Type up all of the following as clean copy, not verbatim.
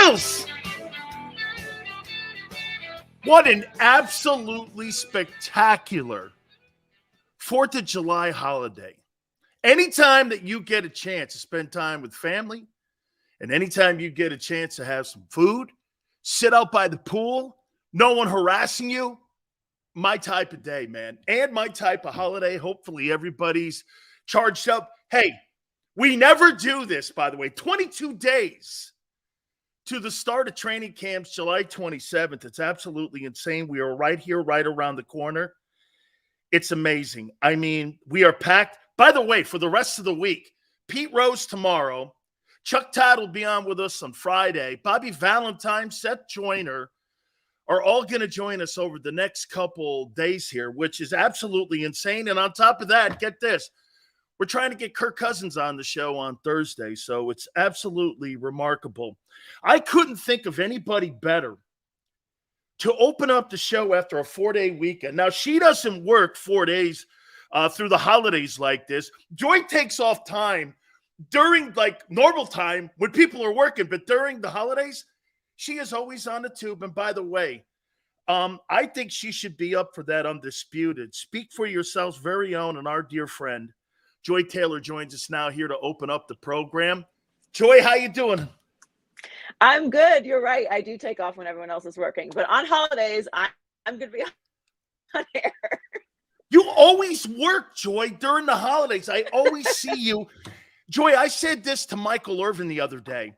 Eagles! What an absolutely spectacular 4th of July holiday. Anytime that you get a chance to spend time with family, and anytime you get a chance to have some food, sit out by the pool, no one harassing you, my type of day, man. And my type of holiday. Hopefully everybody's charged up. Hey, we never do this, by the way. 22 days to the start of training camps, July 27th. It's absolutely insane. We are right here, right around the corner. It's amazing. I mean, we are packed. By the way, for the rest of the week, Pete Rose tomorrow. Chuck Todd will be on with us on Friday. Bobby Valentine, Seth Joyner are all going to join us over the next couple days here, which is absolutely insane. And on top of that, get this. We're trying to get Kirk Cousins on the show on Thursday, so it's absolutely remarkable. I couldn't think of anybody better to open up the show after a 4-day weekend. Now, she doesn't work 4 days through the holidays like this. Joy takes off time during, like, normal time when people are working, but during the holidays, she is always on the tube. And by the way, I think she should be up for that Undisputed. Speak for yourselves, very own and our dear friend, Joy Taylor joins us now here to open up the program. Joy, how you doing? I'm good. You're right. I do take off when everyone else is working. But on holidays, I'm going to be on air. You always work, Joy, during the holidays. I always see you. Joy, I said this to Michael Irvin the other day.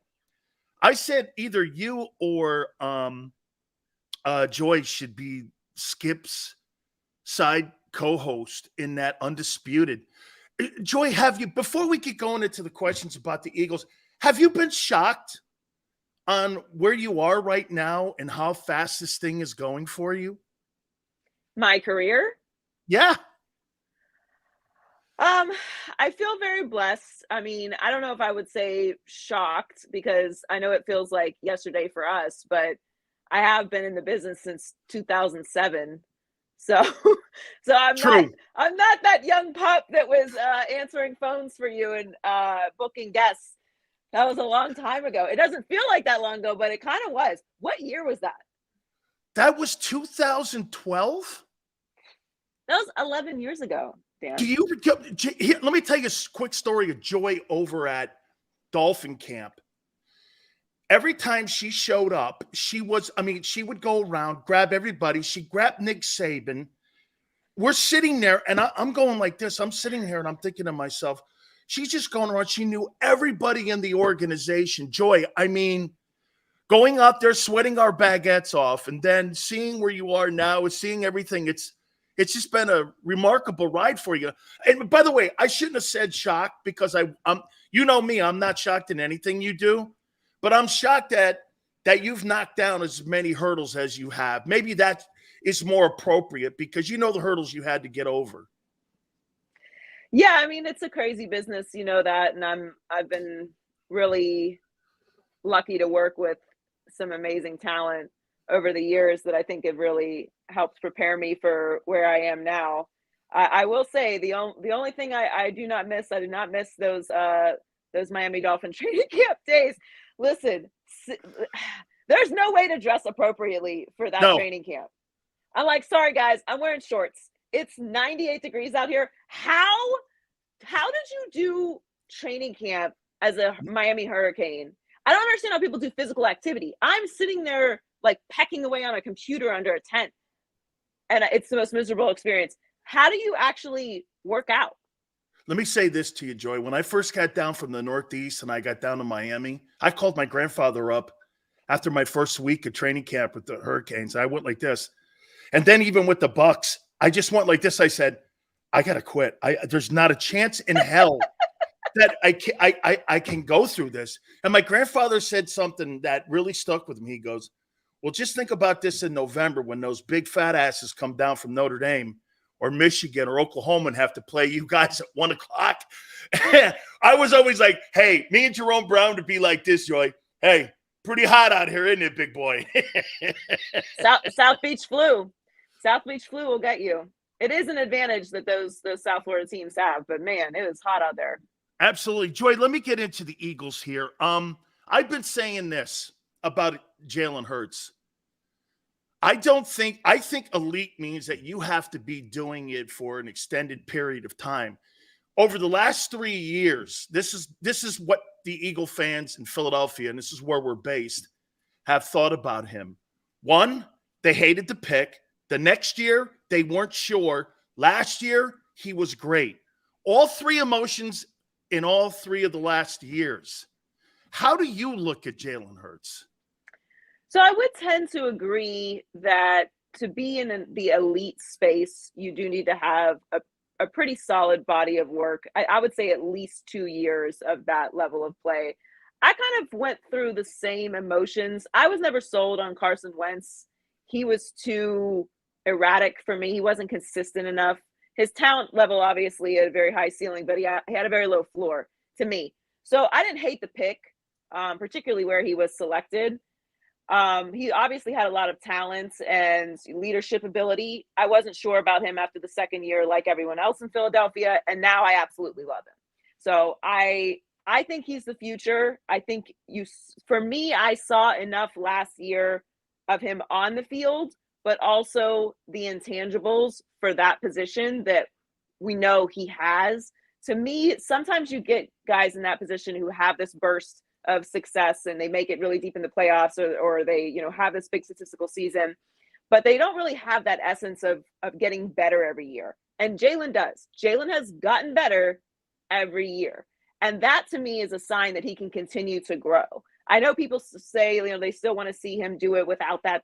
I said either you or Joy should be Skip's side co-host in that Undisputed. Joy, have you, before we get going into the questions about the Eagles, have you been shocked on where you are right now and how fast this thing is going for you? My career? Yeah. I feel very blessed. I mean, I don't know if I would say shocked because I know it feels like yesterday for us, but I have been in the business since 2007. So I'm not that young pup that was answering phones for you and booking guests. That was a long time ago. It doesn't feel like that long ago, but it kind of was. What year was that? That was 2012? That was 11 years ago. Dan. Let me tell you a quick story of Joy over at Dolphin Camp. Every time she showed up, she would go around, grab everybody. She grabbed Nick Saban. We're sitting there, and I'm going like this. I'm sitting here, and I'm thinking to myself, she's just going around. She knew everybody in the organization. Joy, I mean, going out there, sweating our baguettes off, and then seeing where you are now, seeing everything, it's just been a remarkable ride for you. And by the way, I shouldn't have said shocked because I'm you know me, I'm not shocked in anything you do, but I'm shocked that you've knocked down as many hurdles as you have. Maybe that is more appropriate because you know the hurdles you had to get over. Yeah, I mean, it's a crazy business, you know that, and I've been really lucky to work with some amazing talent over the years that I think have really helped prepare me for where I am now. I will say the only thing I do not miss those Miami Dolphin training camp days. Listen, there's no way to dress appropriately for that training camp. I'm like, sorry guys, I'm wearing shorts. It's 98 degrees out here. How did you do training camp as a Miami Hurricane? I don't understand how people do physical activity. I'm sitting there like pecking away on a computer under a tent, and it's the most miserable experience. How do you actually work out? Let me say this to you, Joy. When I first got down from the Northeast and I got down to Miami, I called my grandfather up after my first week of training camp with the Hurricanes. I went like this. And then even with the Bucks, I just went like this. I said, I got to quit. There's not a chance in hell that I can go through this. And my grandfather said something that really stuck with me. He goes, well, just think about this in November when those big fat asses come down from Notre Dame or Michigan or Oklahoma and have to play you guys at 1 o'clock. I was always like, hey, me and Jerome Brown to be like this, Joy. Hey, pretty hot out here, isn't it, big boy? South Beach flu. South Beach flu will get you. It is an advantage that those South Florida teams have, but man, it is hot out there. Absolutely. Joy, let me get into the Eagles here. I've been saying this about Jalen Hurts. I think elite means that you have to be doing it for an extended period of time. Over the last 3 years, this is what the Eagle fans in Philadelphia, and this is where we're based, have thought about him. One, they hated the pick. The next year, they weren't sure. Last year, he was great. All three emotions in all 3 of the last years. How do you look at Jalen Hurts? So I would tend to agree that to be in the elite space, you do need to have a pretty solid body of work. I would say at least 2 years of that level of play. I kind of went through the same emotions. I was never sold on Carson Wentz. He was too erratic for me. He wasn't consistent enough. His talent level, obviously, had a very high ceiling, but he had a very low floor to me. So I didn't hate the pick, particularly where he was selected. He obviously had a lot of talent and leadership ability. I wasn't sure about him after the second year, like everyone else in Philadelphia, and now I absolutely love him. So I think he's the future. I think for me, I saw enough last year of him on the field, but also the intangibles for that position that we know he has. To me, sometimes you get guys in that position who have this burst of success and they make it really deep in the playoffs, or they, have this big statistical season, but they don't really have that essence of getting better every year. And Jalen does. Jalen has gotten better every year. And that to me is a sign that he can continue to grow. I know people say, they still want to see him do it without that,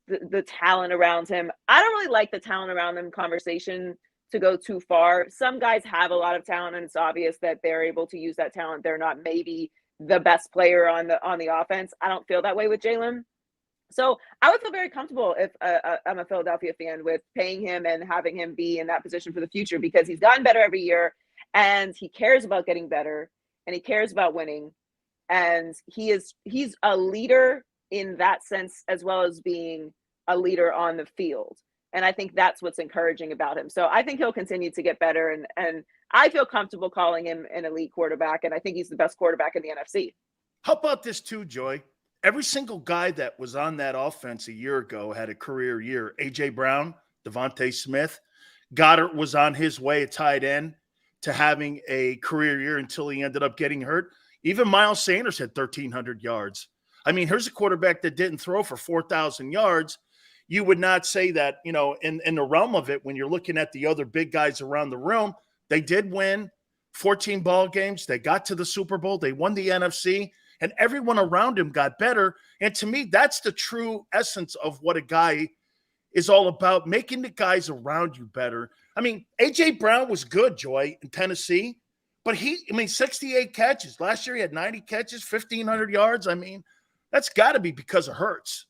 the talent around him. I don't really like the talent around him conversation to go too far. Some guys have a lot of talent and it's obvious that they're able to use that talent. They're not maybe the best player on the offense. I don't feel that way with Jalen. So I would feel very comfortable if I'm a Philadelphia fan with paying him and having him be in that position for the future, because he's gotten better every year and he cares about getting better and he cares about winning. And he's a leader in that sense, as well as being a leader on the field. And I think that's what's encouraging about him. So I think he'll continue to get better. And I feel comfortable calling him an elite quarterback. And I think he's the best quarterback in the NFC. How about this too, Joy? Every single guy that was on that offense a year ago had a career year. A.J. Brown, Devontae Smith, Goddard was on his way at tight end to having a career year until he ended up getting hurt. Even Miles Sanders had 1,300 yards. I mean, here's a quarterback that didn't throw for 4,000 yards. You would not say that, in the realm of it, when you're looking at the other big guys around the room. They did win 14 ball games. They got to the Super Bowl. They won the NFC, and everyone around him got better. And to me, that's the true essence of what a guy is all about, making the guys around you better. I mean, A.J. Brown was good, Joy, in Tennessee, but 68 catches. Last year he had 90 catches, 1,500 yards. I mean, that's got to be because of Hurts.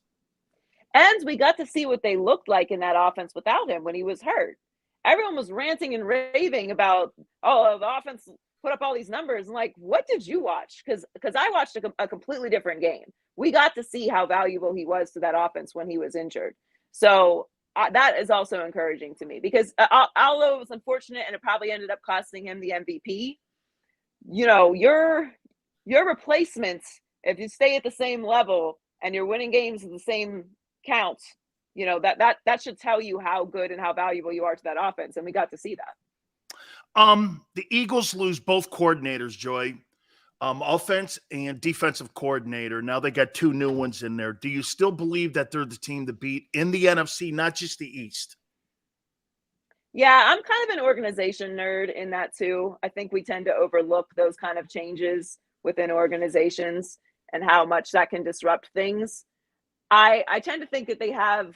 And we got to see what they looked like in that offense without him when he was hurt. Everyone was ranting and raving about, the offense put up all these numbers. And like, what did you watch? Because I watched a completely different game. We got to see how valuable he was to that offense when he was injured. So that is also encouraging to me, because although it was unfortunate and it probably ended up costing him the MVP, your replacements, if you stay at the same level and you're winning games at the same count, that should tell you how good and how valuable you are to that offense. And we got to see that. The Eagles lose both coordinators, Joy, offense and defensive coordinator. Now they got 2 new ones in there. Do you still believe that they're the team to beat in the NFC, not just the East? Yeah, I'm kind of an organization nerd in that too. I think we tend to overlook those kind of changes within organizations and how much that can disrupt things. I tend to think that they have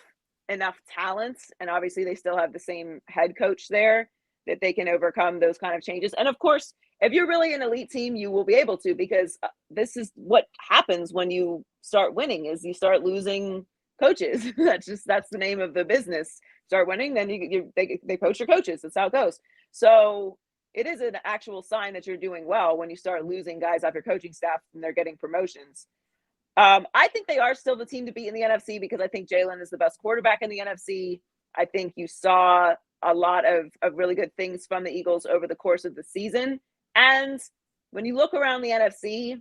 enough talent, and obviously they still have the same head coach there, that they can overcome those kind of changes. And of course, if you're really an elite team, you will be able to, because this is what happens when you start winning, is you start losing coaches. That's the name of the business. Start winning, then they poach your coaches. That's how it goes. So it is an actual sign that you're doing well when you start losing guys off your coaching staff and they're getting promotions. I think they are still the team to beat in the NFC, because I think Jalen is the best quarterback in the NFC. I think you saw a lot of really good things from the Eagles over the course of the season. And when you look around the NFC,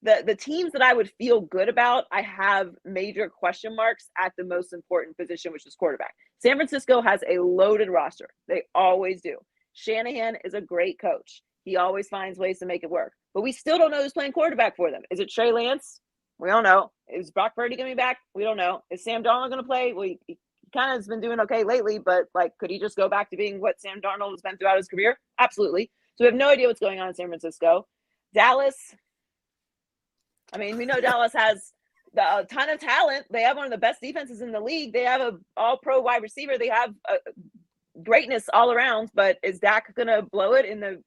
the teams that I would feel good about, I have major question marks at the most important position, which is quarterback. San Francisco has a loaded roster. They always do. Shanahan is a great coach. He always finds ways to make it work. But we still don't know who's playing quarterback for them. Is it Trey Lance? We don't know. Is Brock Purdy going to be back? We don't know. Is Sam Darnold going to play? Well, he kind of has been doing okay lately, but like, could he just go back to being what Sam Darnold has been throughout his career? Absolutely. So we have no idea what's going on in San Francisco. Dallas, I mean, we know Dallas has a ton of talent. They have one of the best defenses in the league. They have an all-pro wide receiver. They have greatness all around. But is Dak going to blow it in the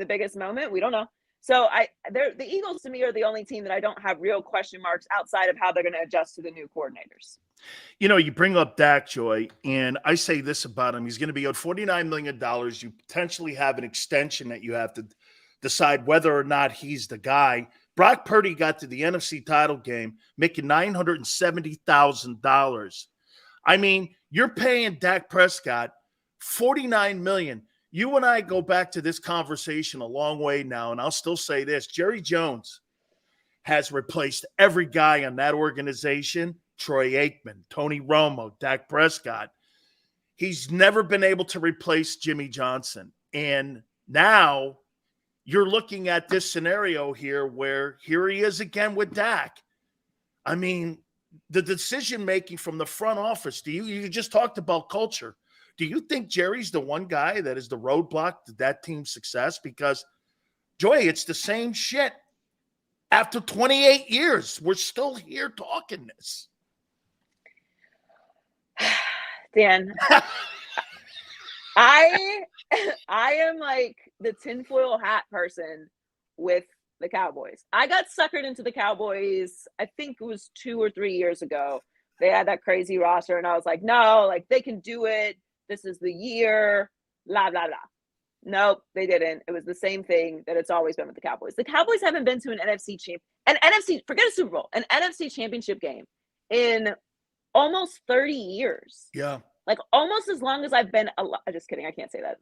biggest moment? We don't know. So the Eagles to me are the only team that I don't have real question marks outside of how they're going to adjust to the new coordinators. You know, you bring up Dak, Joy, and I say this about him. He's going to be owed $49 million. You potentially have an extension that you have to decide whether or not he's the guy. Brock Purdy got to the NFC title game making $970,000. I mean, you're paying Dak Prescott $49 million. You and I go back to this conversation a long way now, and I'll still say this. Jerry Jones has replaced every guy on that organization, Troy Aikman, Tony Romo, Dak Prescott. He's never been able to replace Jimmy Johnson. And now you're looking at this scenario here where here he is again with Dak. I mean, the decision-making from the front office, you just talked about culture. Do you think Jerry's the one guy that is the roadblock to that team's success? Because, Joy, it's the same shit. After 28 years, we're still here talking this. Dan, I am like the tinfoil hat person with the Cowboys. I got suckered into the Cowboys, I think it was 2 or 3 years ago. They had that crazy roster, and I was like, no, like they can do it. This is the year, blah, blah, blah. Nope, they didn't. It was the same thing that it's always been with the Cowboys. The Cowboys haven't been to an forget a Super Bowl, an NFC championship game in almost 30 years. Yeah. Like almost as long as I've been alive. Just kidding. I can't say that.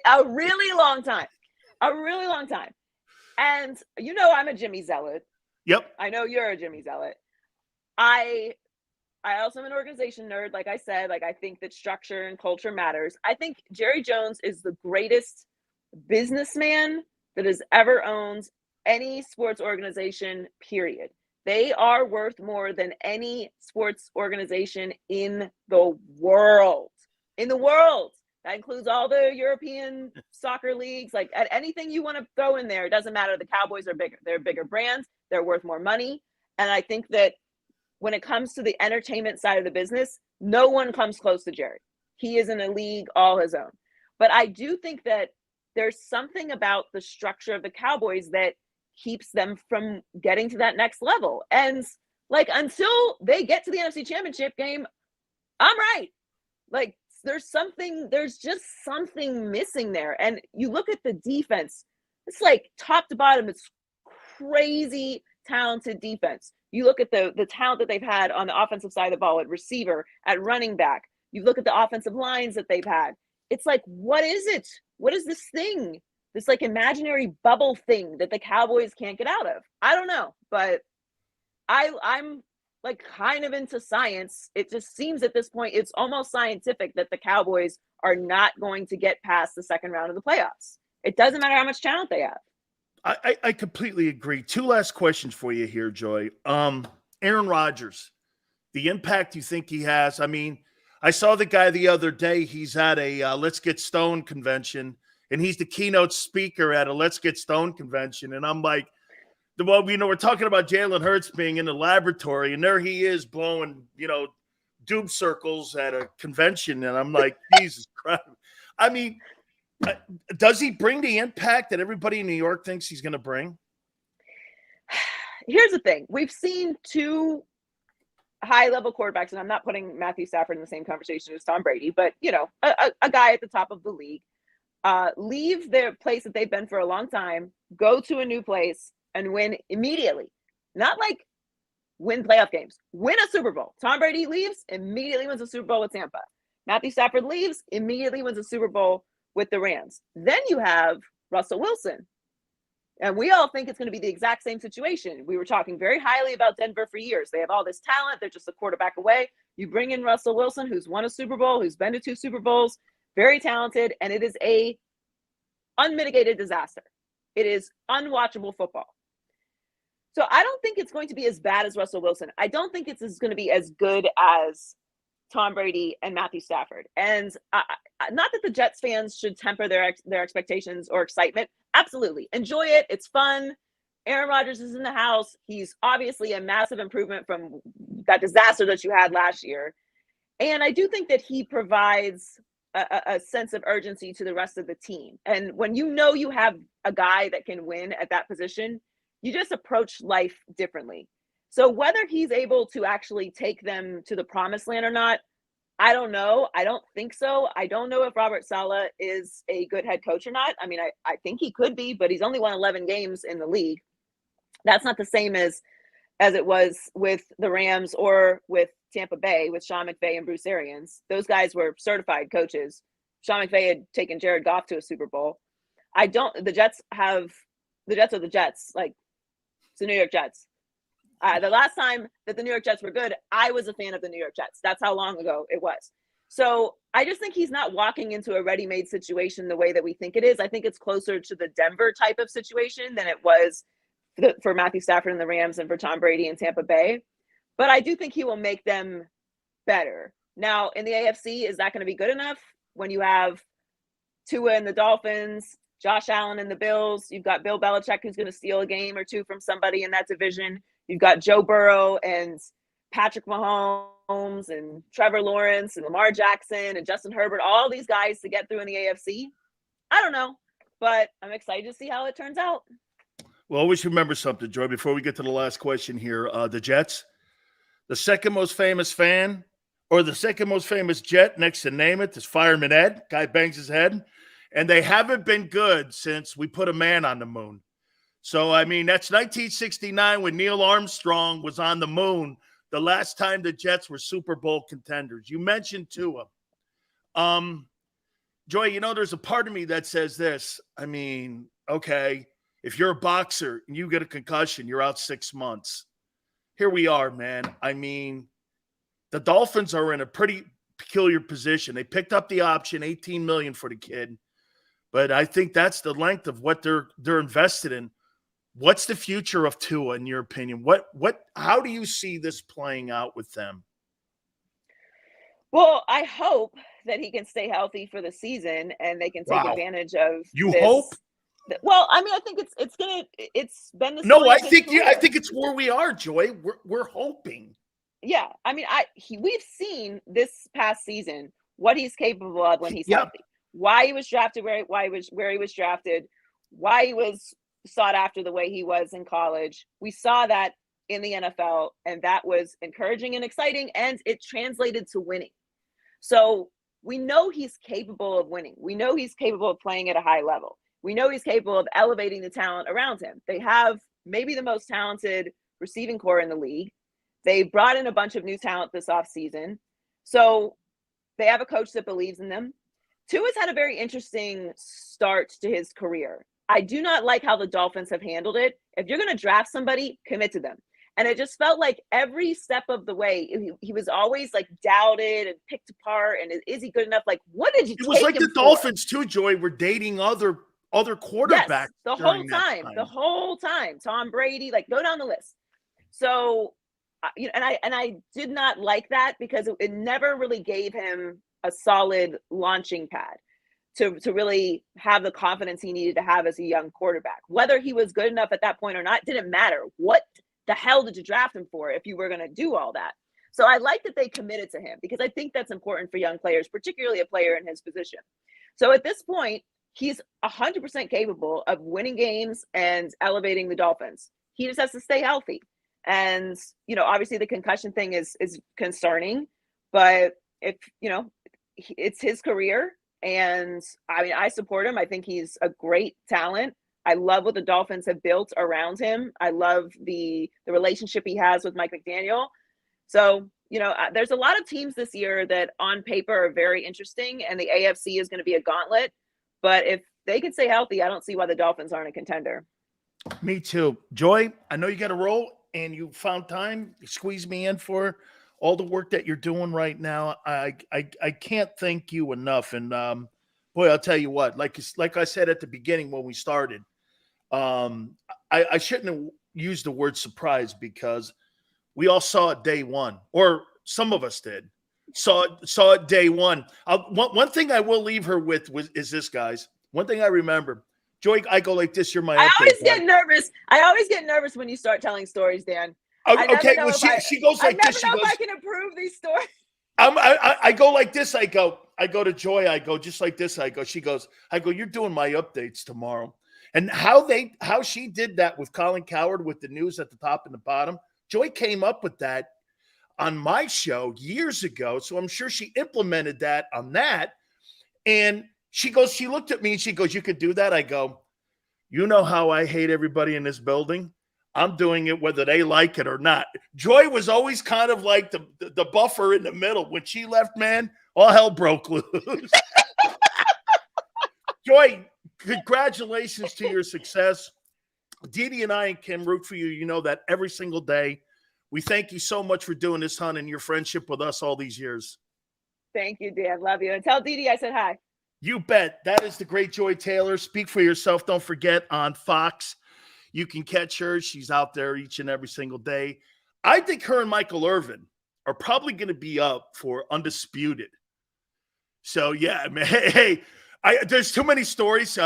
A really long time. A really long time. And you know I'm a Jimmy zealot. Yep. I know you're a Jimmy zealot. I also am an organization nerd. Like I said, like I think that structure and culture matters. I think Jerry Jones is the greatest businessman that has ever owned any sports organization, period. They are worth more than any sports organization in the world. In the world. That includes all the European soccer leagues. Like at anything you want to throw in there, it doesn't matter. The Cowboys are bigger. They're bigger brands. They're worth more money. And I think that when it comes to the entertainment side of the business, no one comes close to Jerry. He is in a league all his own. But I do think that there's something about the structure of the Cowboys that keeps them from getting to that next level. And like, until they get to the NFC Championship game, I'm right. Like, there's just something missing there. And you look at the defense, it's like top to bottom, it's crazy talented defense. You look at the talent that they've had on the offensive side of the ball at receiver, at running back. You look at the offensive lines that they've had. It's like, what is it? What is this thing? This like imaginary bubble thing that the Cowboys can't get out of? I don't know, but I'm like kind of into science. It just seems at this point, it's almost scientific that the Cowboys are not going to get past the second round of the playoffs. It doesn't matter how much talent they have. I completely agree. 2 last questions for you here, Joy. Aaron Rodgers, the impact you think he has. I mean, I saw the guy the other day. He's at a Let's Get Stoned convention, and he's the keynote speaker at a Let's Get Stoned convention. And I'm like, well, you know, we're talking about Jalen Hurts being in the laboratory, and there he is blowing, you know, doob circles at a convention. And I'm like, Jesus Christ. I mean, does he bring the impact that everybody in New York thinks he's going to bring? Here's the thing. We've seen 2 high-level quarterbacks, and I'm not putting Matthew Stafford in the same conversation as Tom Brady, but, you know, a guy at the top of the league, leave their place that they've been for a long time, go to a new place, and win immediately. Not like win playoff games. Win a Super Bowl. Tom Brady leaves, immediately wins a Super Bowl with Tampa. Matthew Stafford leaves, immediately wins a Super Bowl with the Rams. Then you have Russell Wilson. And we all think it's going to be the exact same situation. We were talking very highly about Denver for years. They have all this talent. They're just a quarterback away. You bring in Russell Wilson, who's won a Super Bowl, who's been to 2 Super Bowls, very talented, and it is a unmitigated disaster. It is unwatchable football. So I don't think it's going to be as bad as Russell Wilson. I don't think it's going to be as good as Tom Brady and Matthew Stafford. And not that the Jets fans should temper their expectations or excitement. Absolutely. Enjoy it. It's fun. Aaron Rodgers is in the house. He's obviously a massive improvement from that disaster that you had last year. And I do think that he provides a sense of urgency to the rest of the team. And when you know you have a guy that can win at that position, you just approach life differently. So whether he's able to actually take them to the promised land or not, I don't know. I don't think so. I don't know if Robert Saleh is a good head coach or not. I mean, I think he could be, but he's only won 11 games in the league. That's not the same as it was with the Rams or with Tampa Bay with Sean McVay and Bruce Arians. Those guys were certified coaches. Sean McVay had taken Jared Goff to a Super Bowl. The Jets are the Jets. Like, it's the New York Jets. The last time that the New York Jets were good, I was a fan of the New York Jets. That's how long ago it was. So I just think he's not walking into a ready-made situation the way that we think it is. I think it's closer to the Denver type of situation than it was for Matthew Stafford and the Rams and for Tom Brady and Tampa Bay. But I do think he will make them better. Now, in the AFC, is that going to be good enough when you have Tua and the Dolphins, Josh Allen and the Bills? You've got Bill Belichick, who's going to steal a game or two from somebody in that division. You've got Joe Burrow and Patrick Mahomes and Trevor Lawrence and Lamar Jackson and Justin Herbert, all these guys to get through in the AFC. I don't know, but I'm excited to see how it turns out. Well, always remember something, Joy, before we get to the last question here. The Jets, the second most famous fan or the second most famous Jet next to name it is Fireman Ed. Guy bangs his head. And they haven't been good since we put a man on the moon. So, I mean, that's 1969 when Neil Armstrong was on the moon, the last time the Jets were Super Bowl contenders. You mentioned Tua. Joy, you know, there's a part of me that says this. I mean, okay, if you're a boxer and you get a concussion, you're out 6 months. Here we are, man. I mean, the Dolphins are in a pretty peculiar position. They picked up the option, $18 million for the kid. But I think that's the length of what they're invested in. What's the future of Tua, in your opinion? How do you see this playing out with them? Well, I hope that he can stay healthy for the season and they can take advantage of You hope? Well, I mean, I think it's been the No, I think it's where we are, Joy. We're hoping. Yeah, I mean, we've seen this past season what he's capable of when he's healthy. Why he was drafted where he was drafted, why he was sought after the way he was in college. We saw that in the NFL, and that was encouraging and exciting, and it translated to winning. So we know he's capable of winning. We know he's capable of playing at a high level. We know he's capable of elevating the talent around him. They have maybe the most talented receiving core in the league. They brought in a bunch of new talent this offseason. So they have a coach that believes in them. Tua's had a very interesting start to his career. I do not like how the Dolphins have handled it. If you're going to draft somebody, commit to them. And it just felt like every step of the way, he was always like doubted and picked apart. And is he good enough? Like, what did you take him for? It was like the Dolphins too, Joy, were dating other quarterbacks. Yes, the whole time. Tom Brady, like, go down the list. So, and I did not like that because it never really gave him a solid launching pad to really have the confidence he needed to have as a young quarterback. Whether he was good enough at that point or not didn't matter. What the hell did you draft him for if you were going to do all that? So I like that they committed to him because I think that's important for young players, particularly a player in his position. So at this point, he's 100% capable of winning games and elevating the Dolphins. He just has to stay healthy. And, obviously the concussion thing is concerning, but it's his career. And I mean, I support him. I think he's a great talent. I love what the Dolphins have built around him. I love the relationship he has with Mike McDaniel. So, there's a lot of teams this year that on paper are very interesting, and the AFC is going to be a gauntlet. But if they can stay healthy, I don't see why the Dolphins aren't a contender. Me too. Joy, I know you got to roll and you found time. You squeeze me in for all the work that you're doing right now. I can't thank you enough. And boy, I'll tell you what, like I said at the beginning when we started, um, I shouldn't have used the word surprise because we all saw it day one, or some of us did. Saw it day one. One thing I will leave her with is this, guys. One thing I remember, Joy, I go like this. You're my I update always guy. get nervous. I always get nervous when you start telling stories, Dan. I never Okay, know well, if she goes like this. She if goes, I can improve these stories. I go like this. I go to Joy. I go just like this. She goes, you're doing my updates tomorrow. And how she did that with Colin Cowherd with the news at the top and the bottom. Joy came up with that on my show years ago. So I'm sure she implemented that on that. And she looked at me and she goes, you could do that? I go, you know how I hate everybody in this building? I'm doing it whether they like it or not. Joy was always kind of like the buffer in the middle. When she left, man, all hell broke loose. Joy, congratulations to your success. Dee and I can root for you. You know that every single day. We thank you so much for doing this, hon, and your friendship with us all these years. Thank you, Dan. Love you. And tell Dee I said hi. You bet. That is the great Joy Taylor. Speak for yourself. Don't forget on Fox. You can catch her. She's out there each and every single day. I think her and Michael Irvin are probably going to be up for Undisputed. So, yeah, man, hey, there's too many stories.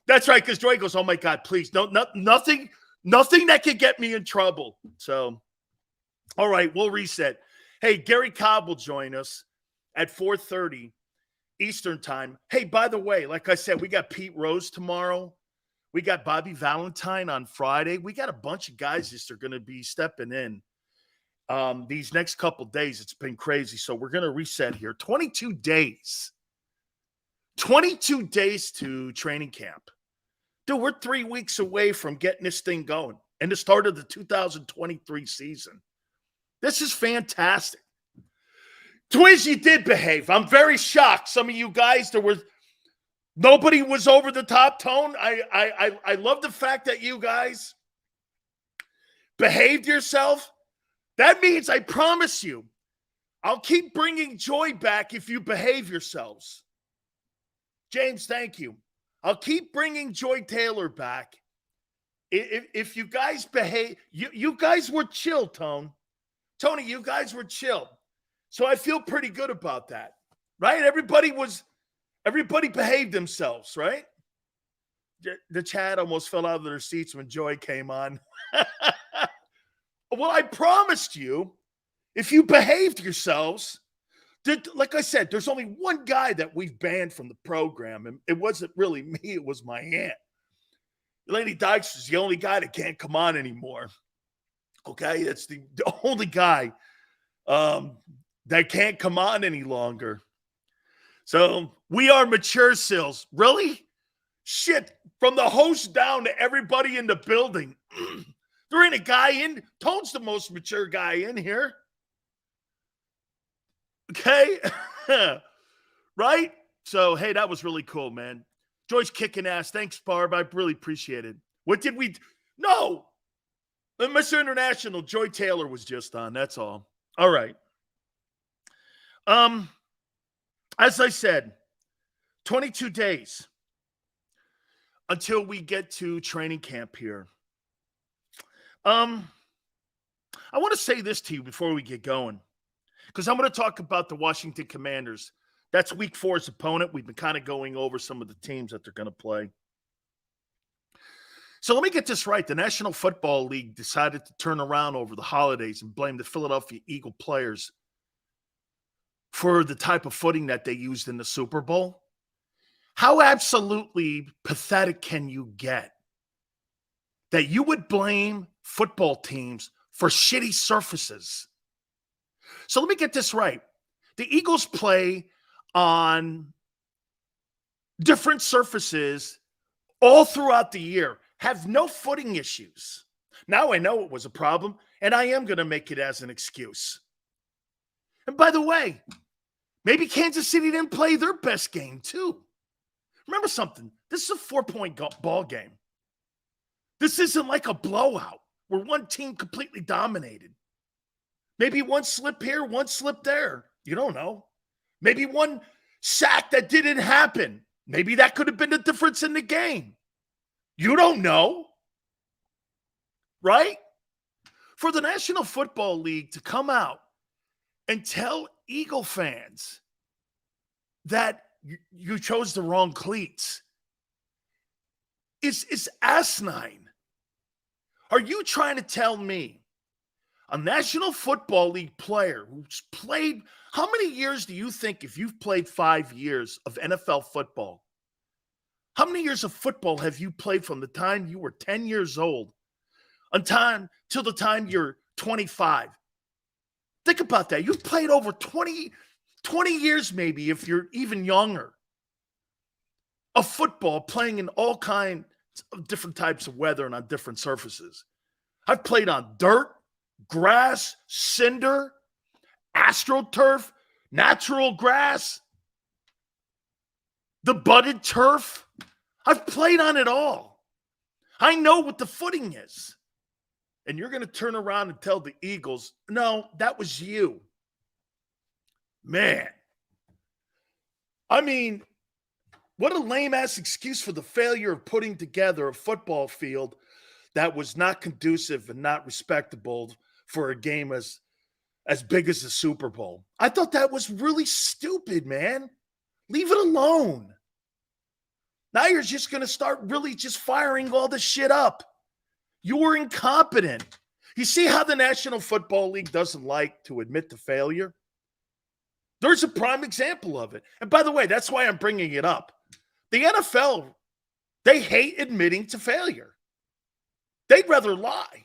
That's right, because Joy goes, oh, my God, please, nothing that could get me in trouble. So, all right, we'll reset. Hey, Gary Cobb will join us at 4:30 Eastern time. Hey, by the way, like I said, we got Pete Rose tomorrow. We got Bobby Valentine on Friday. We got a bunch of guys that are going to be stepping in these next couple days. It's been crazy. So we're going to reset here. 22 days. 22 days to training camp. Dude, we're 3 weeks away from getting this thing going and the start of the 2023 season. This is fantastic. Twiz, you did behave. I'm very shocked. Some of you guys, nobody was over the top tone. I love the fact that you guys behaved yourself. That means, I promise you, I'll keep bringing Joy back if you behave yourselves. James, thank you. I'll keep bringing Joy Taylor back. If you guys behave, you guys were chill, Tony, you guys were chill. So I feel pretty good about that, right? Everybody behaved themselves, right? The chat almost fell out of their seats when Joy came on. Well, I promised you, if you behaved yourselves, like I said, there's only one guy that we've banned from the program, and it wasn't really me, it was my aunt. Lady Dykes is the only guy that can't come on anymore. Okay, it's the only guy that can't come on any longer. So we are mature sills. Really? Shit. From the host down to everybody in the building. There ain't a guy in. Tone's the most mature guy in here. Okay? Right? So, hey, that was really cool, man. Joy's kicking ass. Thanks, Barb. I really appreciate it. What did we... No! Mr. International, Joy Taylor was just on. That's all. All right. As I said, 22 days until we get to training camp here. I want to say this to you before we get going, because I'm going to talk about the Washington Commanders. That's week 4's opponent. We've been kind of going over some of the teams that they're going to play. So let me get this right. The National Football League decided to turn around over the holidays and blame the Philadelphia Eagle players for the type of footing that they used in the Super Bowl. How absolutely pathetic can you get that you would blame football teams for shitty surfaces? So let me get this right. The Eagles play on different surfaces all throughout the year, have no footing issues. Now I know it was a problem, and I am going to make it as an excuse. And by the way, maybe Kansas City didn't play their best game too. Remember something. This is a 4-point ball game. This isn't like a blowout where one team completely dominated. Maybe one slip here, one slip there. You don't know. Maybe one sack that didn't happen. Maybe that could have been the difference in the game. You don't know. Right? For the National Football League to come out and tell Eagle fans that you chose the wrong cleats is asinine. Are you trying to tell me a National Football League player who's played, how many years do you think, if you've played 5 years of NFL football, how many years of football have you played from the time you were 10 years old till the time you're 25? Think about that. You've played over 20 years maybe, if you're even younger, of football, playing in all kinds of different types of weather and on different surfaces. I've played on dirt, grass, cinder, AstroTurf, natural grass, the budded turf. I've played on it all. I know what the footing is. And you're going to turn around and tell the Eagles, no, that was you. Man. I mean, what a lame-ass excuse for the failure of putting together a football field that was not conducive and not respectable for a game as big as the Super Bowl. I thought that was really stupid, man. Leave it alone. Now you're just going to start really just firing all this shit up. You were incompetent. You see how the National Football League doesn't like to admit to failure? There's a prime example of it. And by the way, that's why I'm bringing it up. The NFL, they hate admitting to failure. They'd rather lie.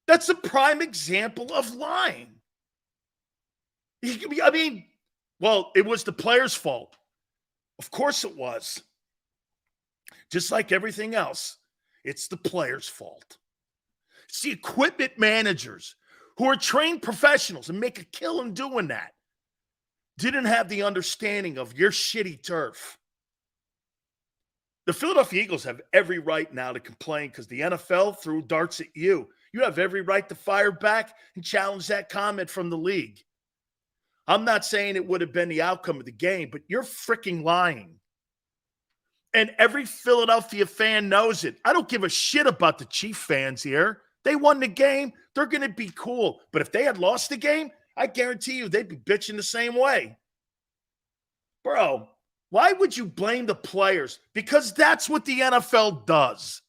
That's a prime example of lying. I mean, well, it was the players' fault. Of course it was. Just like everything else, it's the players' fault. It's the equipment managers who are trained professionals and make a killing doing that didn't have the understanding of your shitty turf. The Philadelphia Eagles have every right now to complain because the NFL threw darts at you. You have every right to fire back and challenge that comment from the league. I'm not saying it would have been the outcome of the game, but you're freaking lying. And every Philadelphia fan knows it. I don't give a shit about the Chief fans here. They won the game. They're going to be cool. But if they had lost the game, I guarantee you they'd be bitching the same way. Bro, why would you blame the players? Because that's what the NFL does.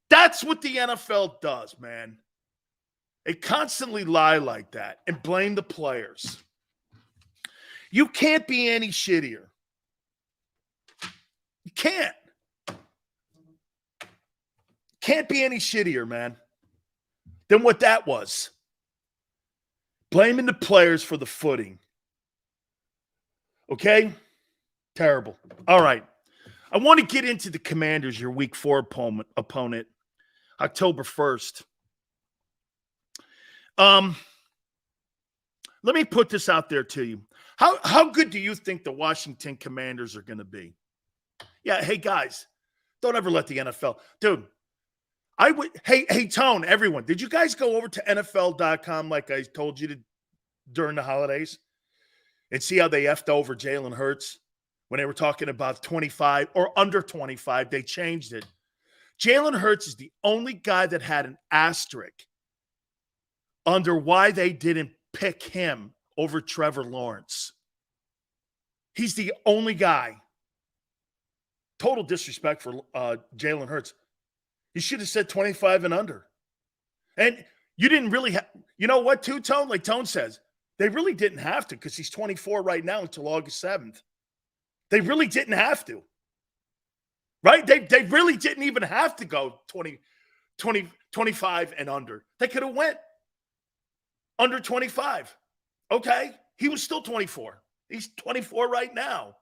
That's what the NFL does, man. They constantly lie like that and blame the players. You can't be any shittier. You can't. Can't be any shittier, man, than what that was. Blaming the players for the footing. Okay? Terrible. All right. I want to get into the Commanders, your Week 4 opponent, October 1st. Let me put this out there to you. How good do you think the Washington Commanders are going to be? Yeah, hey, guys, don't ever let the NFL. Dude, hey, Tone, everyone, did you guys go over to NFL.com like I told you to during the holidays and see how they effed over Jalen Hurts when they were talking about 25 or under 25? They changed it. Jalen Hurts is the only guy that had an asterisk under why they didn't pick him over Trevor Lawrence. He's the only guy. Total disrespect for Jalen Hurts. You should have said 25 and under. And you didn't really have, you know what, too, Tone? Like Tone says, they really didn't have to because he's 24 right now until August 7th. They really didn't have to. Right? They really didn't even have to go 25 and under. They could have went under 25. Okay. He was still 24. He's 24 right now.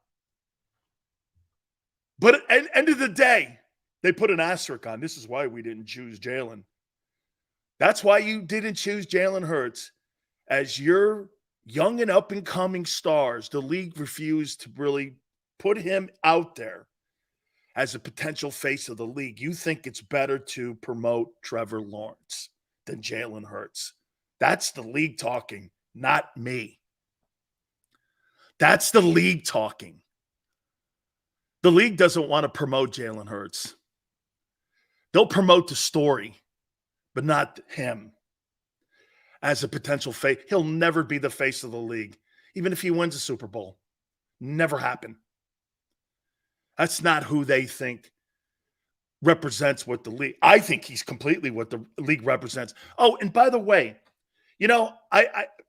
But at the end of the day, they put an asterisk on. This is why we didn't choose Jalen. That's why you didn't choose Jalen Hurts as your young and up-and-coming stars. The league refused to really put him out there as a potential face of the league, you think it's better to promote Trevor Lawrence than Jalen Hurts. That's the league talking, not me. That's the league talking. The league doesn't want to promote Jalen Hurts. They'll promote the story, but not him as a potential face. He'll never be the face of the league, even if he wins a Super Bowl. Never happen. That's not who they think represents what the league. I think he's completely what the league represents. Oh, and by the way, you know,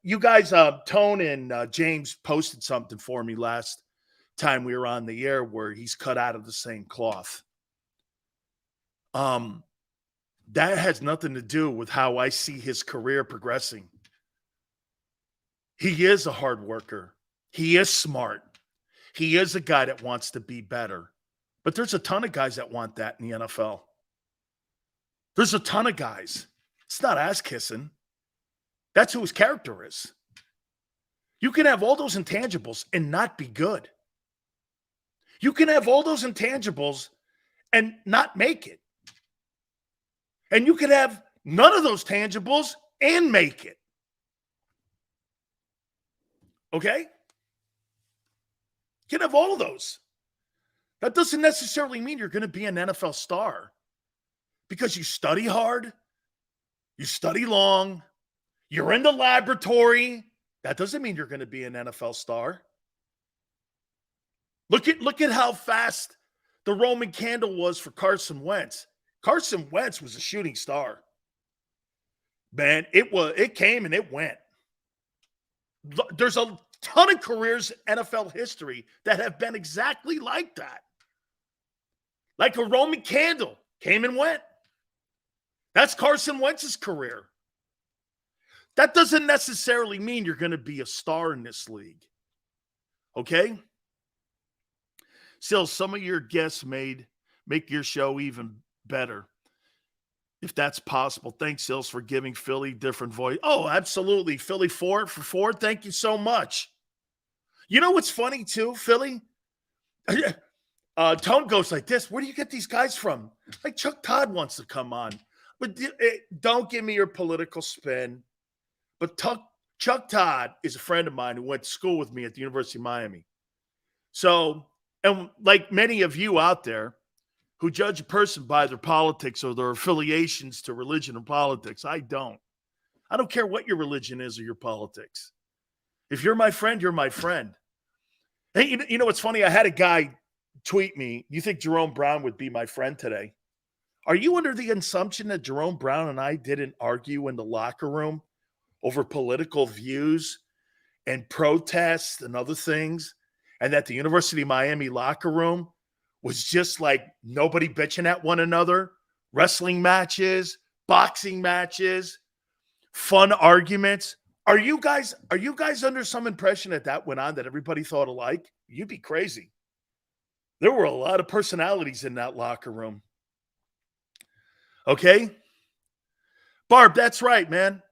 you guys, Tone and James posted something for me last time we were on the air where he's cut out of the same cloth. That has nothing to do with how I see his career progressing. He is a hard worker. He is smart. He is a guy that wants to be better. But there's a ton of guys that want that in the NFL. There's a ton of guys. It's not ass-kissing. That's who his character is. You can have all those intangibles and not be good. You can have all those intangibles and not make it. And you can have none of those tangibles and make it. Okay? You can have all of those. That doesn't necessarily mean you're going to be an NFL star because you study hard, you study long, you're in the laboratory. That doesn't mean you're going to be an NFL star. Look at how fast the Roman candle was for Carson Wentz. Carson Wentz was a shooting star. Man, it came and it went. There's a ton of careers in NFL history that have been exactly like that. Like a Roman candle, came and went. That's Carson Wentz's career. That doesn't necessarily mean you're going to be a star in this league. Okay? Still, some of your guests make your show even better, if that's possible. Thanks, Sills, for giving Philly different voice. Oh, absolutely. Philly for Ford, thank you so much. You know what's funny, too, Philly? Tone goes like this. Where do you get these guys from? Like Chuck Todd wants to come on. But don't give me your political spin. But Chuck Todd is a friend of mine who went to school with me at the University of Miami. So, and like many of you out there who judge a person by their politics or their affiliations to religion and politics, I don't. I don't care what your religion is or your politics. If you're my friend, you're my friend. Hey, you know what's funny? I had a guy tweet me, you think Jerome Brown would be my friend today? Are you under the assumption that Jerome Brown and I didn't argue in the locker room over political views and protests and other things, and that the University of Miami locker room was just like nobody bitching at one another, wrestling matches, boxing matches, fun arguments? Are you guys under some impression that went on, that everybody thought alike? You'd be crazy. There were a lot of personalities in that locker room. Okay? Barb, that's right, man.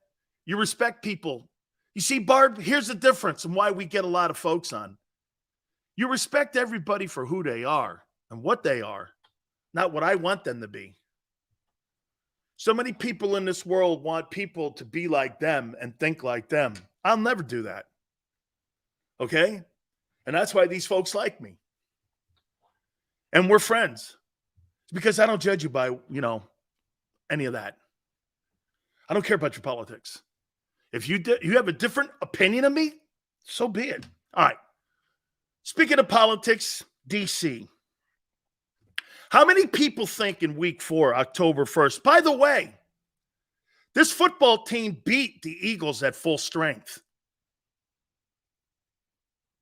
You respect people. You see, Barb, here's the difference and why we get a lot of folks on. You respect everybody for who they are and what they are, not what I want them to be. So many people in this world want people to be like them and think like them. I'll never do that. Okay? And that's why these folks like me. And we're friends. It's because I don't judge you by, any of that. I don't care about your politics. If you have a different opinion of me, so be it. All right. Speaking of politics, DC. How many people think in week 4, October 1st? By the way, this football team beat the Eagles at full strength.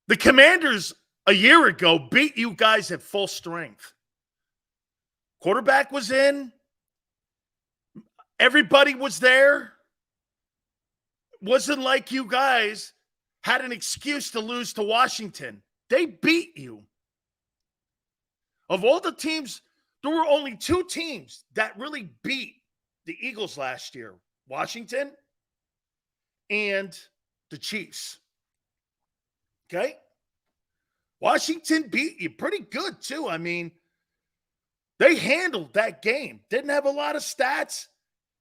The Commanders a year ago beat you guys at full strength. Quarterback was in. Everybody was there. Wasn't like you guys had an excuse to lose to Washington. They beat you. Of all the teams, there were only 2 teams that really beat the Eagles last year. Washington and the Chiefs. Okay? Washington beat you pretty good, too. I mean, They handled that game. Didn't have a lot of stats.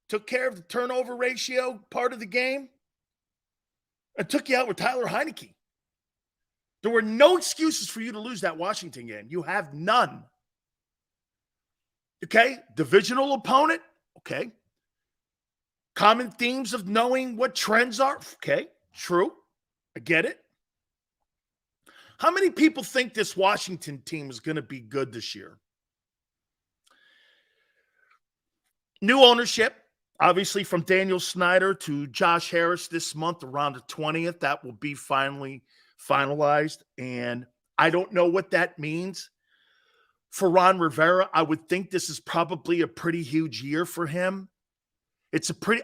Took care of the turnover ratio part of the game. And took you out with Tyler Heineke. There were no excuses for you to lose that Washington game. You have none. Okay? Divisional opponent. Okay. Common themes of knowing what trends are. Okay. True. I get it. How many people think this Washington team is going to be good this year? New ownership, obviously from Daniel Snyder to Josh Harris this month around the 20th. That will be finally finalized. And I don't know what that means for Ron Rivera. I would think this is probably a pretty huge year for him.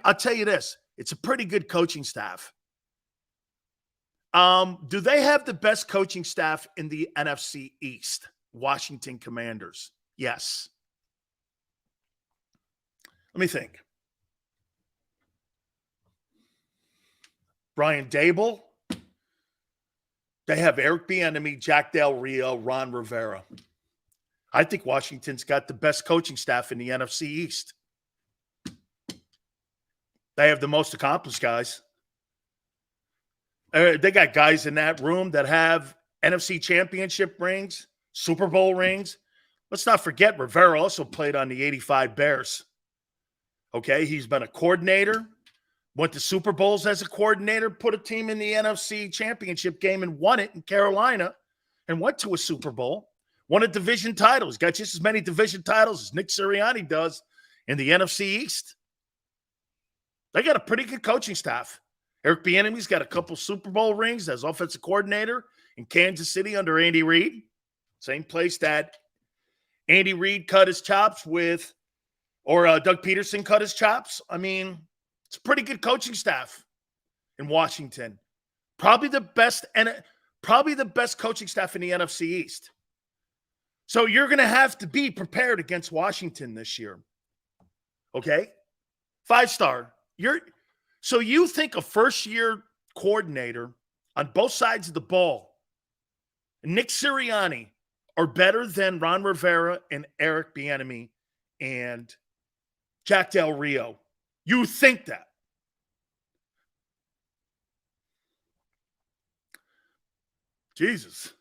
I'll tell you this, it's a pretty good coaching staff. Do they have the best coaching staff in the NFC East? Washington Commanders. Yes. Let me think. Brian Dable. They have Eric Bieniemy, Jack Del Rio, Ron Rivera. I think Washington's got the best coaching staff in the NFC East. They have the most accomplished guys. They got guys in that room that have NFC championship rings, Super Bowl rings. Let's not forget Rivera also played on the 85 Bears. Okay, he's been a coordinator, went to Super Bowls as a coordinator, put a team in the NFC championship game and won it in Carolina and went to a Super Bowl, won a division title. He's got just as many division titles as Nick Sirianni does in the NFC East. They got a pretty good coaching staff. Eric Bieniemy's got a couple Super Bowl rings as offensive coordinator in Kansas City under Andy Reid. Same place that Andy Reid cut his chops with, or Doug Peterson cut his chops. I mean, it's a pretty good coaching staff in Washington. Probably the best coaching staff in the NFC East. So you're going to have to be prepared against Washington this year. Okay? 5-star. So you think a first-year coordinator on both sides of the ball, Nick Sirianni, are better than Ron Rivera and Eric Bieniemy and Jack Del Rio. You think that. Jesus.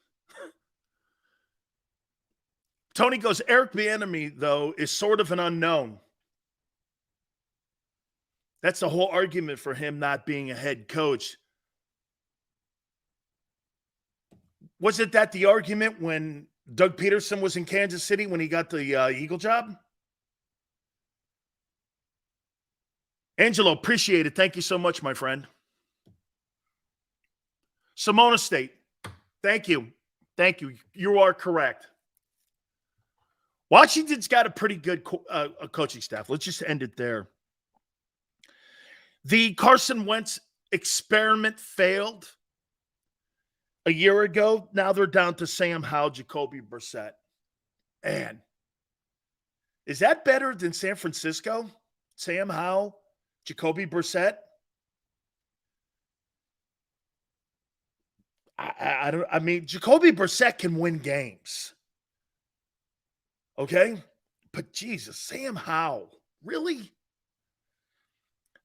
Tony goes, Eric Bieniemy, though, is sort of an unknown. That's the whole argument for him not being a head coach. Wasn't that the argument when Doug Peterson was in Kansas City when he got the Eagle job? Angelo, appreciate it. Thank you so much, my friend. Simona State. Thank you. Thank you. You are correct. Washington's got a pretty good coaching staff. Let's just end it there. The Carson Wentz experiment failed a year ago. Now they're down to Sam Howell, Jacoby Brissett. Man, is that better than San Francisco? Sam Howell, Jacoby Brissett? I mean, Jacoby Brissett can win games. Okay? But Jesus, Sam Howell, really?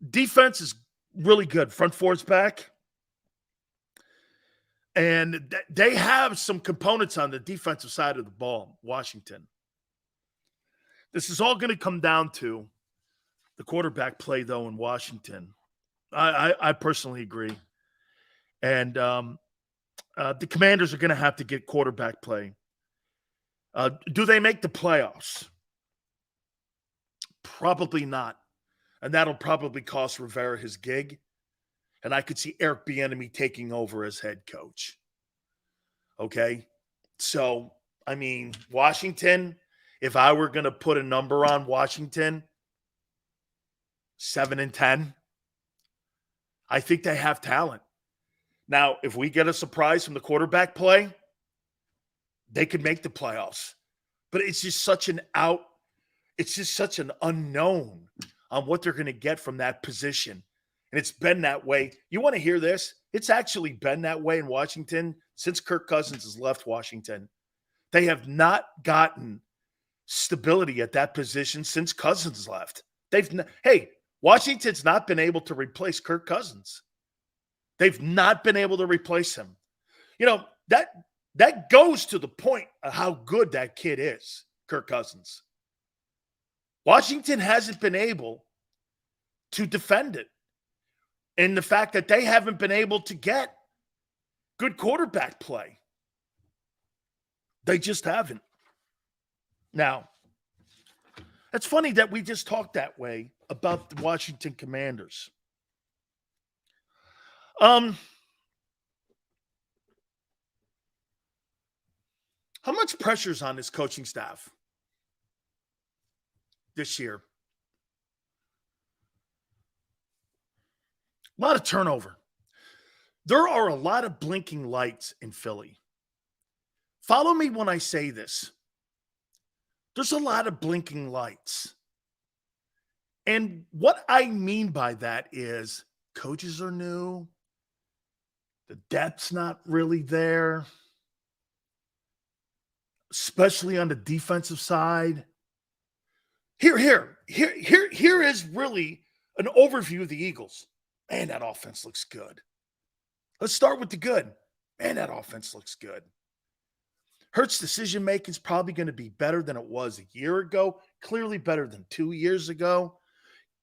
Defense is really good. Front four's back. And they have some components on the defensive side of the ball, Washington. This is all going to come down to the quarterback play, though, in Washington. I personally agree. And the Commanders are going to have to get quarterback play. Do they make the playoffs? Probably not. And that'll probably cost Rivera his gig. And I could see Eric Bieniemy taking over as head coach. Okay? So, I mean, Washington, if I were going to put a number on Washington, 7-10, I think they have talent. Now, if we get a surprise from the quarterback play, they could make the playoffs. But it's just such an unknown on what they're going to get from that position. And it's been that way. You want to hear this? It's actually been that way in Washington since Kirk Cousins has left Washington. They have not gotten stability at that position since Cousins left. Washington's not been able to replace Kirk Cousins. They've not been able to replace him. You know, that goes to the point of how good that kid is, Kirk Cousins. Washington hasn't been able to defend it. And the fact that they haven't been able to get good quarterback play. They just haven't. Now, it's funny that we just talked that way about the Washington Commanders. How much pressure's on this coaching staff this year? A lot of turnover. There are a lot of blinking lights in Philly. Follow me when I say this. There's a lot of blinking lights. And what I mean by that is coaches are new. The depth's not really there, especially on the defensive side. Here is really an overview of the Eagles. Man, that offense looks good. Let's start with the good. Man, that offense looks good. Hurts' decision-making is probably going to be better than it was a year ago, clearly better than 2 years ago.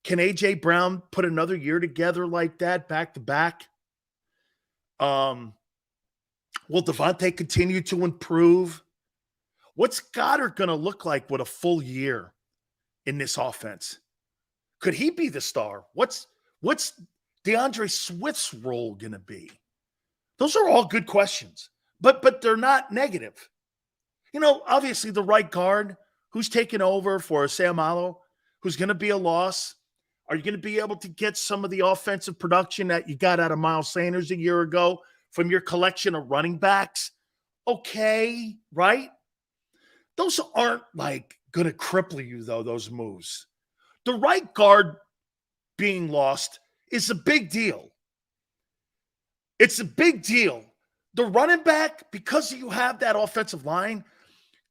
Can A.J. Brown put another year together like that, back-to-back? Will Devontae continue to improve? What's Goddard going to look like with a full year in this offense? Could he be the star? What's DeAndre Swift's role going to be? Those are all good questions, but they're not negative. You know, obviously the right guard, who's taking over for Seumalo, who's going to be a loss. Are you going to be able to get some of the offensive production that you got out of Miles Sanders a year ago from your collection of running backs? Okay, right? Those aren't like going to cripple you, though, those moves. The right guard being lost is a big deal. It's a big deal. The running back, because you have that offensive line,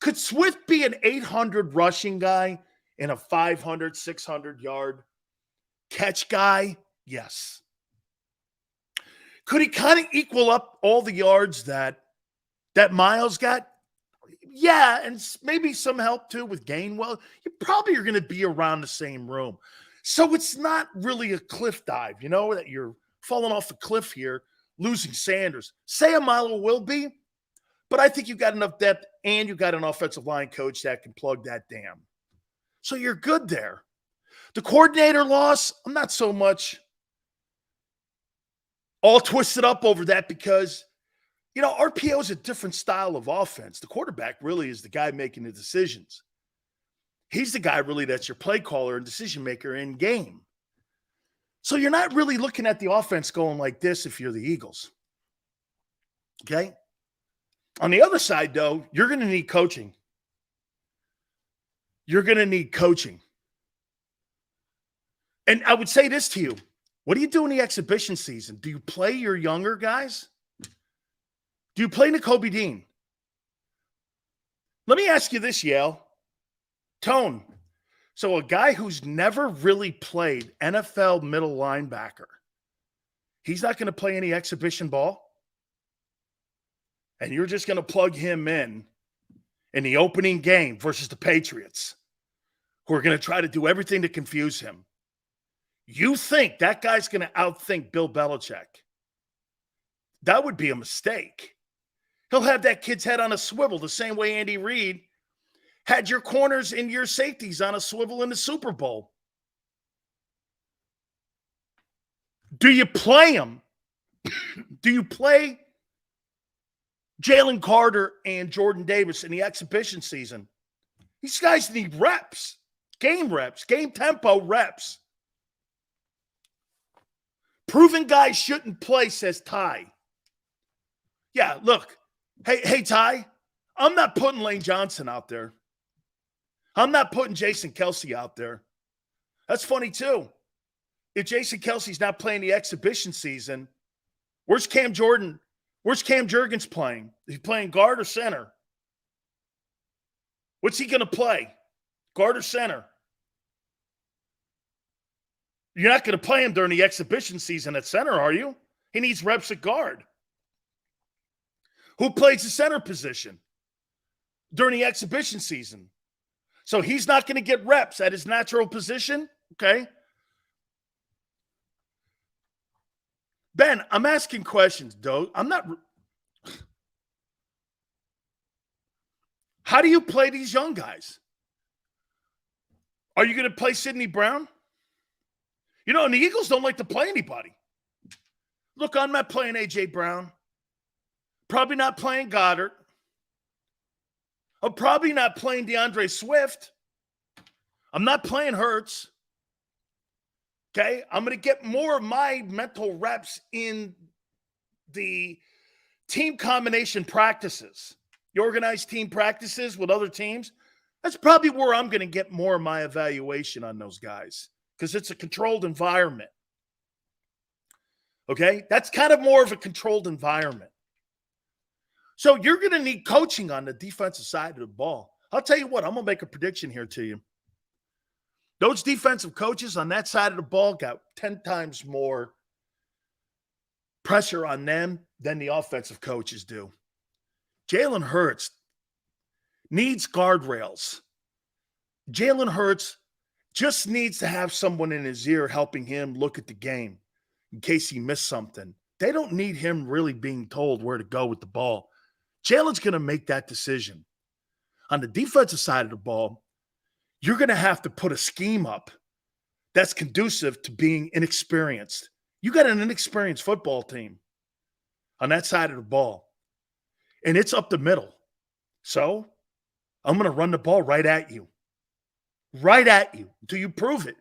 could Swift be an 800 rushing guy and a 500, 600-yard catch guy? Yes. Could he kind of equal up all the yards that Miles got? Yeah, and maybe some help too with Gainwell. You probably are going to be around the same room. So it's not really a cliff dive, you know, that you're falling off a cliff here, losing Sanders. Seumalo will be, but I think you've got enough depth and you've got an offensive line coach that can plug that dam. So you're good there. The coordinator loss, I'm not so much all twisted up over that because, you know, RPO is a different style of offense. The quarterback really is the guy making the decisions. He's the guy really that's your play caller and decision maker in game. So you're not really looking at the offense going like this if you're the Eagles. Okay? On the other side, though, you're going to need coaching. You're going to need coaching. And I would say this to you. What do you do in the exhibition season? Do you play your younger guys? Do you play Nakobe Dean? Let me ask you this, Yale. Tone. So a guy who's never really played NFL middle linebacker, he's not going to play any exhibition ball? And you're just going to plug him in the opening game versus the Patriots, who are going to try to do everything to confuse him. You think that guy's going to outthink Bill Belichick? That would be a mistake. He'll have that kid's head on a swivel the same way Andy Reid had your corners and your safeties on a swivel in the Super Bowl. Do you play him? Do you play Jalen Carter and Jordan Davis in the exhibition season? These guys need reps, game tempo reps. Proven guys shouldn't play, says Ty. Yeah, look. Hey, Ty, I'm not putting Lane Johnson out there. I'm not putting Jason Kelce out there. That's funny, too. If Jason Kelce's not playing the exhibition season, where's Cam Jordan? Where's Cam Jurgens playing? Is he playing guard or center? What's he going to play? Guard or center? You're not going to play him during the exhibition season at center, are you? He needs reps at guard. Who plays the center position during the exhibition season? So he's not going to get reps at his natural position? Okay. Ben, I'm asking questions, Doe. I'm not. How do you play these young guys? Are you going to play Sidney Brown? You know, and the Eagles don't like to play anybody. Look, I'm not playing A.J. Brown. Probably not playing Goddard. I'm probably not playing DeAndre Swift. I'm not playing Hurts. Okay? I'm going to get more of my mental reps in the team combination practices, the organized team practices with other teams. That's probably where I'm going to get more of my evaluation on those guys because it's a controlled environment. Okay? That's kind of more of a controlled environment. So you're going to need coaching on the defensive side of the ball. I'll tell you what, I'm going to make a prediction here to you. Those defensive coaches on that side of the ball got 10 times more pressure on them than the offensive coaches do. Jalen Hurts needs guardrails. Jalen Hurts just needs to have someone in his ear helping him look at the game in case he missed something. They don't need him really being told where to go with the ball. Jalen's going to make that decision. On the defensive side of the ball, you're going to have to put a scheme up that's conducive to being inexperienced. You got an inexperienced football team on that side of the ball, and it's up the middle. So I'm going to run the ball right at you until you prove it.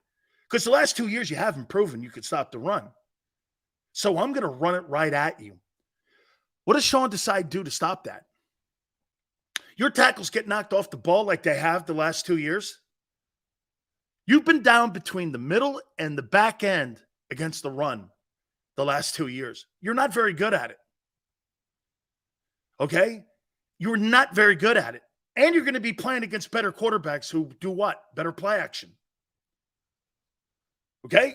Because the last 2 years you haven't proven you could stop the run. So I'm going to run it right at you. What does Sean Desai do to stop that? Your tackles get knocked off the ball like they have the last 2 years. You've been down between the middle and the back end against the run the last 2 years. You're not very good at it. Okay? You're not very good at it. And you're going to be playing against better quarterbacks who do what? Better play action. Okay?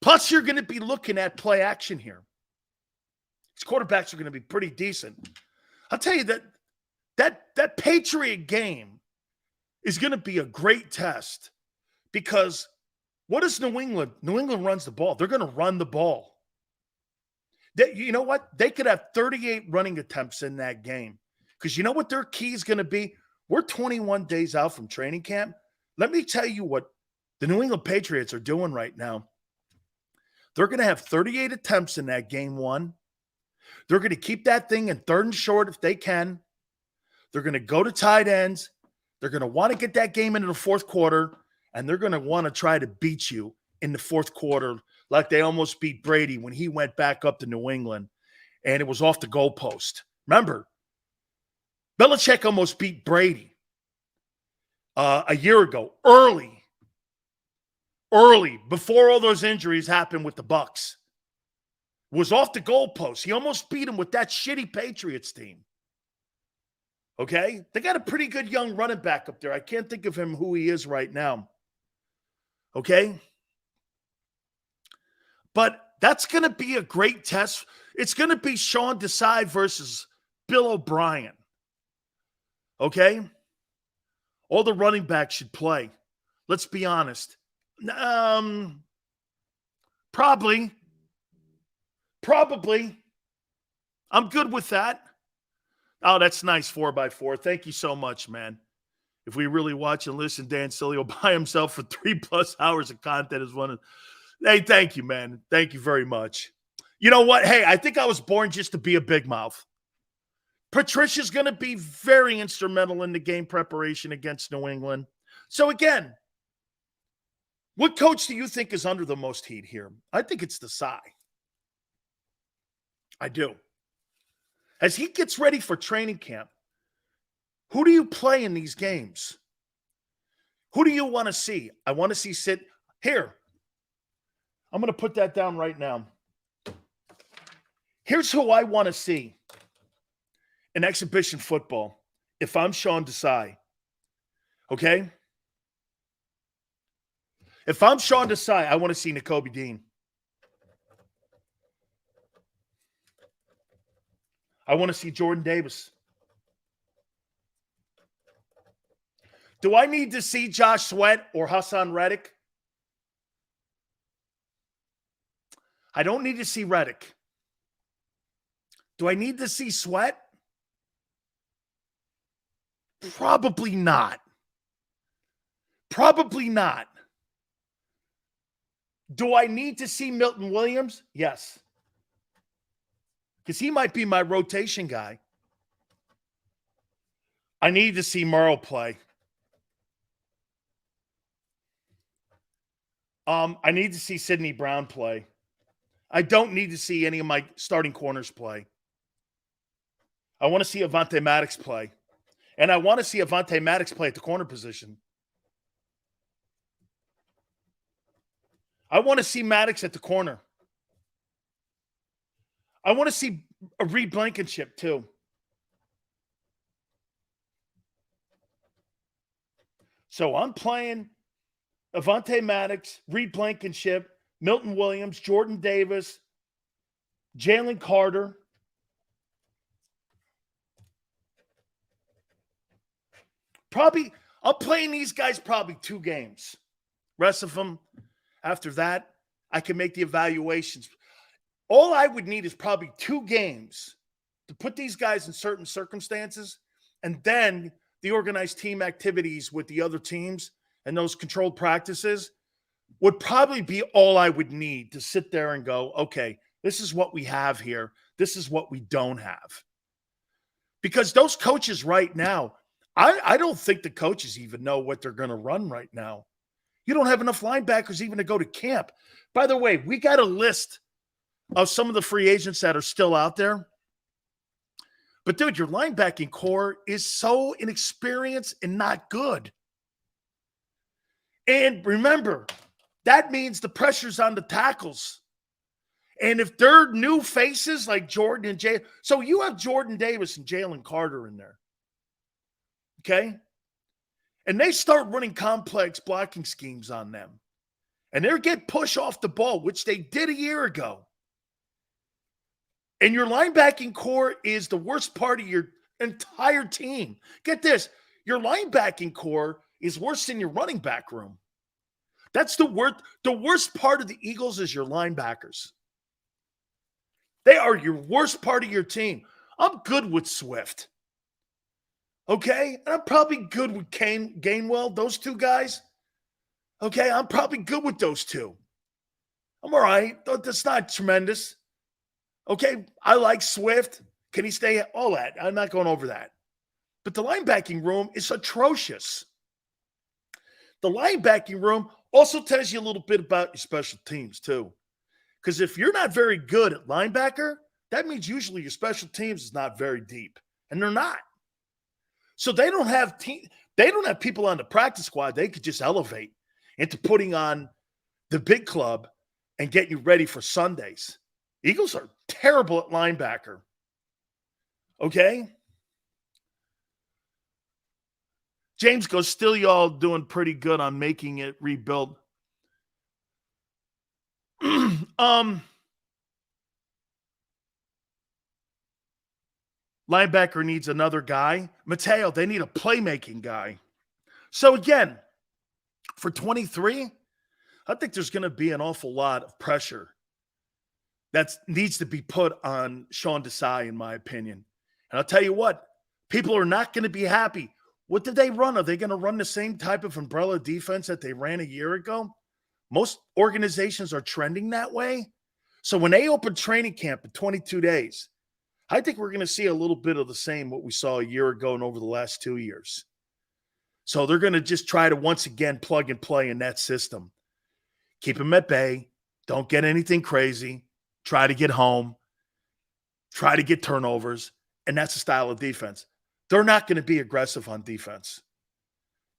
Plus, you're going to be looking at play action here. These quarterbacks are going to be pretty decent. I'll tell you that Patriot game is going to be a great test because what is New England? New England runs the ball. They're going to run the ball. You know what? They could have 38 running attempts in that game because you know what their key is going to be? We're 21 days out from training camp. Let me tell you what the New England Patriots are doing right now. They're going to have 38 attempts in that game one. They're going to keep that thing in third and short if they can. They're going to go to tight ends. They're going to want to get that game into the fourth quarter, and they're going to want to try to beat you in the fourth quarter like they almost beat Brady when he went back up to New England, and it was off the goalpost. Remember, Belichick almost beat Brady a year ago, early, before all those injuries happened with the Bucs. Was off the goalpost. He almost beat him with that shitty Patriots team. Okay? They got a pretty good young running back up there. I can't think of him who he is right now. Okay? But that's going to be a great test. It's going to be Sean Desai versus Bill O'Brien. Okay? All the running backs should play. Let's be honest. Probably. I'm good with that. Oh, that's nice, 4x4. Thank you so much, man. If we really watch and listen, Dan Sileo by himself for 3+ hours of content is one of. Hey, thank you, man. Thank you very much. You know what? Hey, I think I was born just to be a big mouth. Patricia's going to be very instrumental in the game preparation against New England. So again, what coach do you think is under the most heat here? I think it's Desai. I do. As he gets ready for training camp, who do you play in these games? Who do you want to see? I want to see sit here. I'm going to put that down right now. Here's who I want to see in exhibition football if I'm Sean Desai. Okay? If I'm Sean Desai, I want to see Nakobe Dean. I want to see Jordan Davis. Do I need to see Josh Sweat or Hassan Reddick? I don't need to see Reddick. Do I need to see Sweat? Probably not. Probably not. Do I need to see Milton Williams? Yes. Because he might be my rotation guy. I need to see Merle play. I need to see Sidney Brown play. I don't need to see any of my starting corners play. I want to see Avonte Maddox play. And I want to see Avonte Maddox play at the corner position. I want to see Maddox at the corner. I want to see a Reid Blankenship too. So I'm playing Avonte Maddox, Reid Blankenship, Milton Williams, Jordan Davis, Jalen Carter. Probably, I'm playing these guys probably 2 games. Rest of them, after that, I can make the evaluations. All I would need is probably 2 games to put these guys in certain circumstances, and then the organized team activities with the other teams and those controlled practices would probably be all I would need to sit there and go, okay, this is what we have here. This is what we don't have. Because those coaches right now, I don't think the coaches even know what they're going to run right now. You don't have enough linebackers even to go to camp. By the way, we got a list of some of the free agents that are still out there. But, dude, your linebacking core is so inexperienced and not good. And remember, that means the pressure's on the tackles. And if they're new faces like Jordan and Jay, so you have Jordan Davis and Jalen Carter in there. Okay? And they start running complex blocking schemes on them. And they get pushed off the ball, which they did a year ago. And your linebacking core is the worst part of your entire team. Get this. Your linebacking core is worse than your running back room. That's the worst part of the Eagles is your linebackers. They are your worst part of your team. I'm good with Swift. Okay? And I'm probably good with Gainwell, those 2 guys. Okay? I'm probably good with those 2. I'm all right. That's not tremendous. Okay? I like Swift. Can he stay? All that. I'm not going over that. But the linebacking room is atrocious. The linebacking room also tells you a little bit about your special teams, too. Because if you're not very good at linebacker, that means usually your special teams is not very deep. And they're not. So they don't have people on the practice squad they could just elevate into putting on the big club and get you ready for Sundays. Eagles are terrible at linebacker. Okay? James goes, still y'all doing pretty good on making it rebuild. Linebacker needs another guy. Mateo, they need a playmaking guy. So again, for 23, I think there's going to be an awful lot of pressure that needs to be put on Sean Desai, in my opinion. And I'll tell you what, people are not going to be happy. What did they run? Are they going to run the same type of umbrella defense that they ran a year ago? Most organizations are trending that way. So when they open training camp in 22 days, I think we're going to see a little bit of the same what we saw a year ago and over the last 2 years. So they're going to just try to once again plug and play in that system. Keep them at bay. Don't get anything crazy. Try to get home. Try to get turnovers. And that's the style of defense. They're not going to be aggressive on defense.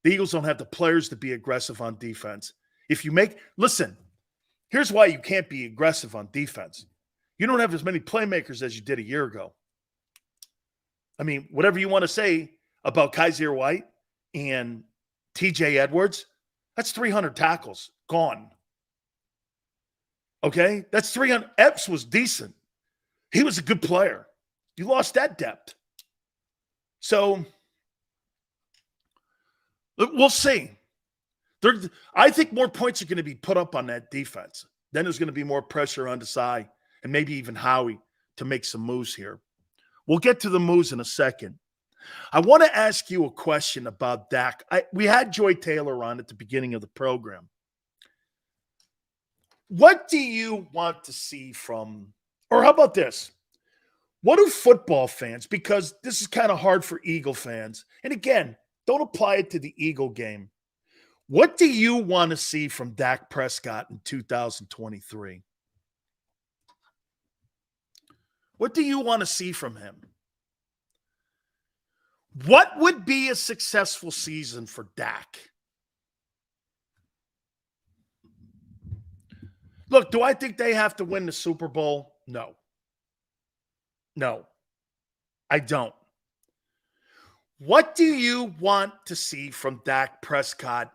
The Eagles don't have the players to be aggressive on defense. Listen, here's why you can't be aggressive on defense. You don't have as many playmakers as you did a year ago. I mean, whatever you want to say about Kaiser White and TJ Edwards, that's 300 tackles gone. Okay? That's 300. Epps was decent. He was a good player. You lost that depth. So we'll see. I think more points are going to be put up on that defense. Then there's going to be more pressure on Desai and maybe even Howie to make some moves here. We'll get to the moves in a second. I want to ask you a question about Dak. We had Joy Taylor on at the beginning of the program. What do you want to see from, or how about this? What do football fans, because this is kind of hard for Eagle fans, and again, don't apply it to the Eagle game. What do you want to see from Dak Prescott in 2023? What do you want to see from him? What would be a successful season for Dak? Look, do I think they have to win the Super Bowl? No. No, I don't. What do you want to see from Dak Prescott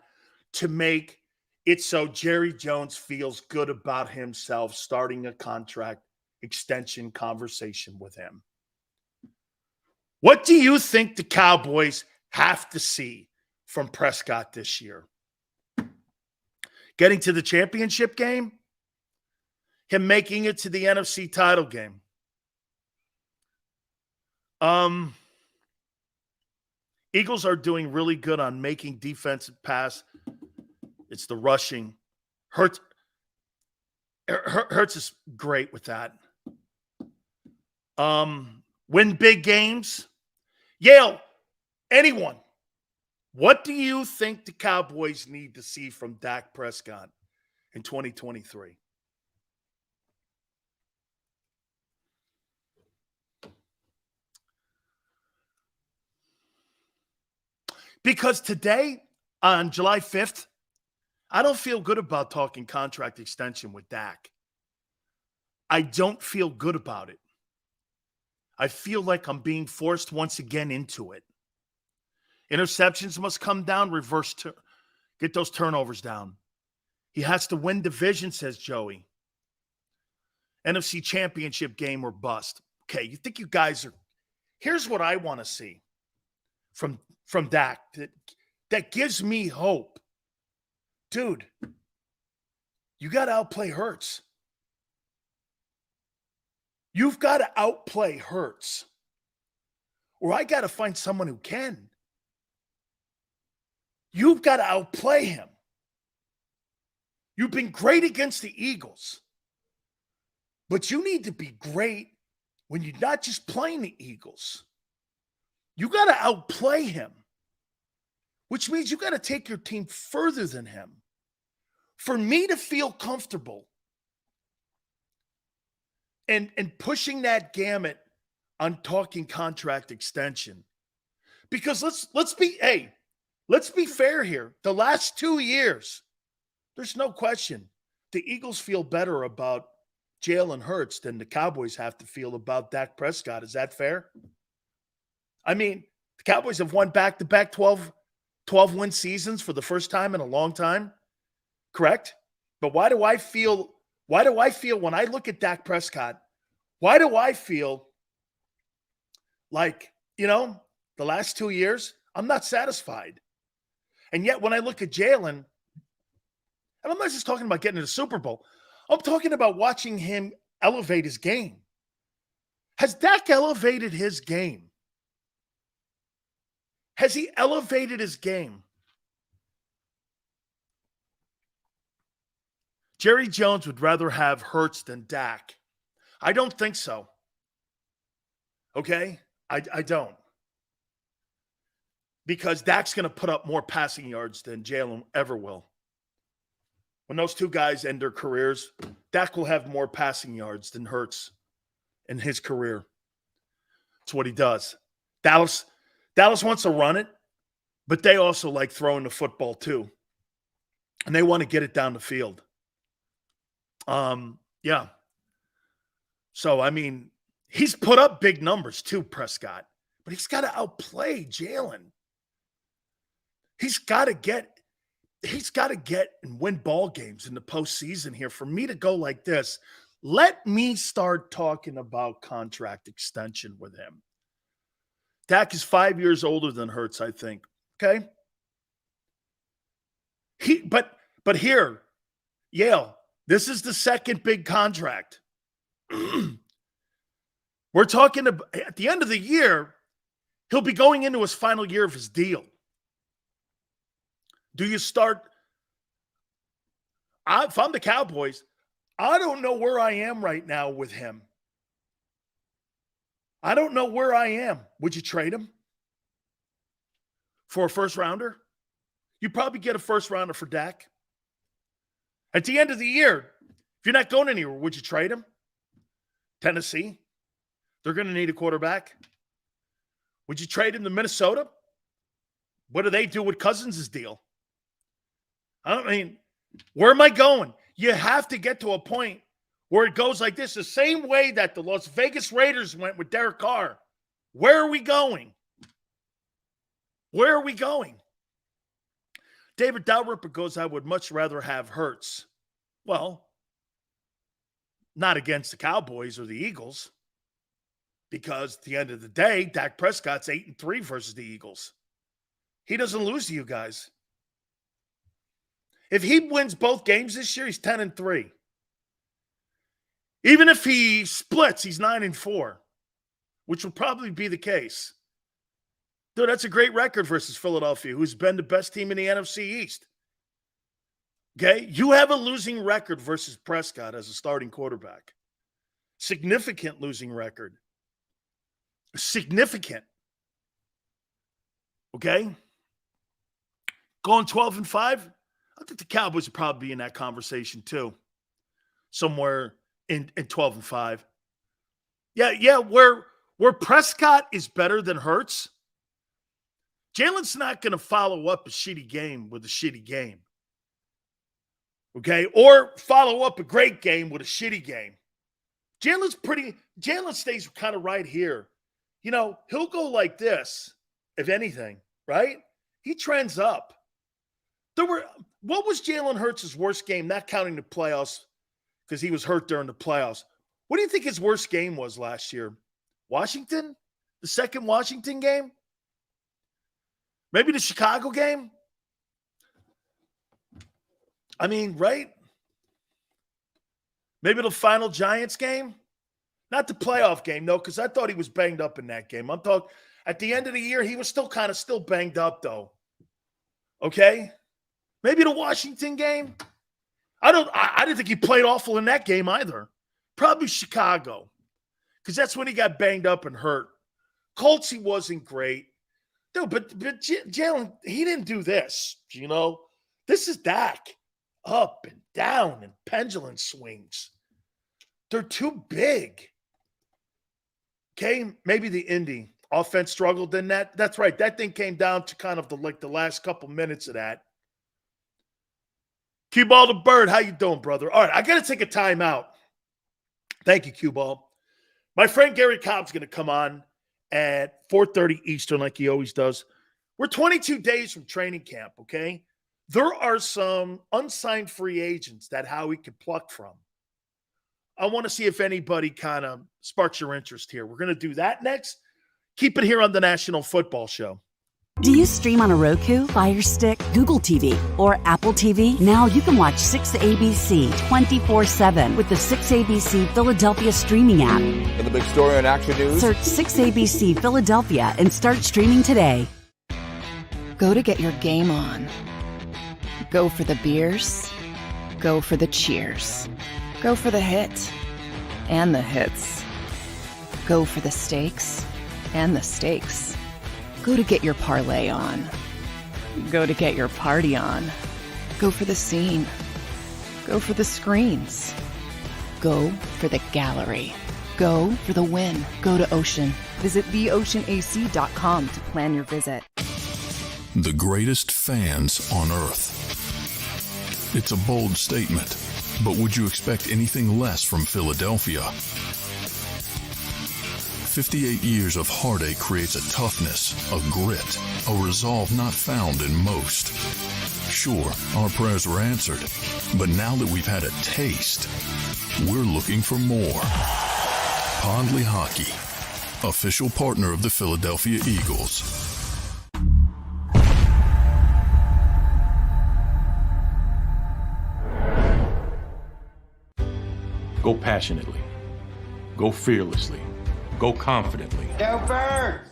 to make it so Jerry Jones feels good about himself starting a contract extension conversation with him? What do you think the Cowboys have to see from Prescott this year? Getting to the championship game? Him making it to the NFC title game? Eagles are doing really good on making defensive pass. It's the rushing. Hurts is great with that. Win big games. Yale, anyone. What do you think the Cowboys need to see from Dak Prescott in 2023? Because today, on July 5th, I don't feel good about talking contract extension with Dak. I don't feel good about it. I feel like I'm being forced once again into it. Interceptions must come down, get those turnovers down. He has to win division, says Joey. NFC championship game or bust. Okay, you think you guys are... Here's what I want to see from Dak that gives me hope. Dude, you got to outplay Hurts. You've got to outplay Hurts. Or I got to find someone who can. You've got to outplay him. You've been great against the Eagles. But you need to be great when you're not just playing the Eagles. You got to outplay him. Which means you got to take your team further than him. For me to feel comfortable and pushing that gamut on talking contract extension. Because let's be fair here. The last 2 years, there's no question, the Eagles feel better about Jalen Hurts than the Cowboys have to feel about Dak Prescott. Is that fair? I mean, the Cowboys have won back-to-back 12-win seasons for the first time in a long time. Correct? But why do I feel when I look at Dak Prescott, why do I feel like, the last 2 years, I'm not satisfied. And yet when I look at Jalen, and I'm not just talking about getting to the Super Bowl, I'm talking about watching him elevate his game. Has Dak elevated his game? Has he elevated his game? Jerry Jones would rather have Hurts than Dak. I don't think so. Okay? I don't. Because Dak's going to put up more passing yards than Jalen ever will. When those two guys end their careers, Dak will have more passing yards than Hurts in his career. That's what he does. Dallas wants to run it, but they also like throwing the football too. And they want to get it down the field. Yeah. So, I mean, he's put up big numbers too, Prescott. But he's got to outplay Jalen. he's got to get and win ball games in the postseason here for me to go like this. Let me start talking about contract extension with him. Dak is 5 years older than Hurts, I think. Okay. But here, Yale, this is the second big contract. We're talking about at the end of the year, he'll be going into his final year of his deal. Do you start? If I'm the Cowboys, I don't know where I am right now with him. I don't know where I am. Would you trade him for a first rounder? You probably get a first rounder for Dak. At the end of the year, if you're not going anywhere, would you trade him? Tennessee, they're going to need a quarterback. Would you trade him to Minnesota? What do they do with Cousins' deal? I mean, where am I going? You have to get to a point where it goes like this, the same way that the Las Vegas Raiders went with Derek Carr. Where are we going? Where are we going? David Dalrymper goes, I would much rather have Hurts. Well, not against the Cowboys or the Eagles, because at the end of the day, Dak Prescott's 8-3 versus the Eagles. He doesn't lose to you guys. If he wins both games this year, he's 10-3. Even if he splits, he's 9-4, which will probably be the case. Dude, that's a great record versus Philadelphia, who's been the best team in the NFC East. Okay? You have a losing record versus Prescott as a starting quarterback. Significant losing record. Significant. Okay? Going 12-5, I think the Cowboys would probably be in that conversation too. Somewhere in 12-5. Yeah, where Prescott is better than Hurts, Jalen's not going to follow up a shitty game with a shitty game. Okay? Or follow up a great game with a shitty game. Jalen stays kind of right here. You know, he'll go like this, if anything, right? He trends up. What was Jalen Hurts' worst game, not counting the playoffs, because he was hurt during the playoffs? What do you think his worst game was last year? Washington? The second Washington game? Maybe the Chicago game? I mean, right? Maybe the final Giants game? Not the playoff game, no, because I thought he was banged up in that game. I'm talking at the end of the year, he was still banged up, though. Okay? Maybe the Washington game? I didn't think he played awful in that game either. Probably Chicago, because that's when he got banged up and hurt. Colts, he wasn't great. Dude, but Jalen, he didn't do this, you know? This is Dak. Up and down and pendulum swings. They're too big. Okay, maybe the Indy offense struggled in that. That's right. That thing came down to kind of the last couple minutes of that. Cue Ball the Bird, how you doing, brother? All right, I got to take a timeout. Thank you, Cue Ball. My friend Gary Cobb's going to come on at 4:30 Eastern like he always does. We're 22 days from training camp, okay? There are some unsigned free agents that Howie could pluck from. I want to see if anybody kind of sparks your interest here. We're going to do that next. Keep it here on the National Football Show. Do you stream on a Roku, Fire Stick, Google TV, or Apple TV? Now you can watch 6ABC 24/7 with the 6ABC Philadelphia streaming app. For the big story on Action News, search 6ABC Philadelphia and start streaming today. Go to get your game on. Go for the beers. Go for the cheers. Go for the hit and the hits. Go for the stakes and the stakes. Go to get your parlay on. Go to get your party on. Go for the scene. Go for the screens. Go for the gallery. Go for the win. Go to Ocean. Visit theoceanac.com to plan your visit. The greatest fans on earth. It's a bold statement, but would you expect anything less from Philadelphia? 58 years of heartache creates a toughness, a grit, a resolve not found in most. Sure, our prayers were answered, but now that we've had a taste, we're looking for more. Pondley Hockey, official partner of the Philadelphia Eagles. Go passionately. Go fearlessly. Go confidently. Go Birds!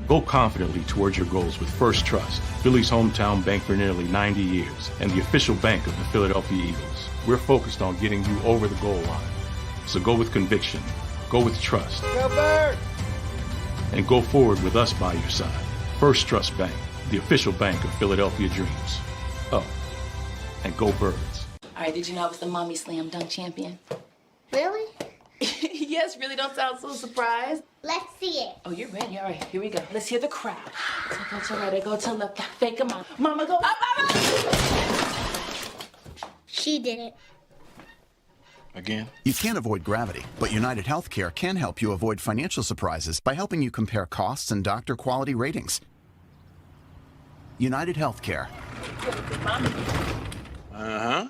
Go confidently towards your goals with First Trust, Philly's hometown bank for nearly 90 years, and the official bank of the Philadelphia Eagles. We're focused on getting you over the goal line. So go with conviction, go with trust, Go Birds! and go forward with us by your side. First Trust Bank, the official bank of Philadelphia Dreams. Oh, and go Birds. All right, did you know I was the Mommy Slam Dunk Champion? Really? Yes, really, don't sound so surprised. Let's see it. Oh, you're ready. All right, here we go. Let's hear the crowd. So go to right, I go to left, fake a mom. Mama, go up, mama! She did it. Again? You can't avoid gravity, but United Healthcare can help you avoid financial surprises by helping you compare costs and doctor quality ratings. United Healthcare. Uh-huh.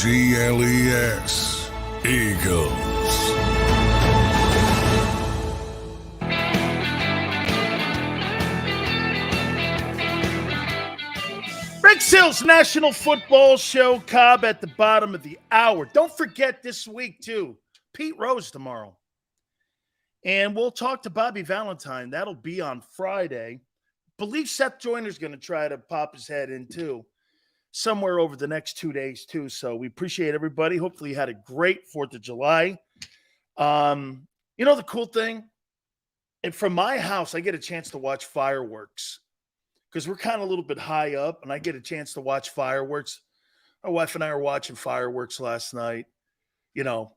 EAGLES, Eagles. Rick Sills National Football Show, Cobb at the bottom of the hour. Don't forget this week, too, Pete Rose tomorrow. And we'll talk to Bobby Valentine. That'll be on Friday. Believe Seth Joyner's going to try to pop his head in, too, somewhere over the next 2 days, too. So we appreciate everybody. Hopefully you had a great 4th of July. You know the cool thing? And from my house, I get a chance to watch fireworks because we're kind of a little bit high up, and I get a chance to watch fireworks. My wife and I were watching fireworks last night. My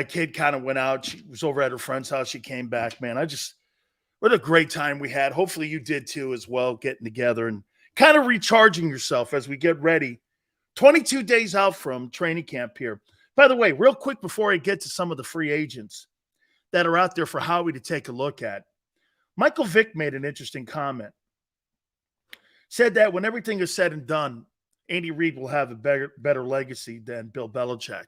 kid kind of went out. She was over at her friend's house. She came back, man. What a great time we had. Hopefully you did too as well, getting together and kind of recharging yourself as we get ready. 22 days out from training camp here. By the way, real quick before I get to some of the free agents that are out there for Howie to take a look at, Michael Vick made an interesting comment. Said that when everything is said and done, Andy Reid will have a better legacy than Bill Belichick.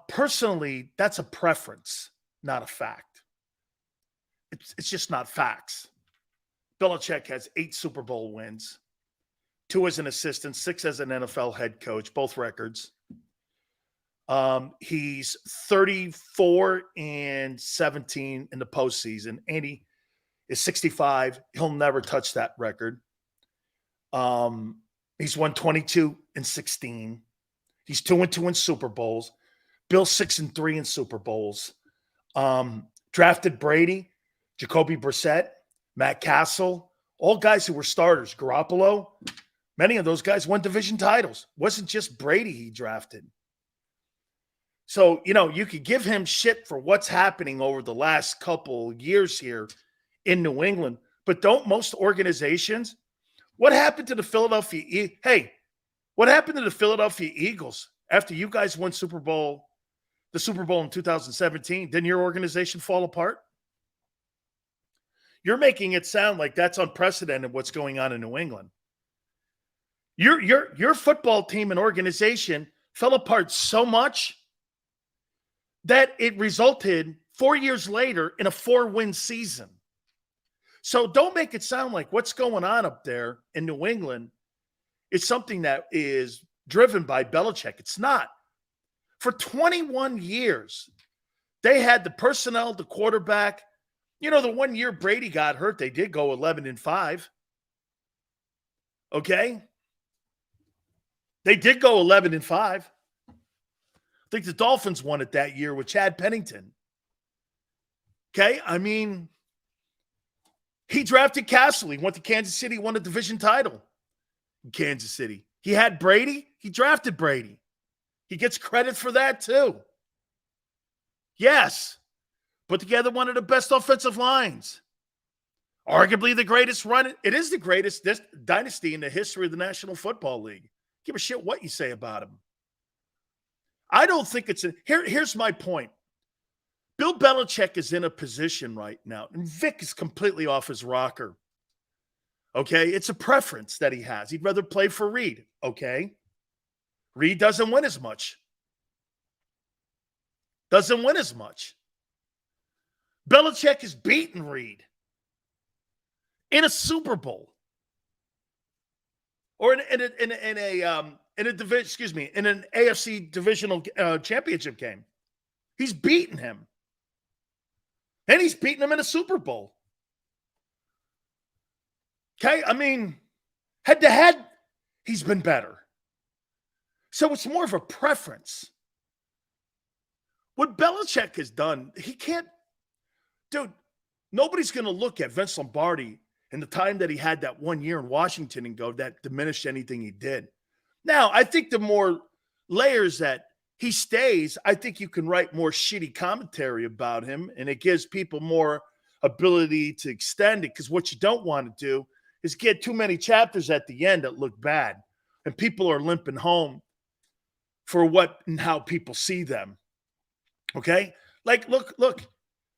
Personally, that's a preference, not a fact. It's just not facts. Belichick has 8 Super Bowl wins, 2 as an assistant, 6 as an NFL head coach, both records. He's 34-17 in the postseason. Andy is 65. He'll never touch that record. He's won 22-16. He's 2-2 in Super Bowls. Bill 6-3 in Super Bowls. Drafted Brady, Jacoby Brissett, Matt Castle, all guys who were starters. Garoppolo, many of those guys won division titles. Wasn't just Brady he drafted. So, you could give him shit for what's happening over the last couple years here in New England, but don't most organizations? What happened to the Philadelphia? What happened to the Philadelphia Eagles after you guys won the Super Bowl in 2017? Didn't your organization fall apart? You're making it sound like that's unprecedented what's going on in New England. Your football team and organization fell apart so much that it resulted 4 years later in a 4-win season. So don't make it sound like what's going on up there in New England is something that is driven by Belichick. It's not. For 21 years, they had the personnel, the quarterback. The 1 year Brady got hurt, they did go 11-5. Okay? They did go 11-5. think the Dolphins won it that year with Chad Pennington. Okay, I mean, he drafted Castle. He went to Kansas City, won a division title in Kansas City. He had Brady. He drafted Brady. He gets credit for that too. Yes. Put together one of the best offensive lines. Arguably the greatest run. It is the greatest dynasty in the history of the National Football League. Give a shit what you say about him. I don't think it's here's my point. Bill Belichick is in a position right now, and Vic is completely off his rocker. Okay? It's a preference that he has. He'd rather play for Reid. Okay? Reid doesn't win as much. Doesn't win as much. Belichick has beaten Reid in a Super Bowl or in a division. Excuse me, in an AFC divisional championship game. He's beaten him, and he's beaten him in a Super Bowl. Okay, I mean, head to head, he's been better. So it's more of a preference. What Belichick has done, he can't. Dude, nobody's going to look at Vince Lombardi and the time that he had that 1 year in Washington and go, that diminished anything he did. Now, I think the more layers that he stays, I think you can write more shitty commentary about him, and it gives people more ability to extend it, because what you don't want to do is get too many chapters at the end that look bad, and people are limping home for what and how people see them. Okay? Like, look.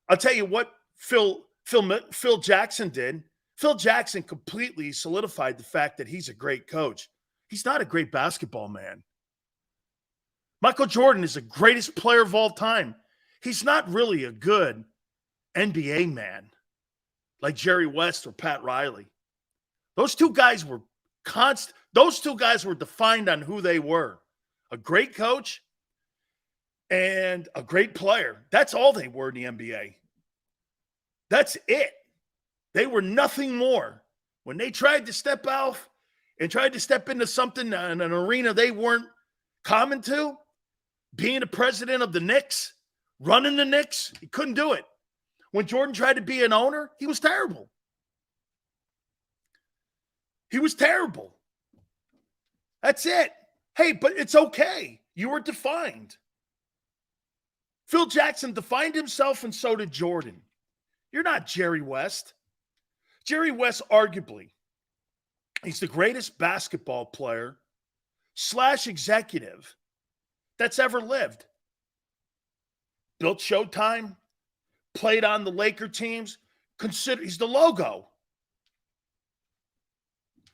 I'll tell you what Phil Jackson did. Phil Jackson completely solidified the fact that he's a great coach. He's not a great basketball man. Michael Jordan is the greatest player of all time. He's not really a good NBA man like Jerry West or Pat Riley. Those two guys were defined on who they were. A great coach and a great player. That's all they were in the NBA. That's it. They were nothing more. When they tried to step out and tried to step into something in an arena they weren't common to, being the president of the Knicks, running the Knicks, he couldn't do it. When Jordan tried to be an owner, he was terrible. He was terrible. That's it. Hey, but it's okay. You were defined. Phil Jackson defined himself, and so did Jordan. You're not Jerry West. Jerry West, arguably, he's the greatest basketball player / executive that's ever lived. Built Showtime, played on the Laker teams. He's the logo.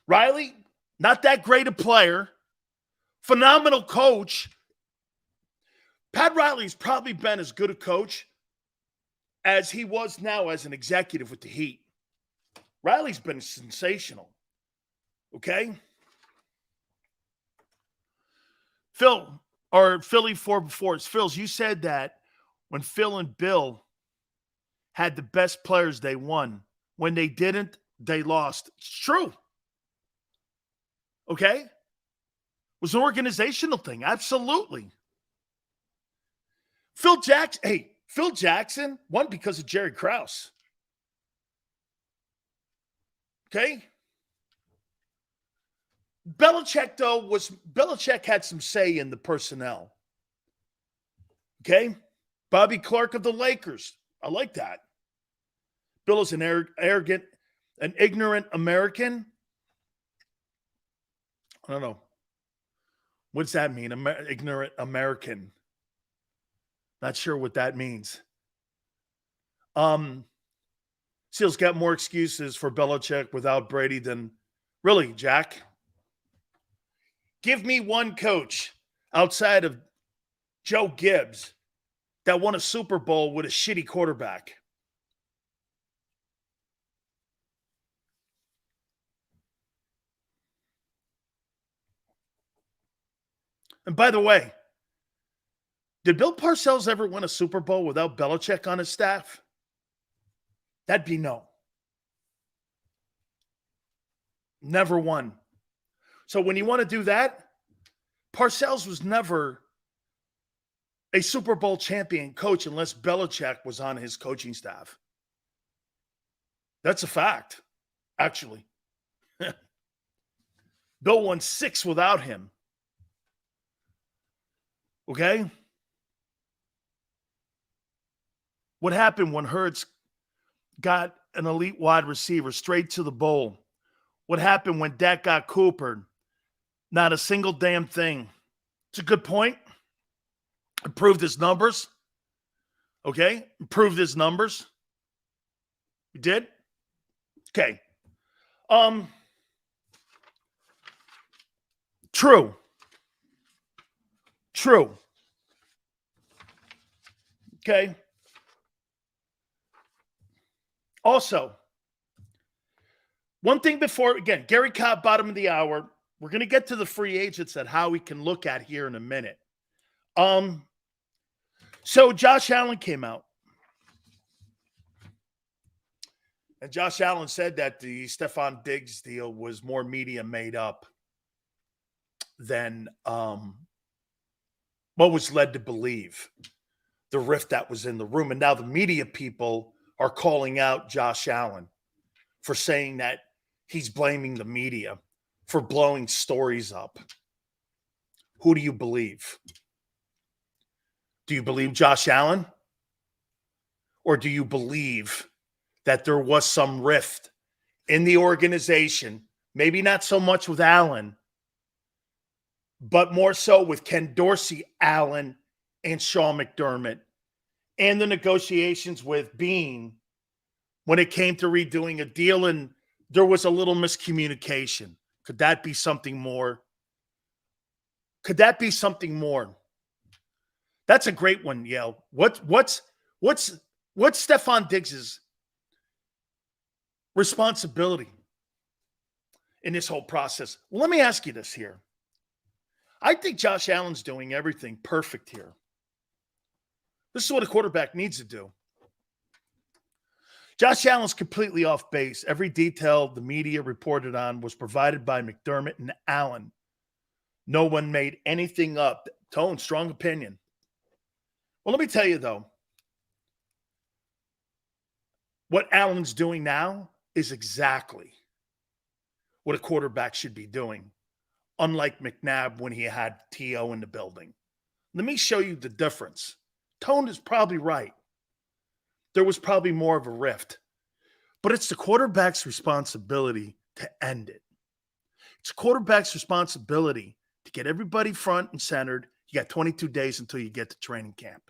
Riley, not that great a player. Phenomenal coach. Pat Riley's probably been as good a coach as he was now as an executive with the Heat. Riley's been sensational. Okay? Philly 4 it's Phil's. You said that when Phil and Bill had the best players, they won. When they didn't, they lost. It's true. Okay? It was an organizational thing. Absolutely. Phil Jackson won because of Jerry Krause. Okay? Belichick had some say in the personnel. Okay? Bobby Clark of the Lakers. I like that. Bill is an arrogant, an ignorant American. I don't know. What does that mean? Ignorant American. Not sure what that means. Seal's got more excuses for Belichick without Brady than really, Jack. Give me one coach outside of Joe Gibbs that won a Super Bowl with a shitty quarterback. And by the way, did Bill Parcells ever win a Super Bowl without Belichick on his staff? That'd be no. Never won. So when you want to do that, Parcells was never a Super Bowl champion coach unless Belichick was on his coaching staff. That's a fact, actually. Bill won 6 without him. Okay? What happened when Hurts got an elite wide receiver straight to the bowl? What happened when Dak got Coopered? Not a single damn thing. It's a good point. Improved his numbers. Okay? Improved his numbers. You did? Okay. True. Okay. Also, one thing before, again, Gary Cobb, bottom of the hour. We're going to get to the free agents that Howie can look at here in a minute. So Josh Allen came out. And Josh Allen said that the Stephon Diggs deal was more media made up than what was led to believe, the rift that was in the room. And now the media people are calling out Josh Allen for saying that he's blaming the media for blowing stories up. Who do you believe? Do you believe Josh Allen? Or do you believe that there was some rift in the organization, maybe not so much with Allen, but more so with Ken Dorsey, Allen, and Sean McDermott, and the negotiations with Bean when it came to redoing a deal and there was a little miscommunication? Could that be something more? Could that be something more? That's a great one, Yale. What's Stephon Diggs' responsibility in this whole process? Well, let me ask you this here. I think Josh Allen's doing everything perfect here. This is what a quarterback needs to do. Josh Allen's completely off base. Every detail the media reported on was provided by McDermott and Allen. No one made anything up. Tone, strong opinion. Well, let me tell you, though, what Allen's doing now is exactly what a quarterback should be doing, unlike McNabb when he had T.O. in the building. Let me show you the difference. Tone is probably right. There was probably more of a rift. But it's the quarterback's responsibility to end it. It's the quarterback's responsibility to get everybody front and centered. You got 22 days until you get to training camp.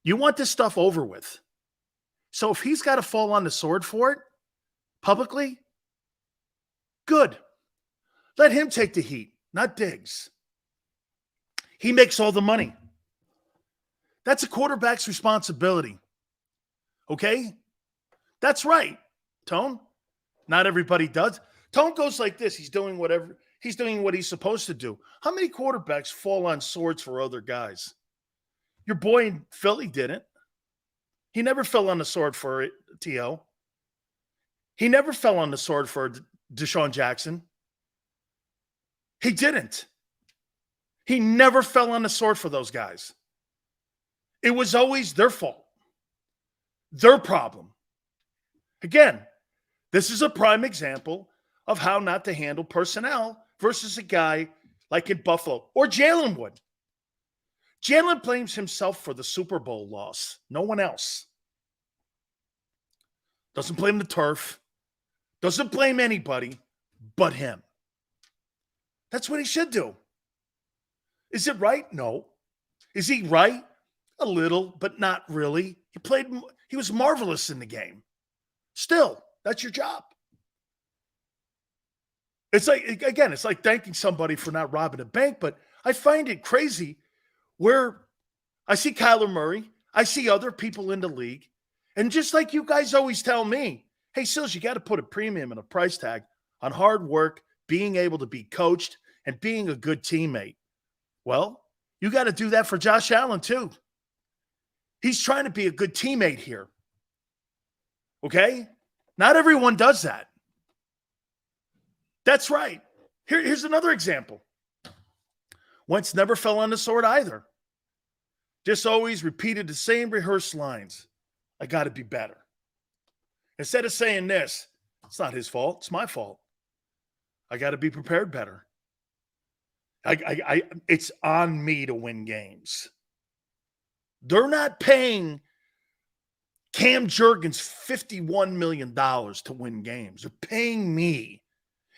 You want this stuff over with. So if he's got to fall on the sword for it publicly, good. Let him take the heat, not Diggs. He makes all the money. That's a quarterback's responsibility. Okay? That's right, Tone. Not everybody does. Tone goes like this. He's doing what he's supposed to do. How many quarterbacks fall on swords for other guys? Your boy in Philly didn't. He never fell on the sword for T.O. He never fell on the sword for Deshaun Jackson. He didn't. He never fell on the sword for those guys. It was always their fault, their problem. Again, this is a prime example of how not to handle personnel versus a guy like in Buffalo or Jalen would. Jalen blames himself for the Super Bowl loss. No one else. Doesn't blame the turf. Doesn't blame anybody but him. That's what he should do. Is it right? No. Is he right? A little, but not really. He was marvelous in the game. Still, that's your job. It's like thanking somebody for not robbing a bank, but I find it crazy where I see Kyler Murray, I see other people in the league, and just like you guys always tell me, hey, Sills, you got to put a premium and a price tag on hard work, being able to be coached, and being a good teammate. Well, you got to do that for Josh Allen too. He's trying to be a good teammate here. Okay? Not everyone does that. That's right. Here's another example. Wentz never fell on the sword either. just always repeated the same rehearsed lines. I got to be better. Instead of saying this, it's not his fault. It's my fault. I got to be prepared better. It's on me to win games. They're not paying Cam Jurgens $51 million to win games. They're paying me.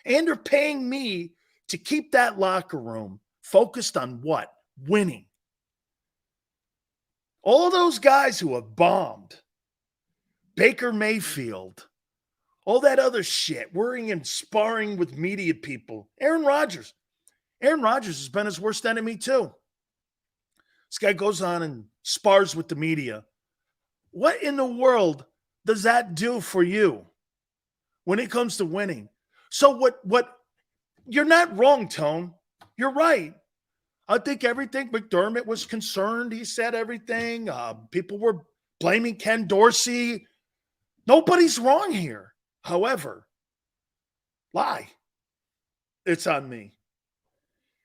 And they're paying me to keep that locker room focused on what? Winning. All those guys who have bombed, Baker Mayfield, all that other shit, worrying and sparring with media people. Aaron Rodgers. Aaron Rodgers has been his worst enemy too. This guy goes on and spars with the media. What in the world does that do for you when it comes to winning? So what you're not wrong, Tone. You're right. I think everything, McDermott was concerned. He said everything. People were blaming Ken Dorsey. Nobody's wrong here. However, lie. It's on me.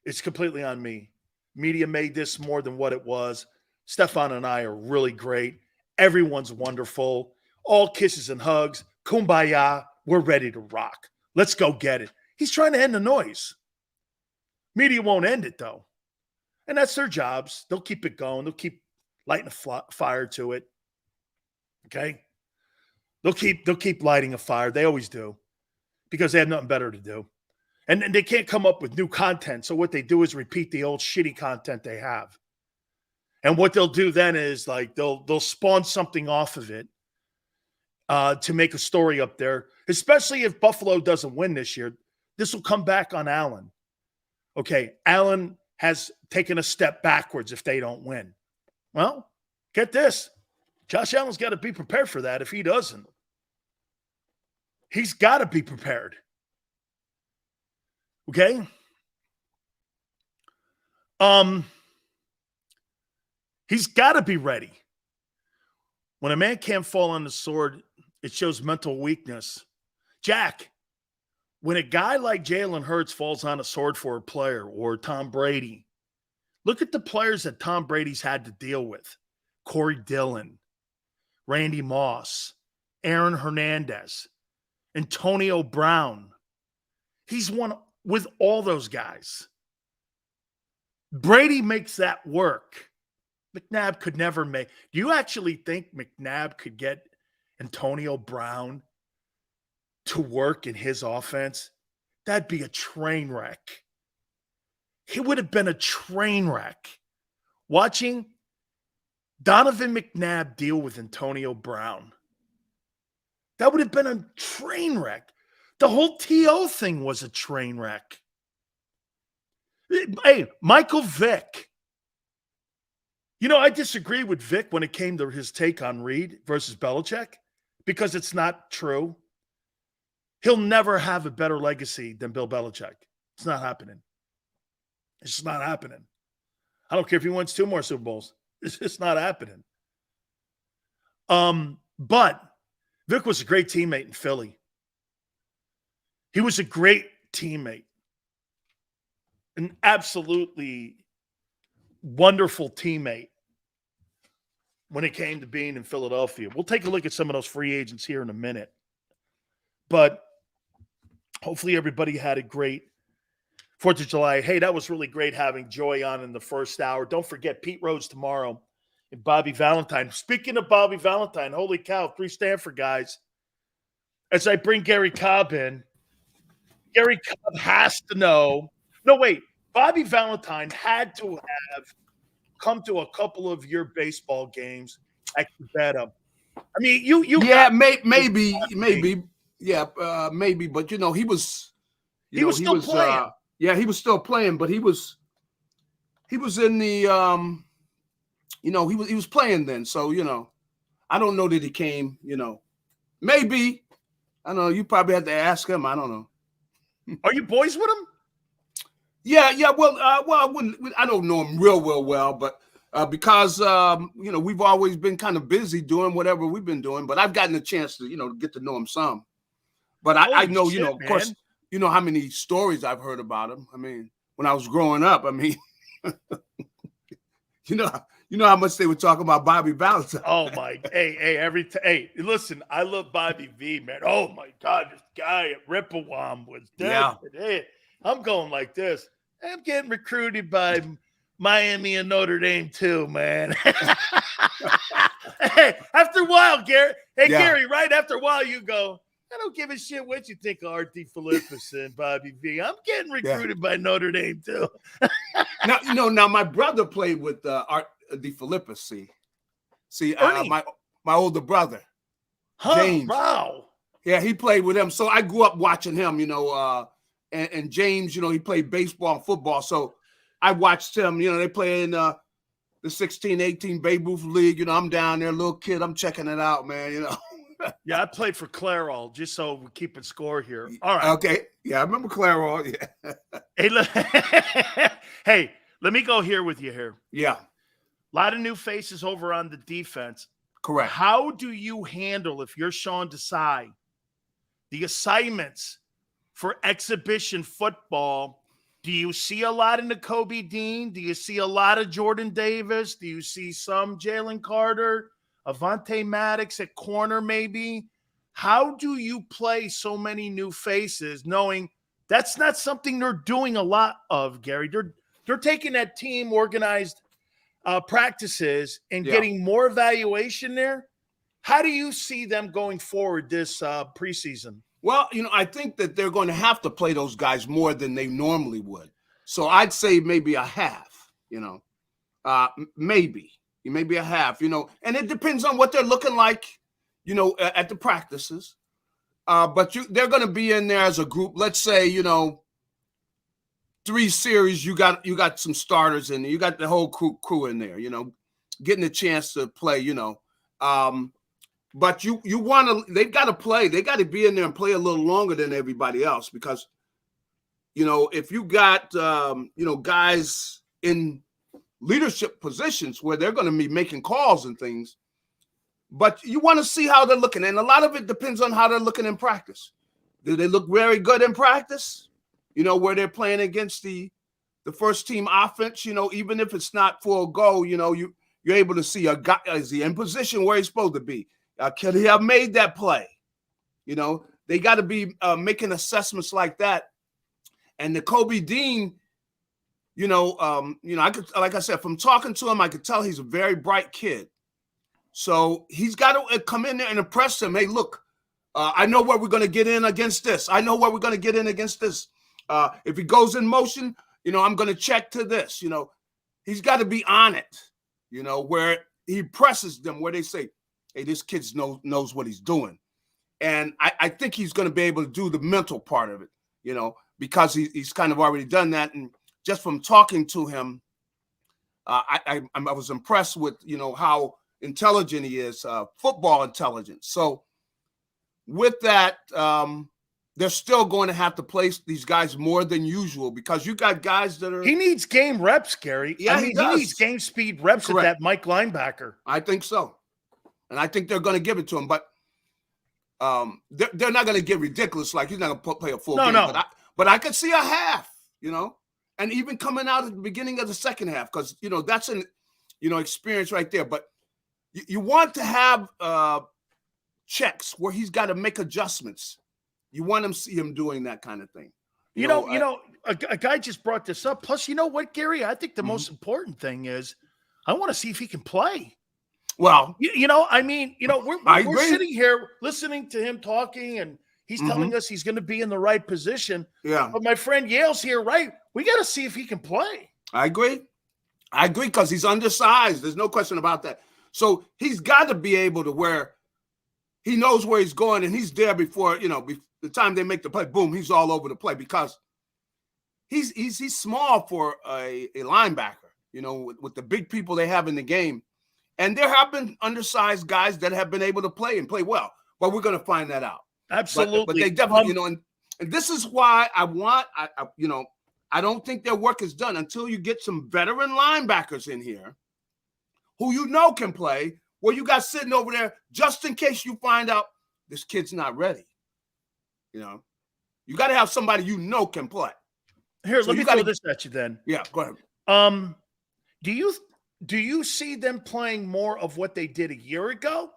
It's completely on me. Media made this more than what it was. Stefan and I are really great. Everyone's wonderful. All kisses and hugs. Kumbaya. We're ready to rock. Let's go get it. He's trying to end the noise. Media won't end it, though. And that's their jobs. They'll keep it going. They'll keep lighting a fire to it. Okay? They'll keep lighting a fire. They always do because they have nothing better to do. And they can't come up with new content. So what they do is repeat the old shitty content they have. And what they'll do then is like they'll spawn something off of it to make a story up there, especially if Buffalo doesn't win this year. This will come back on Allen. Okay, Allen has taken a step backwards if they don't win. Well, get this. Josh Allen's got to be prepared for that if he doesn't. He's got to be prepared. Okay? He's got to be ready. When a man can't fall on the sword, it shows mental weakness. Jack, when a guy like Jalen Hurts falls on a sword for a player or Tom Brady, look at the players that Tom Brady's had to deal with. Corey Dillon, Randy Moss, Aaron Hernandez, Antonio Brown. He's won with all those guys. Brady makes that work. McNabb could never make. Do you actually think McNabb could get Antonio Brown to work in his offense? That'd be a train wreck. It would have been a train wreck. Watching Donovan McNabb deal with Antonio Brown. That would have been a train wreck. The whole TO thing was a train wreck. Hey, Michael Vick. You know, I disagree with Vic when it came to his take on Reid versus Belichick because it's not true. He'll never have a better legacy than Bill Belichick. It's not happening. It's just not happening. I don't care if he wins 2 more Super Bowls. It's just not happening. But Vic was a great teammate in Philly. He was a great teammate. An absolutely wonderful teammate when it came to being in Philadelphia. We'll take a look at some of those free agents here in a minute. But hopefully everybody had a great 4th of July. Hey, that was really great having Joy on in the first hour. Don't forget Pete Rose tomorrow and Bobby Valentine. Speaking of Bobby Valentine, holy cow, 3 Stanford guys. As I bring Gary Cobb in, Gary Cobb has to know. No, wait. Bobby Valentine had to have come to a couple of your baseball games at Cubetta. I mean, you yeah, maybe, yeah, maybe, but you know, he was still playing. Yeah, he was still playing, but he was in the you know, he was playing then. So, you know, I don't know that he came, you know. Maybe. I don't know, you probably have to ask him. I don't know. Are you boys with him? Yeah. Well, I don't know him real well, but because you know, we've always been kind of busy doing whatever we've been doing. But I've gotten a chance to, you know, get to know him some. But I know, you know, of course, you know how many stories I've heard about him. I mean, when I was growing up, I mean, you You know how much they were talking about Bobby Valentine. Oh my! Hey, listen, I love Bobby V, man. Oh my God, this guy at Rippawam was dead. Hey, I'm going like this. I'm getting recruited by Miami and Notre Dame too, man. Hey, after a while, Gary. Hey, Gary, right after a while, you go, I don't give a shit what you think of R.D. Philippus and Bobby V. I'm getting recruited by Notre Dame too. Now my brother played with R.D. Philippus. See, my older brother, James. Wow. Yeah, he played with him. So I grew up watching him. And James, he played baseball and football. So I watched him. They play in the 16-18 Babe Ruth League. I'm down there, little kid. I'm checking it out, man. Yeah, I played for Clairol, just so we're keeping score here. All right. Okay. Yeah, I remember Clairol. Yeah. Hey, let me go here with you here. Yeah. A lot of new faces over on the defense. Correct. How do you handle, if you're Sean Desai, the assignments for exhibition football? Do you see a lot in the Kobe Dean? Do you see a lot of Jordan Davis? Do you see some Jalen Carter? Avonte Maddox at corner, maybe? How do you play so many new faces knowing that's not something they're doing a lot of, Gary? They're taking that team organized practices and getting more evaluation there. How do you see them going forward this preseason? Well, I think that they're going to have to play those guys more than they normally would. So I'd say maybe a half, maybe a half, and it depends on what they're looking like, at the practices. But they're going to be in there as a group. Let's say, 3 series, you got some starters in there. You got the whole crew in there, getting a chance to play, but you want to, they've got to play. They got to be in there and play a little longer than everybody else because, if you got, guys in leadership positions where they're going to be making calls and things, but you want to see how they're looking. And a lot of it depends on how they're looking in practice. Do they look very good in practice? Where they're playing against the first team offense, even if it's not full go, you're able to see a guy, is he in position where he's supposed to be? Can he have made that play? They got to be making assessments like that. And the Kobe Dean, I could, like I said, from talking to him, I could tell he's a very bright kid. So he's got to come in there and impress him. Hey, look, I know where we're going to get in against this. I know where we're going to get in against this. If he goes in motion, I'm going to check to this. He's got to be on it, where he presses them, where they say, hey, this kid knows what he's doing. And I think he's going to be able to do the mental part of it, because he's kind of already done that. And just from talking to him, I was impressed with, how intelligent he is, football intelligence. So with that, they're still going to have to place these guys more than usual because you got guys that are. He needs game reps, Gary. Yeah, he needs game speed reps at that Mike linebacker. I think so. And I think they're going to give it to him, but they're not going to get ridiculous. Like he's not going to play a full game. No. But I could see a half, and even coming out at the beginning of the second half because, that's an, experience right there. But you want to have checks where he's got to make adjustments. You want to see him doing that kind of thing. A guy just brought this up. Plus, you know what, Gary? I think the most important thing is I want to see if he can play. Well, we're sitting here listening to him talking, and he's telling us he's going to be in the right position. Yeah. But my friend Yale's here, right? We got to see if he can play. I agree because he's undersized. There's no question about that. So he's got to be able to where he knows where he's going, and he's there before, the time they make the play, boom, he's all over the play because he's small for a linebacker, with the big people they have in the game. And there have been undersized guys that have been able to play and play well. But we're going to find that out. Absolutely. But they definitely, and this is why I don't think their work is done until you get some veteran linebackers in here who can play, where you got sitting over there just in case you find out this kid's not ready. You got to have somebody can play. Here, let me throw this at you then. Yeah, go ahead. do you see them playing more of what they did a year ago?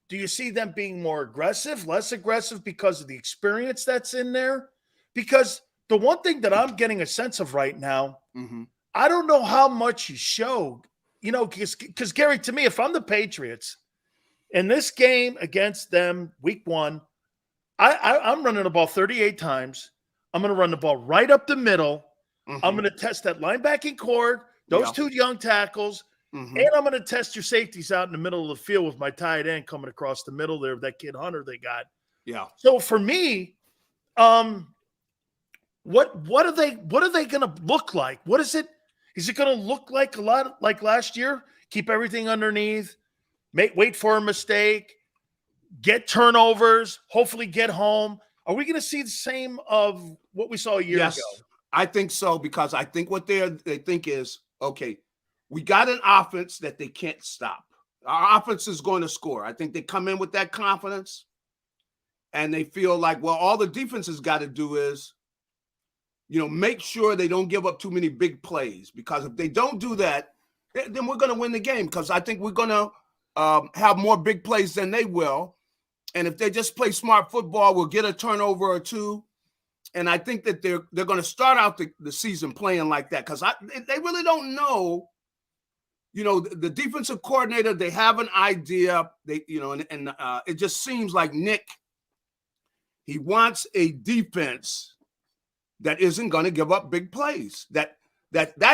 Do you see them being more aggressive, less aggressive because of the experience that's in there? Because the one thing that I'm getting a sense of right now, I don't know how much you showed, because Gary, to me, if I'm the Patriots in this game against them week 1, I'm running the ball 38 times. I'm going to run the ball right up the middle. I'm going to test that linebacking core, those 2 young tackles, and I'm going to test your safeties out in the middle of the field with my tight end coming across the middle there, that kid Hunter they got. Yeah. So for me, what are they going to look like? What is it? Is it going to look like a lot like last year? Keep everything underneath, wait for a mistake, get turnovers, hopefully get home. Are we going to see the same of what we saw a year ago? I think so, because I think what they think is, okay, we got an offense that they can't stop. Our offense is going to score. I think they come in with that confidence, and they feel like, well, all the defense has got to do is, make sure they don't give up too many big plays, because if they don't do that, then we're going to win the game, because I think we're going to have more big plays than they will. And if they just play smart football, we'll get a turnover or 2. And I think that they're going to start out the season playing like that, because they really don't know. The defensive coordinator, they have an idea. It just seems like Nick, he wants a defense that isn't going to give up big plays. That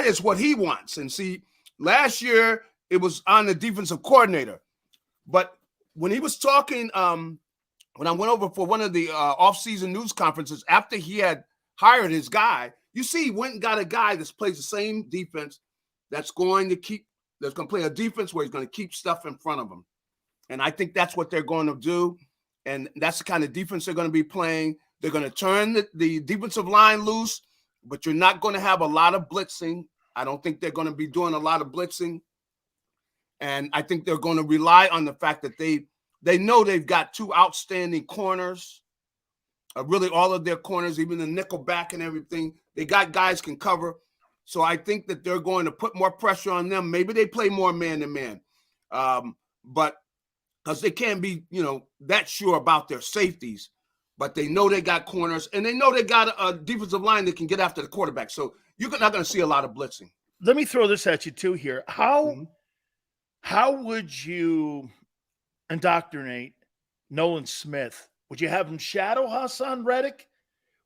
is what he wants. And see, last year it was on the defensive coordinator, but when he was talking, when I went over for one of the off-season news conferences after he had hired his guy, you see, he went and got a guy that plays the same defense that's going to play a defense where he's going to keep stuff in front of him. And I think that's what they're going to do. And that's the kind of defense they're going to be playing. They're going to turn the defensive line loose, but you're not going to have a lot of blitzing. I don't think they're going to be doing a lot of blitzing. And I think they're going to rely on the fact that they know they've got 2 outstanding corners. Really all of their corners, even the nickel back and everything, they got guys can cover. So I think that they're going to put more pressure on them. Maybe they play more man-to-man. But because they can't be, that sure about their safeties. But they know they got corners, and they know they got a defensive line that can get after the quarterback. So you're not going to see a lot of blitzing. Let me throw this at you, too, here. How would you indoctrinate Nolan Smith? Would you have him shadow Hassan Reddick?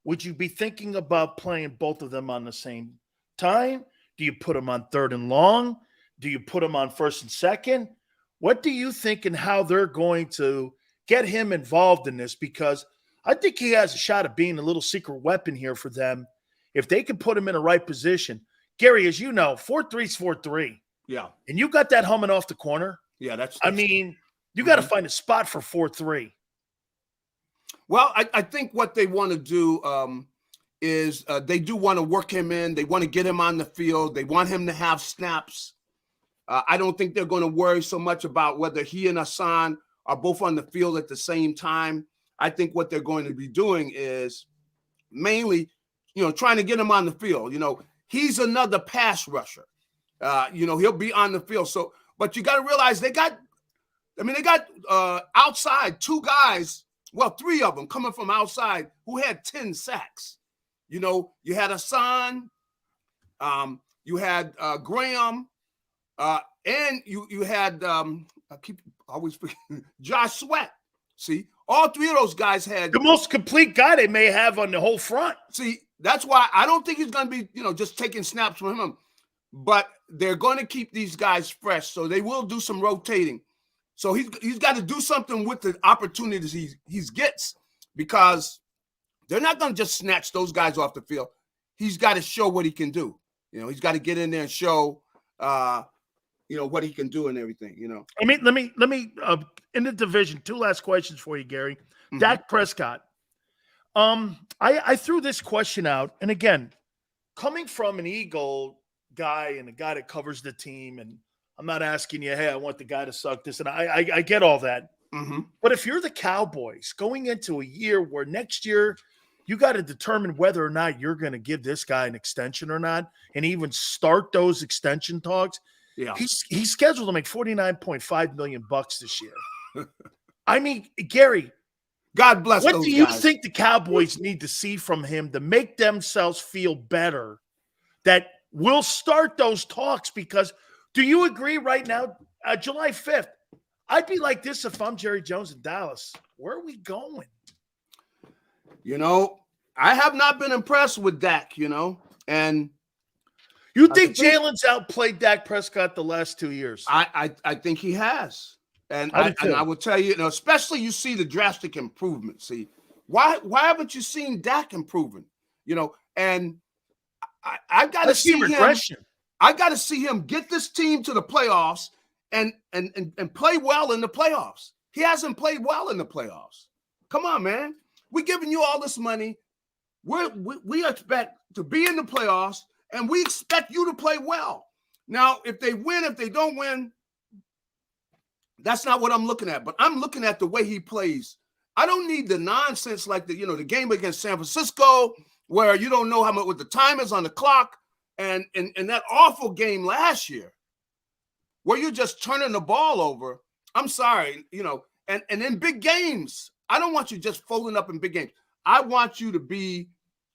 Would you be thinking about playing both of them on the same time? Do you put them on 3rd and long? Do you put them on 1st and 2nd? What do you think and how they're going to get him involved in this? Because I think he has a shot of being a little secret weapon here for them if they can put him in the right position. Gary, as you know, 4-3 is 4-3. Yeah. And you got that humming off the corner. Yeah, that's you got to find a spot for 4-3. Well, I think what they want to do is they do want to work him in. They want to get him on the field. They want him to have snaps. I don't think they're going to worry so much about whether he and Hassan are both on the field at the same time. I think what they're going to be doing is mainly, trying to get him on the field. He's another pass rusher. He'll be on the field. So, but you got to realize they got outside 2 guys, 3 of them coming from outside who had 10 sacks. You had Hassan, you had Graham, and you had I keep always forgetting Josh Sweat. See, all 3 of those guys had the most complete guy they may have on the whole front. See, that's why I don't think he's going to be, just taking snaps from him. But they're going to keep these guys fresh, so they will do some rotating. So he's got to do something with the opportunities he gets, because they're not going to just snatch those guys off the field. He's got to show what he can do. He's got to get in there and show, what he can do and everything. I mean, let me in the division. 2 last questions for you, Gary. Dak Prescott. I threw this question out, and again, coming from an Eagle guy and a guy that covers the team, and I'm not asking you, hey, I want the guy to suck this, and I get all that. But if you're the Cowboys going into a year where next year you got to determine whether or not you're going to give this guy an extension or not, and even start those extension talks, Yeah. He's scheduled to make $49.5 million this year. I mean, Gary, God bless what those do you guys. think the Cowboys need to see from him to make themselves feel better that will start those talks? Because do you agree right now, July 5th, I'd be like this if I'm Jerry Jones in Dallas. Where are we going? You know, I have not been impressed with Dak, you know, and you think Jalen's outplayed Dak Prescott the last 2 years? I think he has. And I will tell you, especially you see the drastic improvement. See, why haven't you seen Dak improving? You know, and I've got to see regression. I got to see him get this team to the playoffs and play well in the playoffs. He hasn't played well in the playoffs. Come on, man. We're giving you all this money. We expect to be in the playoffs, and we expect you to play well. Now, if they win, if they don't win, that's not what I'm looking at. But I'm looking at the way he plays. I don't need the nonsense like the game against San Francisco where you don't know how much with the time is on the clock, and that awful game last year where you're just turning the ball over. I'm sorry, and in big games, I don't want you just folding up in big games. I want you to be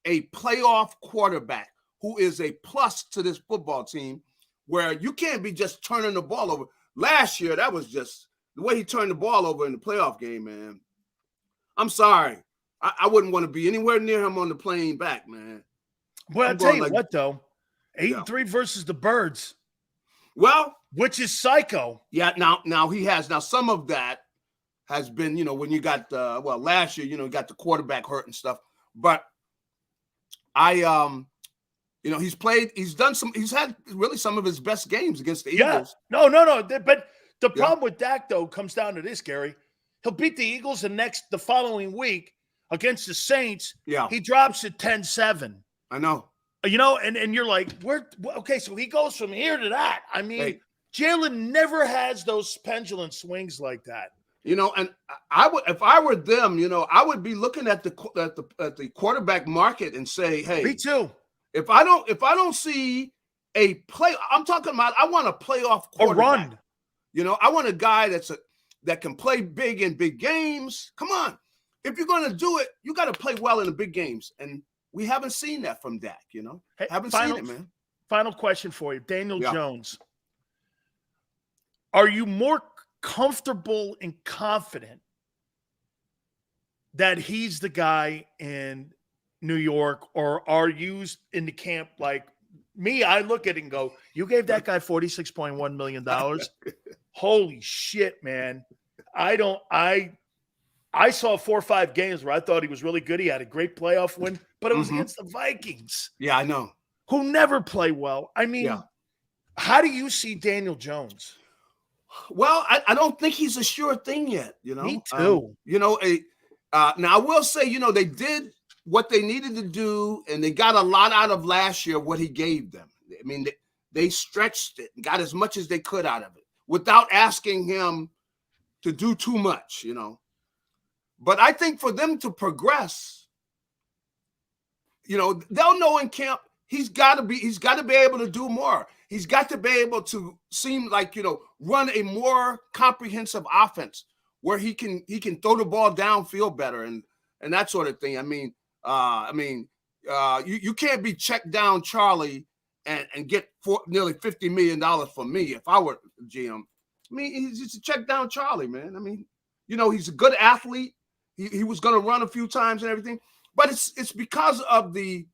a playoff quarterback who is a plus to this football team where you can't be just turning the ball over. Last year, that was just the way he turned the ball over in the playoff game, man. I'm sorry. I wouldn't want to be anywhere near him on the plane back, man. Well, I'll tell you what, though. 8-3 versus the Birds. Well, which is psycho. Yeah, now he has. Now, some of that has been, when you got last year, you got the quarterback hurt and stuff. But he's had really some of his best games against the Eagles. No. But the problem with Dak, though, comes down to this, Gary. He'll beat the Eagles the following week against the Saints. Yeah. He drops it 10-7. I know. And you're like, okay, so he goes from here to that. I mean, Jalen never has those pendulum swings like that. And I would, if I were them, I would be looking at the quarterback market and say, hey, me too. If I don't see a play, I'm talking about I want a playoff quarterback. A run. I want a guy that can play big in big games. Come on. If you're going to do it, you got to play well in the big games. And we haven't seen that from Dak, Hey, haven't seen it, man. Final question for you. Daniel Jones. Are you more comfortable and confident that he's the guy in New York, or are you in the camp like me? I look at it and go, you gave that guy $46.1 million. Holy shit, man. I saw 4 or 5 games where I thought he was really good. He had a great playoff win, but it was against the Vikings. Yeah, I know. Who never play well. I mean, how do you see Daniel Jones? Well, I don't think he's a sure thing yet, Me too. Now I will say, they did what they needed to do, and they got a lot out of last year, what he gave them. I mean, they stretched it and got as much as they could out of it without asking him to do too much, But I think for them to progress, they'll know in camp he's got to be able to do more. He's got to be able to seem like, run a more comprehensive offense where he can throw the ball downfield better and that sort of thing. You can't be checked down Charlie and get nearly $50 million from me if I were GM. I mean, he's just a check down Charlie, man. I mean, he's a good athlete. He was going to run a few times and everything, but it's because of the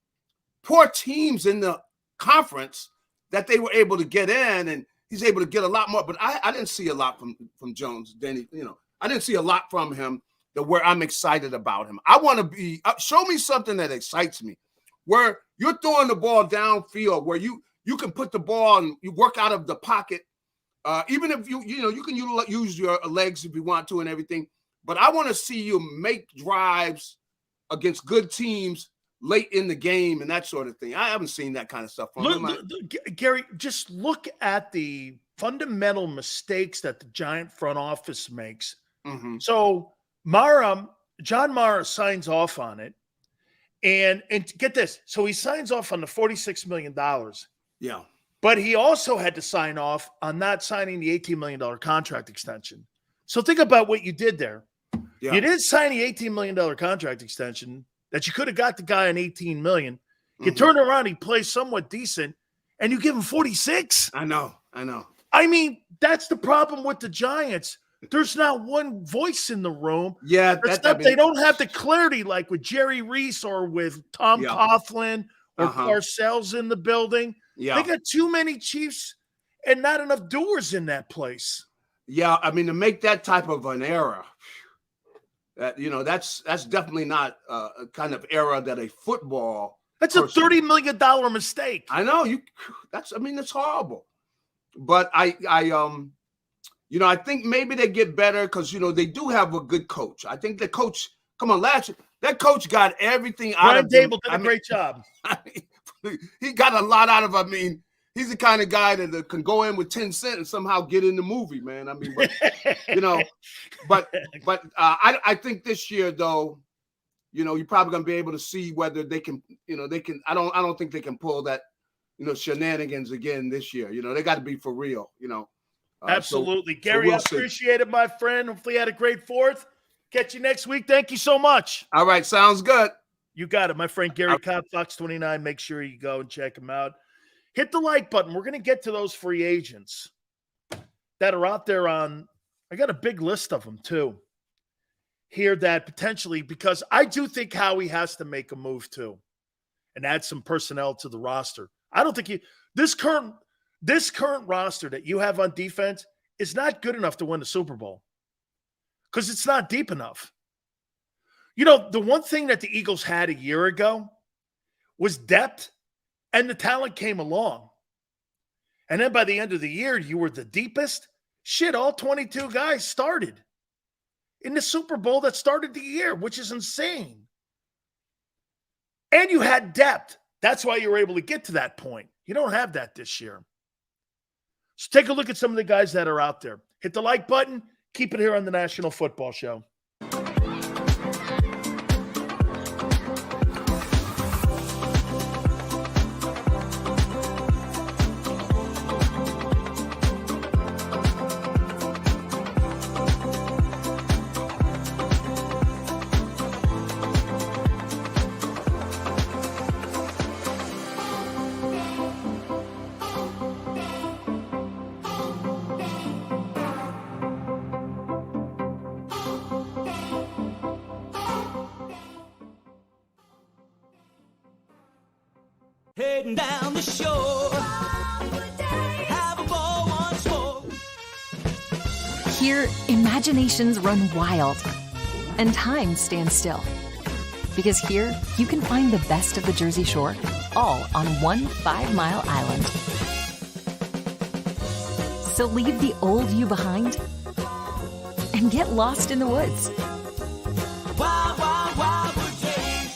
poor teams in the conference that they were able to get in, and he's able to get a lot more. But I didn't see a lot from Jones, Denny. I didn't see a lot from him where I'm excited about him. I want to be show me something that excites me, where you're throwing the ball downfield, where you can put the ball and you work out of the pocket. Even if you can use your legs if you want to and everything. But I want to see you make drives against good teams late in the game and that sort of thing. I haven't seen that kind of stuff from him. Gary, just look at the fundamental mistakes that the Giant front office makes. Mm-hmm. So John Mara signs off on it. And get this. So he signs off on the $46 million. Yeah. But he also had to sign off on not signing the $18 million contract extension. So think about what you did there. Yeah. You did sign the $18 million contract extension that you could have got the guy on $18 million. You turn around, he plays somewhat decent, and you give him 46. I know. I mean, that's the problem with the Giants. There's not one voice in the room. Yeah, they don't have the clarity like with Jerry Reese or with Tom Coughlin or Parcells in the building. Yeah. They got too many Chiefs and not enough doers in that place. Yeah, I mean, to make that type of an error, that's definitely not a kind of error that a football. That's a $30 million mistake. I know it's horrible. But I think maybe they get better because they do have a good coach. I think the coach, that coach got everything out of him. Brian Dable did a great job. He got a lot out of. I mean, he's the kind of guy that can go in with 10 cents and somehow get in the movie, man. I mean, I think this year though, you're probably gonna be able to see whether they can. I don't think they can pull that, shenanigans again this year. They got to be for real. Absolutely, Gary. I appreciate it, my friend. Hopefully, you had a great Fourth. Catch you next week. Thank you so much. All right, sounds good. You got it, my friend Gary Cobb, Fox 29. Make sure you go and check him out. Hit the like button. We're going to get to those free agents that are out there I got a big list of them too. Here that potentially, because I do think Howie has to make a move too and add some personnel to the roster. I don't think this current roster that you have on defense is not good enough to win the Super Bowl because it's not deep enough. The one thing that the Eagles had a year ago was depth, and the talent came along. And then by the end of the year, you were the deepest. Shit, all 22 guys started in the Super Bowl that started the year, which is insane. And you had depth. That's why you were able to get to that point. You don't have that this year. So take a look at some of the guys that are out there. Hit the like button. Keep it here on the National Football Show. Heading down the shore, have a ball once more. Here, imaginations run wild and time stands still. Because here, you can find the best of the Jersey Shore, all on one 5-mile island. So leave the old you behind and get lost in the woods. Wild, wild, wild wood days.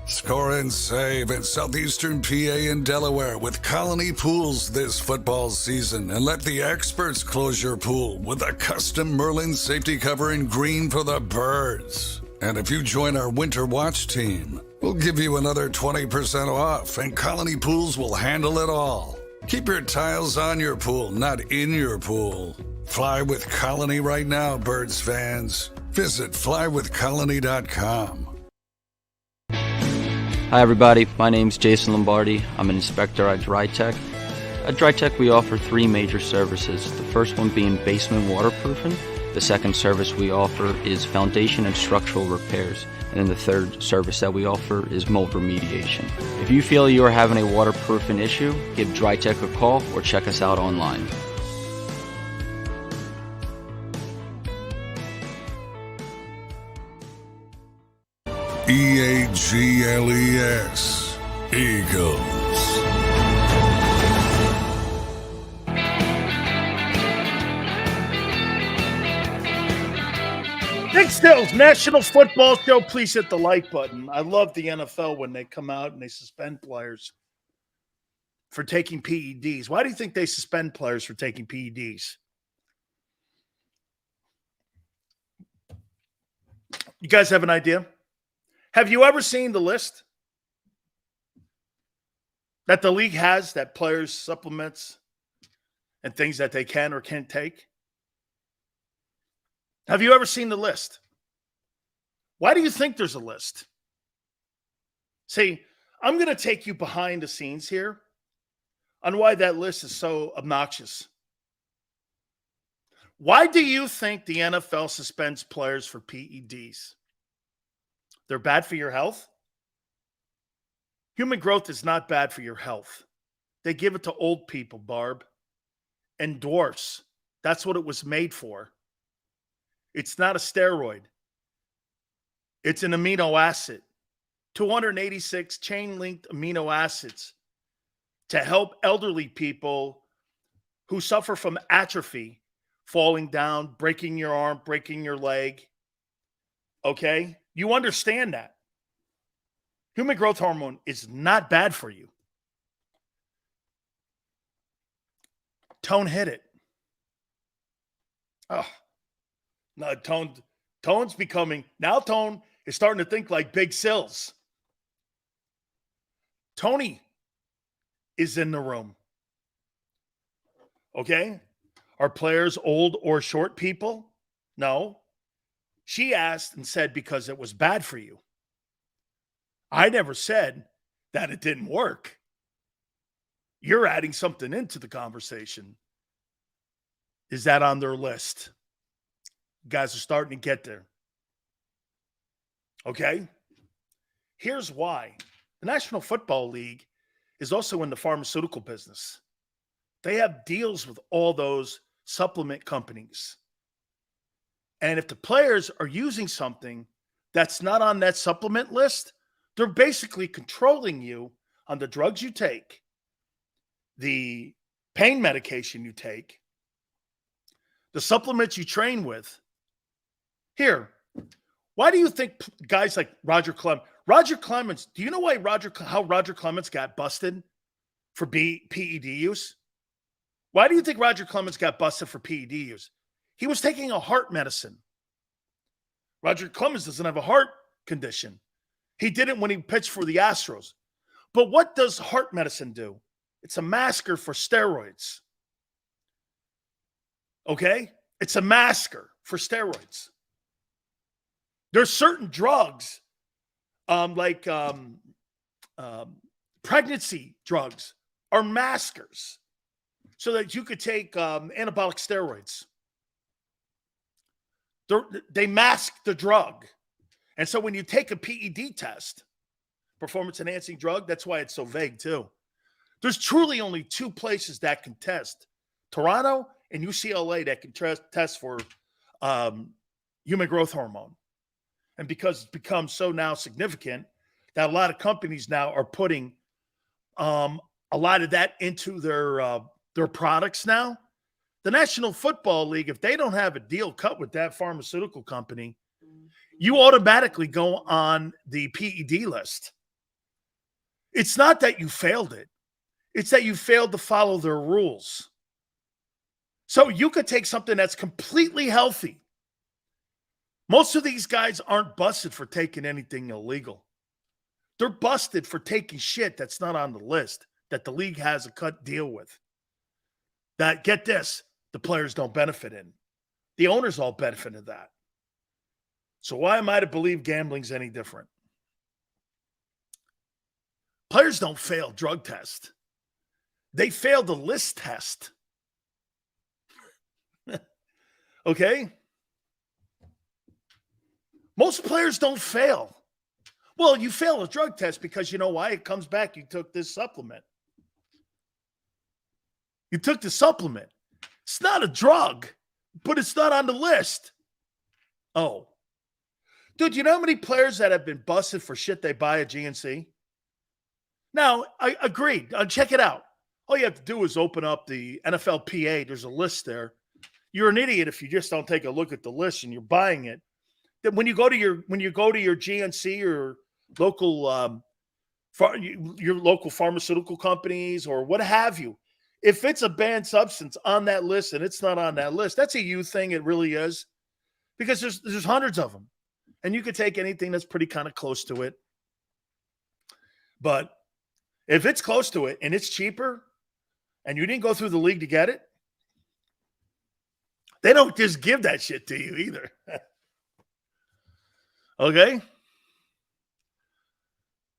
Score and save in southeastern PA and Delaware with Colony Pools this football season, and let the experts close your pool with a custom Merlin safety cover in green for the birds. And if you join our Winter Watch team, we'll give you another 20% off, and Colony Pools will handle it all. Keep your tiles on your pool, not in your pool. Fly with Colony right now, Birds fans. Visit flywithcolony.com. Hi everybody, my name's Jason Lombardi. I'm an inspector at DryTech. At DryTech we offer 3 major services, the first one being basement waterproofing. The second service we offer is foundation and structural repairs. And then the third service that we offer is mold remediation. If you feel you are having a waterproofing issue, give DryTech a call or check us out online. EAGLES, Eagles. Nick Stills, National Football Show. Please hit the like button. I love the NFL when they come out and they suspend players for taking PEDs. Why do you think they suspend players for taking PEDs? You guys have an idea? Have you ever seen the list that the league has that players supplements and things that they can or can't take? Have you ever seen the list? Why do you think there's a list? See, I'm going to take you behind the scenes here on why that list is so obnoxious. Why do you think the NFL suspends players for PEDs? They're bad for your health? Human growth is not bad for your health. They give it to old people, Barb, and dwarfs. That's what it was made for. It's not a steroid. It's an amino acid. 286 chain-linked amino acids to help elderly people who suffer from atrophy, falling down, breaking your arm, breaking your leg. Okay? You understand that. Human growth hormone is not bad for you. Tone hit it. Oh. No, Tone's becoming, now Tone is starting to think like Big Sills. Tony is in the room. Okay? Are players old or short people? No. She asked and said because it was bad for you. I never said that it didn't work. You're adding something into the conversation. Is that on their list? You guys are starting to get there. Okay? Here's why. The National Football League is also in the pharmaceutical business. They have deals with all those supplement companies. And if the players are using something that's not on that supplement list, they're basically controlling you on the drugs you take, the pain medication you take, the supplements you train with. Here, why do you think guys like Roger Clemens, do you know why how Roger Clemens got busted for PED use? Why do you think Roger Clemens got busted for PED use? He was taking a heart medicine. Roger Clemens doesn't have a heart condition. He did it when he pitched for the Astros. But what does heart medicine do? It's a masker for steroids. Okay? It's a masker for steroids. There's certain drugs, like pregnancy drugs, are maskers so that you could take anabolic steroids. They mask the drug. And so when you take a PED test, performance-enhancing drug, that's why it's so vague too. There's truly only two places that can test, Toronto and UCLA, that can test for human growth hormone. And because it's become so now significant that a lot of companies now are putting a lot of that into their products now. The National Football League, if they don't have a deal cut with that pharmaceutical company, you automatically go on the PED list. It's not that you failed it. It's that you failed to follow their rules. So you could take something that's completely healthy. Most of these guys aren't busted for taking anything illegal. They're busted for taking shit that's not on the list, that the league has a cut deal with. That, get this, the players don't benefit in. The owners all benefit in that. So why am I to believe gambling's any different? Players don't fail drug tests. They fail the list test. Okay? Most players don't fail. Well, you fail a drug test because you know why? It comes back. You took this supplement. You took the supplement. It's not a drug, but it's not on the list. Oh. Dude, you know how many players that have been busted for shit they buy at GNC? Now, I agreed. Check it out. All you have to do is open up the NFLPA. There's a list there. You're an idiot if you just don't take a look at the list and you're buying it. Then when you go to your GNC or local your local pharmaceutical companies or what have you, if it's a banned substance on that list and it's not on that list, that's a you thing. It really is, because there's hundreds of them, and you could take anything that's pretty kind of close to it. But if it's close to it and it's cheaper, and you didn't go through the league to get it, they don't just give that shit to you either. Okay?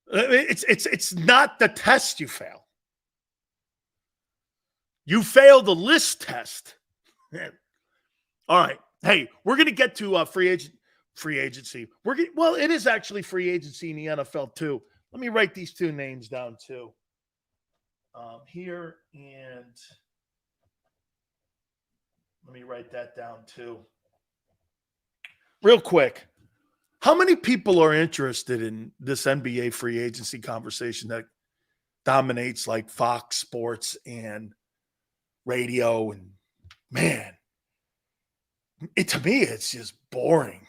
It's not the test you fail. You fail the list test. All right. Hey, we're going to get to free agency. Well, it is actually free agency in the NFL too. Let me write these two names down too. Here, and let me write that down too. Real quick. How many people are interested in this NBA free agency conversation that dominates like Fox Sports and radio? And man, to me, it's just boring.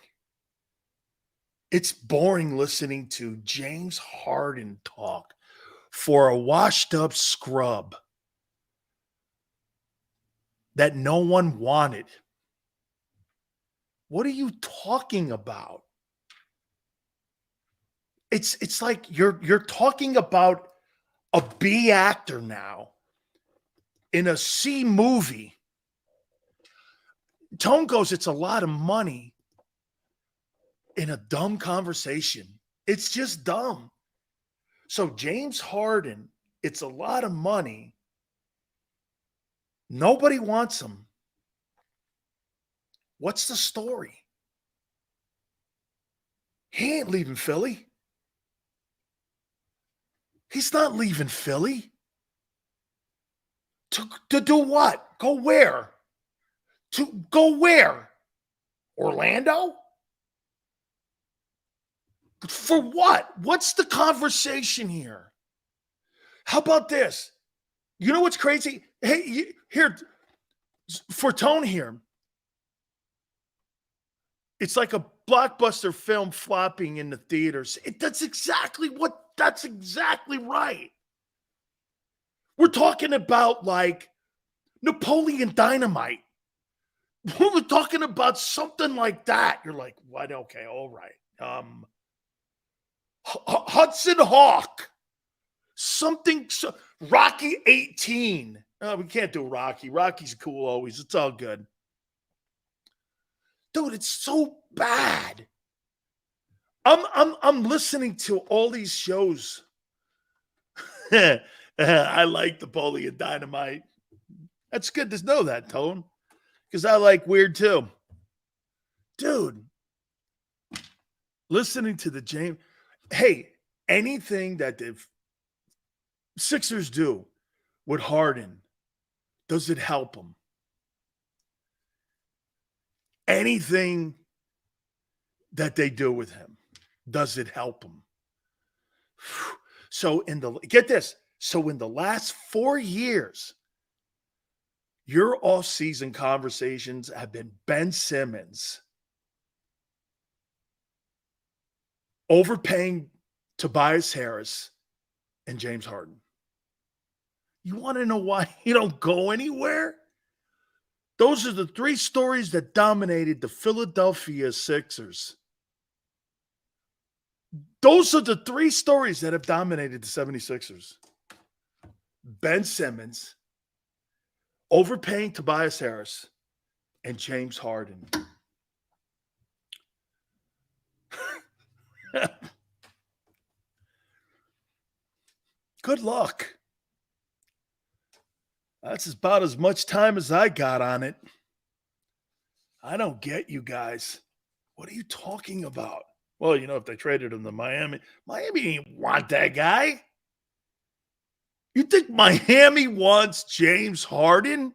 It's boring listening to James Harden talk for a washed up scrub that no one wanted. What are you talking about? It's like you're talking about a B actor now in a C movie. Tone goes, it's a lot of money in a dumb conversation. It's just dumb. So James Harden, it's a lot of money. Nobody wants him. What's the story? He ain't leaving Philly. He's not leaving Philly. To do what? Go where? To go where? Orlando? For what? What's the conversation here? How about this? You know what's crazy? Hey, here, for Tone here, it's like a blockbuster film flopping in the theaters. That's exactly right. We're talking about like Napoleon Dynamite. We're talking about something like that. You're like, what? Okay, all right. Hudson Hawk. Something. Rocky 18. We can't do Rocky. Rocky's cool always. It's all good. Dude, it's so bad. I'm listening to all these shows. I like Napoleon Dynamite. That's good to know that, Tone, because I like weird too. Dude, listening to the James. Hey, anything that the Sixers do with Harden, does it help them? Anything that they do with him, does it help him? So get this. So in the last 4 years, your off-season conversations have been Ben Simmons overpaying Tobias Harris and James Harden. You want to know why you don't go anywhere? Those are the three stories that dominated the Philadelphia Sixers. Those are the three stories that have dominated the 76ers. Ben Simmons, overpaying Tobias Harris, and James Harden. Good luck. That's about as much time as I got on it. I don't get you guys. What are you talking about? Well, if they traded him to Miami didn't want that guy. You think Miami wants James Harden?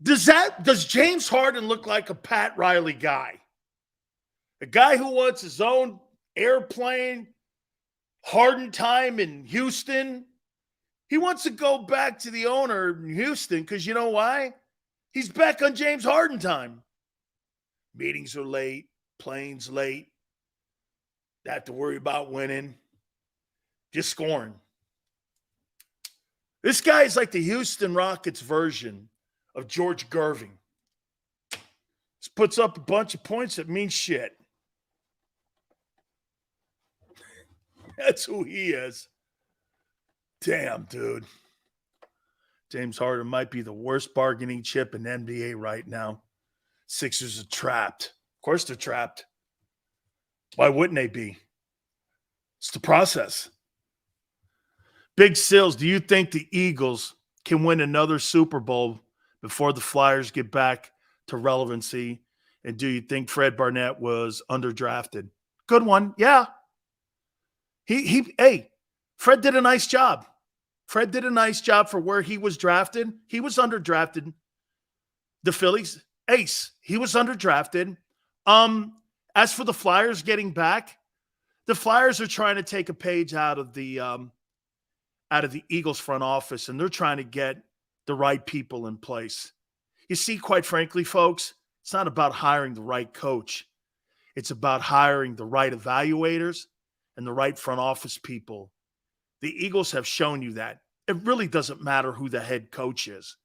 Does James Harden look like a Pat Riley guy? A guy who wants his own airplane, Harden time in Houston? He wants to go back to the owner in Houston because you know why? He's back on James Harden time. Meetings are late, planes late. They have to worry about winning. Just scoring. This guy is like the Houston Rockets version of George Gervin. Just puts up a bunch of points that mean shit. That's who he is. Damn, dude. James Harden might be the worst bargaining chip in NBA right now. Sixers are trapped. Of course they're trapped. Why wouldn't they be? It's the process. Big Sills, do you think the Eagles can win another Super Bowl before the Flyers get back to relevancy? And do you think Fred Barnett was underdrafted? Good one. Yeah. Hey, Fred did a nice job. Fred did a nice job for where he was drafted. He was underdrafted. The Phillies, ace. He was underdrafted. As for the Flyers getting back, the Flyers are trying to take a page out of the Eagles front office, and they're trying to get the right people in place. You see, quite frankly, folks, it's not about hiring the right coach. It's about hiring the right evaluators and the right front office people. The Eagles have shown you that. It really doesn't matter who the head coach is.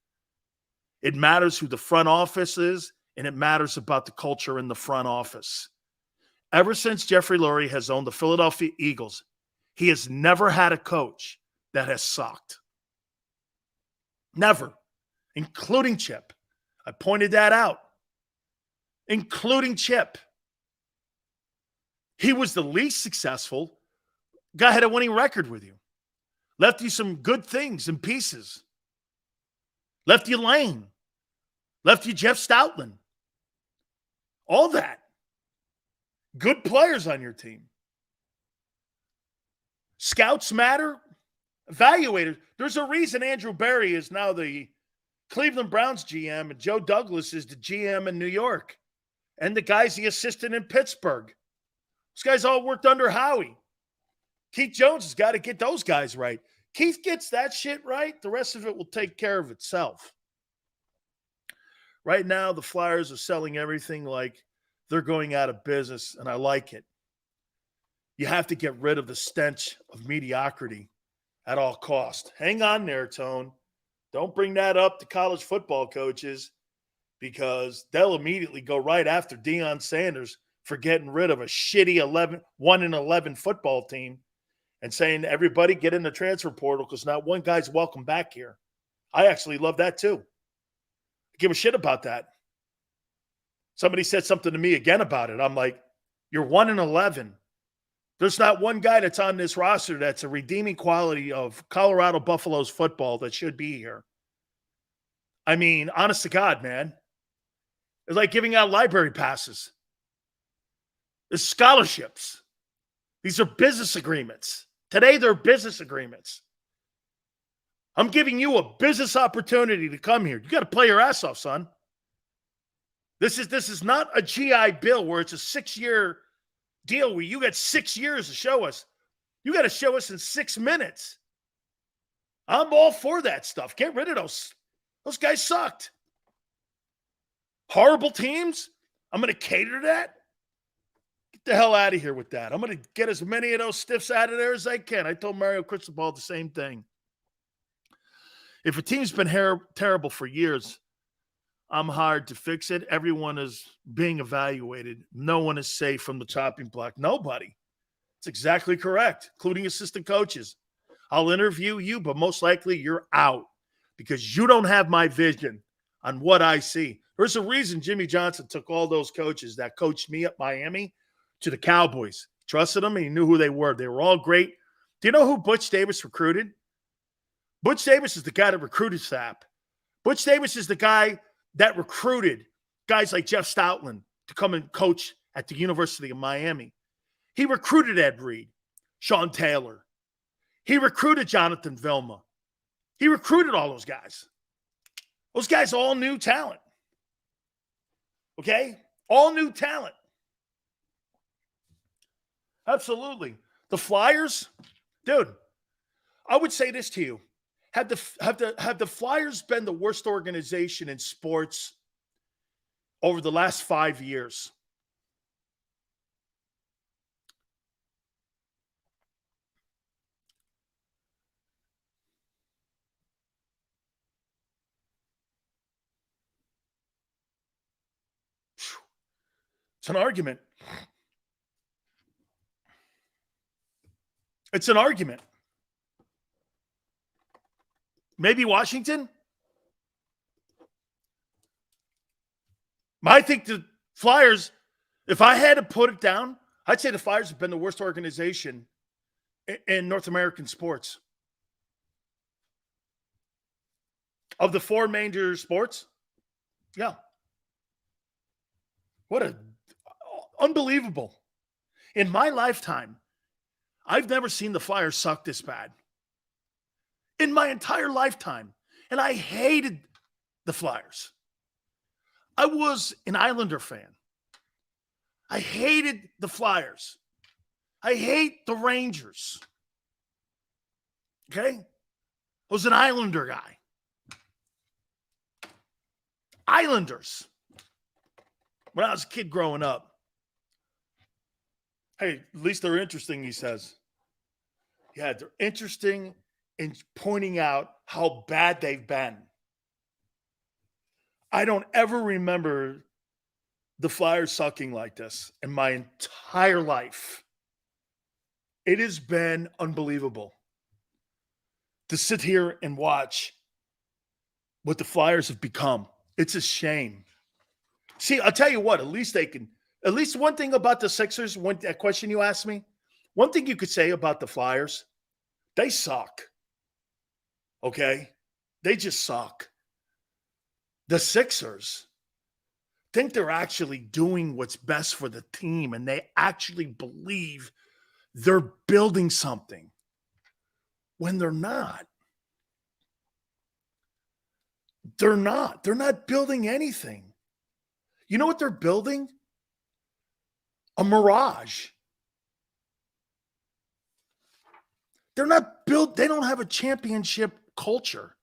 It matters who the front office is, and it matters about the culture in the front office. Ever since Jeffrey Lurie has owned the Philadelphia Eagles, he has never had a coach that has sucked. Never. Including Chip. I pointed that out. Including Chip. He was the least successful. Guy had a winning record with you. Left you some good things and pieces. Left you Lane. Left you Jeff Stoutland. All that. Good players on your team. Scouts matter. Evaluators. There's a reason Andrew Berry is now the Cleveland Browns GM and Joe Douglas is the GM in New York. And the guy's the assistant in Pittsburgh. Those guys all worked under Howie. Keith Jones has got to get those guys right. Keith gets that shit right, the rest of it will take care of itself. Right now, the Flyers are selling everything like they're going out of business, and I like it. You have to get rid of the stench of mediocrity at all cost. Hang on there, Tone. Don't bring that up to college football coaches because they'll immediately go right after Deion Sanders for getting rid of a shitty 1-11 football team and saying, everybody get in the transfer portal because not one guy's welcome back here. I actually love that too. I give a shit about that. Somebody said something to me again about it. I'm like, you're 1-11. There's not one guy that's on this roster that's a redeeming quality of Colorado Buffaloes football that should be here. I mean, honest to God, man. It's like giving out library passes. It's scholarships. These are business agreements. Today, they're business agreements. I'm giving you a business opportunity to come here. You got to play your ass off, son. This is not a GI Bill where it's a 6-year deal where you got 6 years to show us. You got to show us in 6 minutes. I'm all for that stuff. Get rid of those. Those guys sucked. Horrible teams. I'm going to cater to that. Get the hell out of here with that. I'm going to get as many of those stiffs out of there as I can. I told Mario Cristobal the same thing. If a team's been terrible for years, I'm hard to fix it. Everyone is being evaluated. No one is safe from the chopping block. Nobody. It's exactly correct, including assistant coaches. I'll interview you, but most likely you're out because you don't have my vision on what I see. There's a reason Jimmy Johnson took all those coaches that coached me at Miami to the Cowboys. Trusted them, and he knew who they were. They were all great. Do you know who Butch Davis recruited? Butch Davis is the guy that recruited Sapp. Butch Davis is the guy that recruited guys like Jeff Stoutland to come and coach at the University of Miami. He recruited Ed Reed, Sean Taylor. He recruited Jonathan Vilma. He recruited all those guys. Those guys all new talent. Okay? All new talent. Absolutely. The Flyers, dude, I would say this to you. Have the Flyers been the worst organization in sports over the last 5 years? It's an argument. It's an argument. Maybe Washington? I think the Flyers, if I had to put it down, I'd say the Flyers have been the worst organization in North American sports. Of the four major sports? Yeah. Unbelievable. In my lifetime, I've never seen the Flyers suck this bad. In my entire lifetime. And I hated the Flyers. I was an Islander fan. I hated the Flyers. I hate the Rangers. Okay? I was an Islander guy. Islanders. When I was a kid growing up. Hey, at least they're interesting, he says. Yeah, they're interesting in pointing out how bad they've been. I don't ever remember the Flyers sucking like this in my entire life. It has been unbelievable to sit here and watch what the Flyers have become. It's a shame. See, I'll tell you what, at least one thing about the Sixers, that question you asked me, one thing you could say about the Flyers, they suck. Okay? They just suck. The Sixers think they're actually doing what's best for the team, and they actually believe they're building something when they're not. They're not. They're not building anything. You know what they're building? A mirage. They're not built. They don't have a championship culture.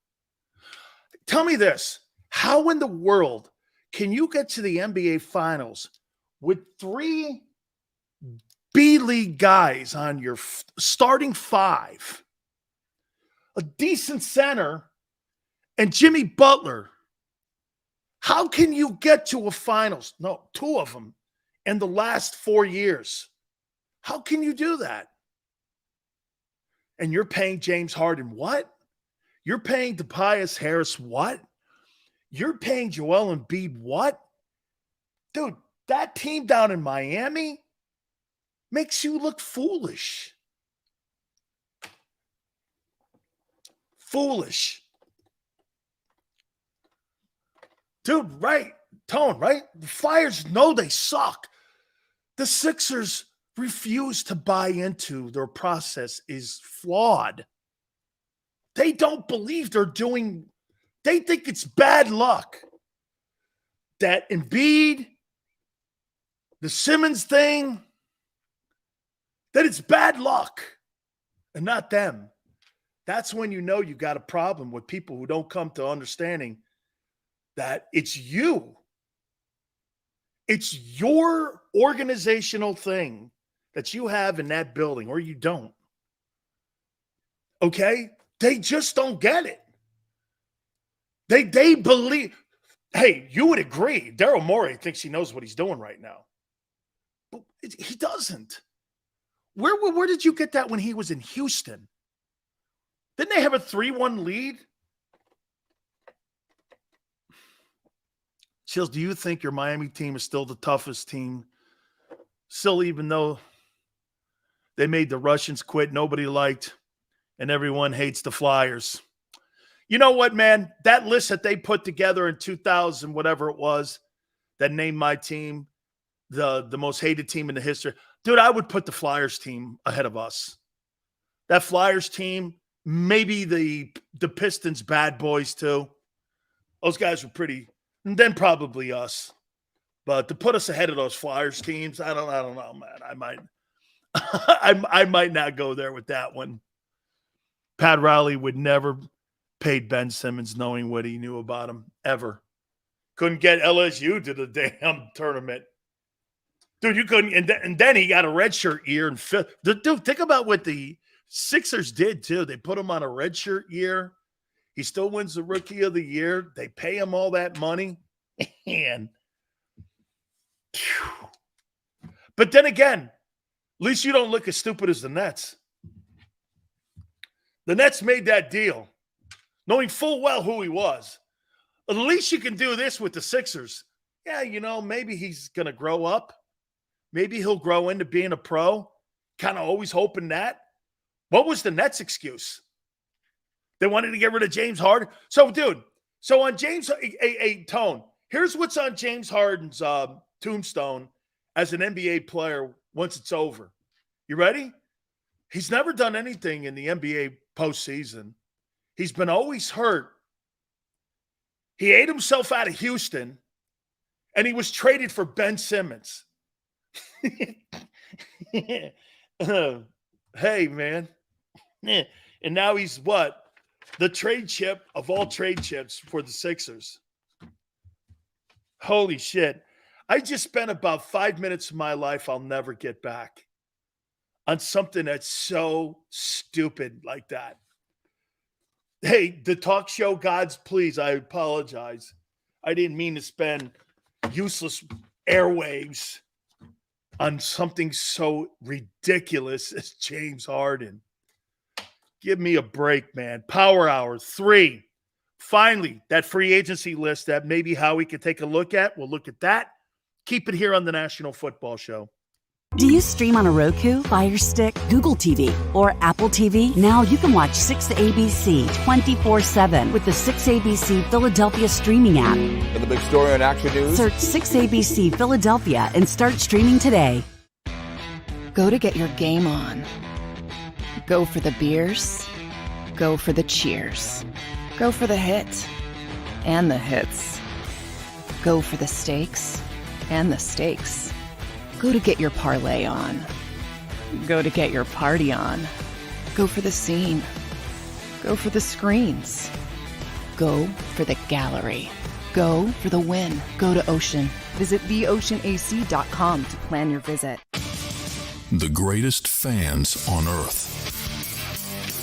Tell me this. How in the world can you get to the NBA Finals with 3 B-League guys on your starting 5, a decent center, and Jimmy Butler? How can you get to a Finals? No, 2 of them in the last 4 years. How can you do that? And you're paying James Harden what? You're paying Tobias Harris what? You're paying Joel Embiid what? Dude, that team down in Miami makes you look foolish. Foolish. Dude, right? Tone, right? The Flyers know they suck. The Sixers refuse to buy into their process is flawed. They don't believe they think it's bad luck that Embiid, the Simmons thing, that it's bad luck and not them. That's when you know you got a problem with people who don't come to understanding that it's you. It's your organizational thing that you have in that building, or you don't. Okay? They just don't get it. They believe, hey, you would agree, Daryl Morey thinks he knows what he's doing right now. But he doesn't. Where did you get that when he was in Houston? Didn't they have a 3-1 lead? Shields, do you think your Miami team is still the toughest team? Still, even though they made the Russians quit, nobody liked, and everyone hates the Flyers. You know what, man? That list that they put together in 2000, whatever it was, that named my team the most hated team in the history. Dude, I would put the Flyers team ahead of us. That Flyers team, maybe the Pistons bad boys too. Those guys were pretty, and then probably us. But to put us ahead of those Flyers teams, I don't know, man. I might not go there with that one. Pat Riley would never pay Ben Simmons knowing what he knew about him, ever. Couldn't get LSU to the damn tournament. Dude, you couldn't. And then he got a redshirt year. And dude, think about what the Sixers did, too. They put him on a redshirt year. He still wins the Rookie of the Year. They pay him all that money. And, but then again, at least you don't look as stupid as the Nets. The Nets made that deal, knowing full well who he was. At least you can do this with the Sixers. Yeah, maybe he's going to grow up. Maybe he'll grow into being a pro. Kind of always hoping that. What was the Nets' excuse? They wanted to get rid of James Harden. So, dude, on James, Tone, here's what's on James Harden's tombstone as an NBA player once it's over. You ready? He's never done anything in the NBA postseason. He's been always hurt. He ate himself out of Houston, and he was traded for Ben Simmons. Hey, man. And now he's what? The trade chip of all trade chips for the Sixers. Holy shit. I just spent about 5 minutes of my life I'll never get back on something that's so stupid like that. Hey, the talk show gods, please, I apologize. I didn't mean to spend useless airwaves on something so ridiculous as James Harden. Give me a break, man. Power Hour 3. Finally, that free agency list that maybe Howie could take a look at. We'll look at that. Keep it here on the National Football Show. Do you stream on a Roku, Fire Stick, Google TV, or Apple TV? Now you can watch 6ABC 24/7 with the 6ABC Philadelphia streaming app. For the big story on Action News, Search 6ABC Philadelphia and start streaming today. Go to get your game on. Go for the beers. Go for the cheers. Go for the hit and the hits. Go for the stakes and the stakes. Go to get your parlay on. Go to get your party on. Go for the scene. Go for the screens. Go for the gallery. Go for the win. Go to Ocean. Visit theoceanac.com to plan your visit. The greatest fans on earth.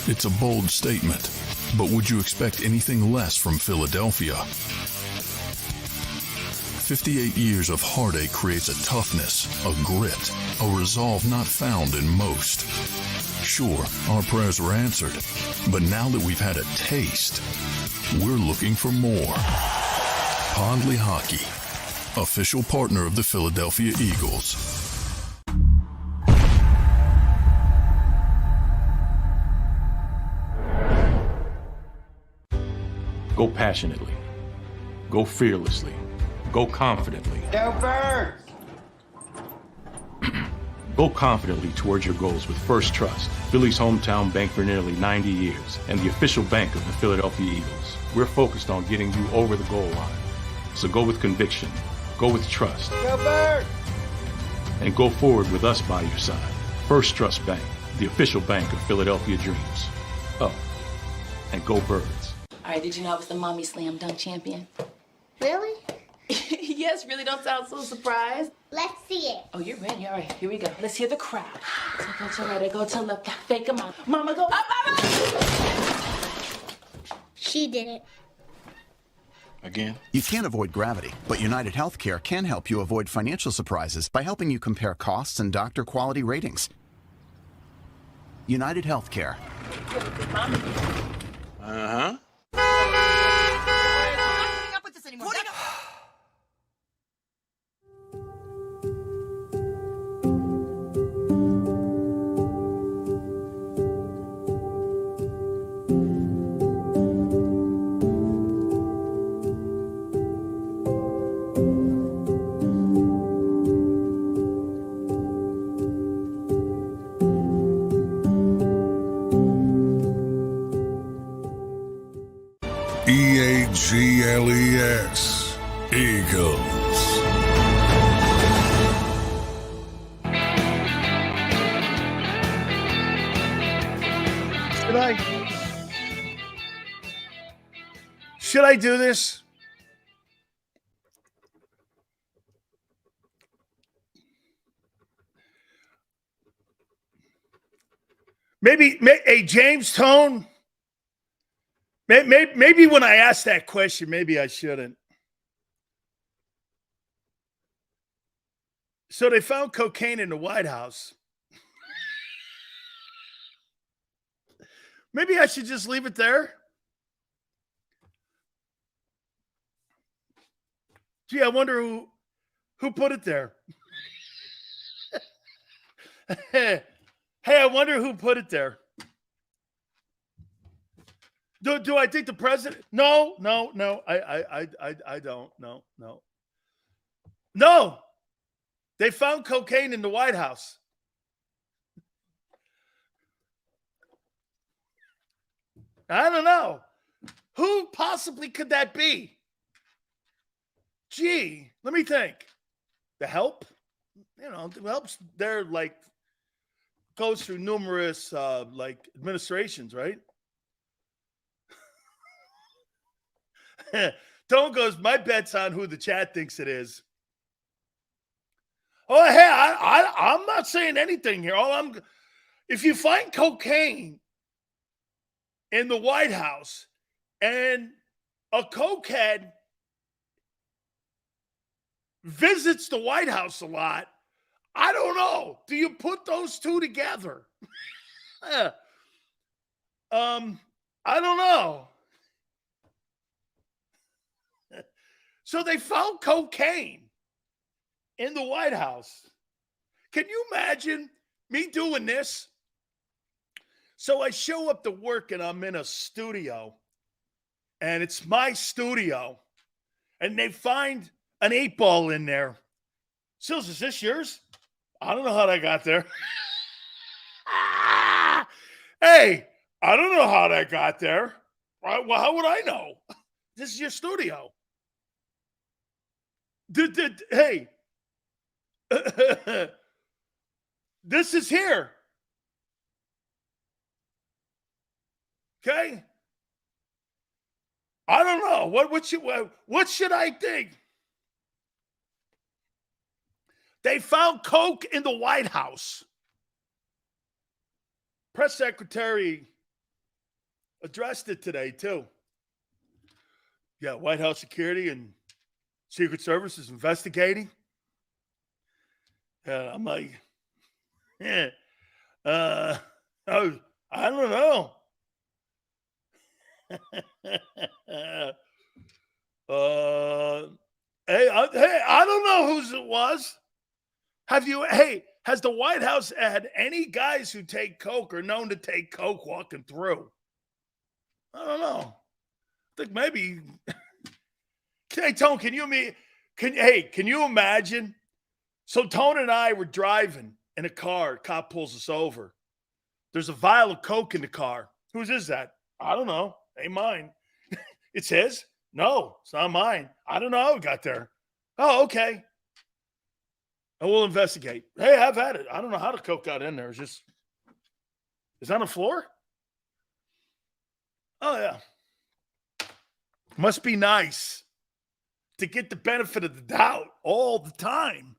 It's a bold statement, but would you expect anything less from Philadelphia? 58 years of heartache creates a toughness, a grit, a resolve not found in most. Sure, our prayers were answered, but now that we've had a taste, we're looking for more. Pondley Hockey, official partner of the Philadelphia Eagles. Go passionately. Go fearlessly. Go confidently. Go Birds! Go confidently towards your goals with First Trust, Philly's hometown bank for nearly 90 years, and the official bank of the Philadelphia Eagles. We're focused on getting you over the goal line. So go with conviction. Go with trust. Go Birds! And go forward with us by your side. First Trust Bank, the official bank of Philadelphia dreams. Oh, and go Birds. All right, did you know I was the mommy slam dunk champion? Really? Yes, really, don't sound so surprised. Let's see it. Oh, you're ready. All right, here we go. Let's hear the crowd. So go to right, I go to left, fake them out. Mama, go up, mama! She did it. again. You can't avoid gravity, but United Healthcare can help you avoid financial surprises by helping you compare costs and doctor quality ratings. United Healthcare. Uh-huh. goes. Should I do this? Maybe a James Tone. Maybe when I ask that question, maybe I shouldn't. So they found cocaine in the White House. Maybe I should just leave it there. Gee, I wonder who put it there. Hey, I wonder who put it there. Do I think the president? No. I don't. No. They found cocaine in the White House. I don't know. Who possibly could that be? Gee, let me think. The Help? You know, the Help's there, like, goes through numerous, administrations, right? Tone goes, my bet's on who the chat thinks it is. Oh, hey, I'm not saying anything here. If you find cocaine in the White House and a cokehead visits the White House a lot, I don't know. Do you put those two together? I don't know. So they found cocaine in the White House. Can you imagine me doing this? So I show up to work and I'm in a studio, and it's my studio, and they find an 8-ball in there. Sills, is this yours? I don't know how that got there. Hey, I don't know how that got there. Well, how would I know? This is your studio. Hey, this is here. Okay? I don't know. What should I think? They found coke in the White House. Press secretary addressed it today, too. Yeah, White House security and Secret Service is investigating. I'm like, I don't know. Hey, I don't know whose it was. Has the White House had any guys who take coke or known to take coke walking through? I don't know. I think maybe. Hey, Tone, can you imagine? So Tone and I were driving in a car. Cop pulls us over. There's a vial of coke in the car. Whose is that? I don't know. Ain't mine. It's his? No, it's not mine. I don't know how it got there. Oh, okay. And we'll investigate. Hey, I've had it. I don't know how the coke got in there. Is that on the floor? Oh, yeah. Must be nice to get the benefit of the doubt all the time.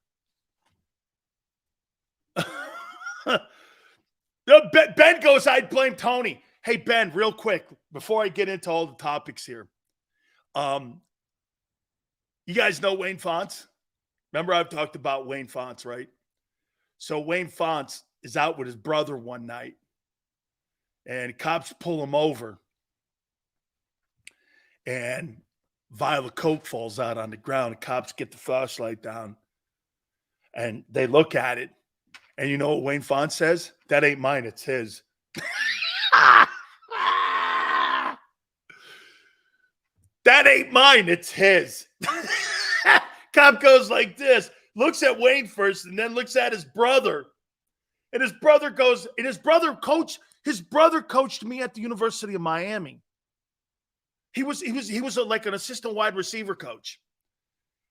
Ben goes, I'd blame Tony. Hey, Ben, real quick, before I get into all the topics here. You guys know Wayne Fonts? Remember I've talked about Wayne Fonts, right? So Wayne Fonts is out with his brother one night, and cops pull him over, and vial of coke falls out on the ground. The cops get the flashlight down, and they look at it, and you know what Wayne Fonts says? That ain't mine, it's his. That ain't mine, it's his. Cop goes like this, looks at Wayne first, and then looks at his brother. And his brother goes, and his brother coached me at the University of Miami. He was like an assistant wide receiver coach.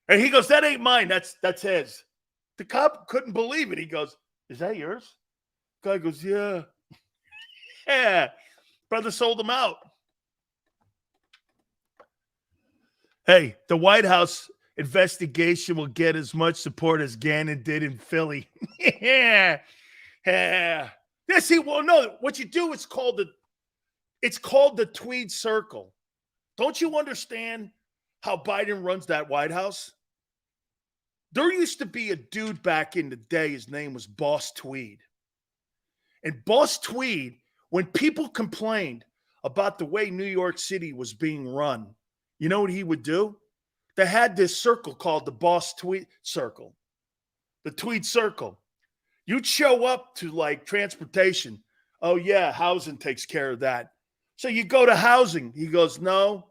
And he goes, that ain't mine. That's his. The cop couldn't believe it. He goes, is that yours? Guy goes, yeah. Yeah. Brother sold him out. Hey, the White House investigation will get as much support as Gannon did in Philly. Yeah. Yeah. See, well, no, what you do, it's called the Tweed Circle. Don't you understand how Biden runs that White House? There used to be a dude back in the day, his name was Boss Tweed. And Boss Tweed, when people complained about the way New York City was being run, you know what he would do? They had this circle called the Boss Tweed Circle, the Tweed Circle. You'd show up to like transportation. Oh, yeah, housing takes care of that. So you go to housing. He goes, no.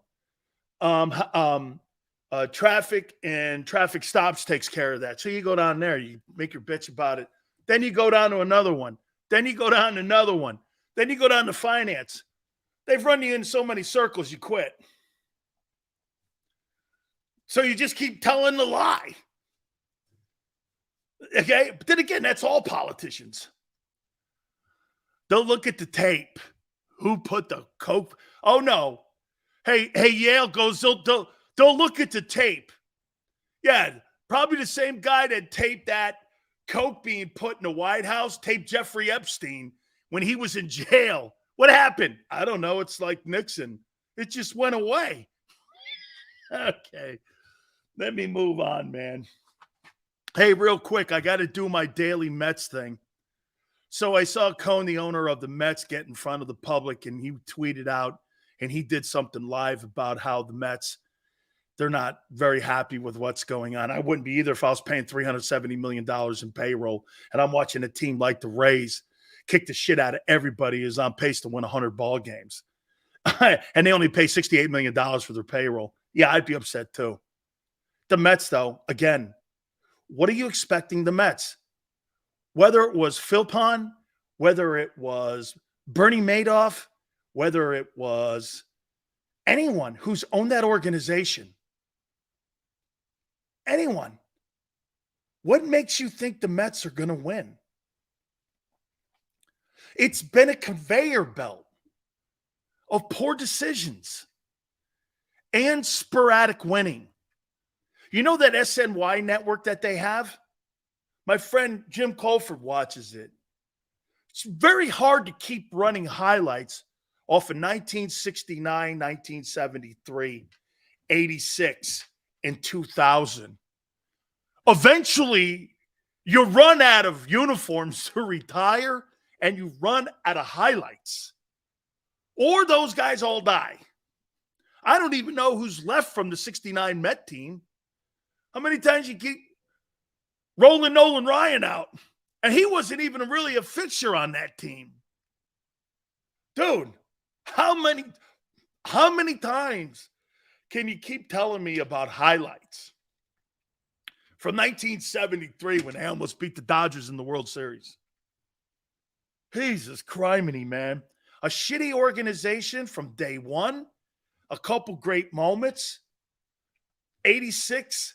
Traffic and traffic stops takes care of that. So you go down there, you make your bitch about it. Then you go down to another one. Then you go down to another one. Then you go down to finance. They've run you in so many circles, you quit. So you just keep telling the lie. Okay? But then again, that's all politicians. They'll look at the tape. Who put the coke? Oh, no. Hey, Yale goes, they'll look at the tape. Yeah, probably the same guy that taped that coke being put in the White House, taped Jeffrey Epstein when he was in jail. What happened? I don't know. It's like Nixon. It just went away. Okay. Let me move on, man. Hey, real quick, I got to do my daily Mets thing. So I saw Cohn, the owner of the Mets, get in front of the public, and he tweeted out, and he did something live about how the Mets, they're not very happy with what's going on. I wouldn't be either if I was paying $370 million in payroll, and I'm watching a team like the Rays kick the shit out of everybody is on pace to win 100 ball games. And they only pay $68 million for their payroll. Yeah, I'd be upset too. The Mets, though, again, what are you expecting the Mets? Whether it was Philpon, whether it was Bernie Madoff, whether it was anyone who's owned that organization, anyone, what makes you think the Mets are going to win? It's been a conveyor belt of poor decisions and sporadic winning. You know that SNY network that they have? My friend Jim Colford watches it. It's very hard to keep running highlights off of 1969, 1973, 86, and 2000. Eventually, you run out of uniforms to retire, and you run out of highlights. Or those guys all die. I don't even know who's left from the 69 Met team. How many times you keep rolling Nolan Ryan out? And he wasn't even really a fixture on that team. Dude, how many times can you keep telling me about highlights? From 1973 when they almost beat the Dodgers in the World Series. Jesus criminy, man. A shitty organization from day one. A couple great moments. 86,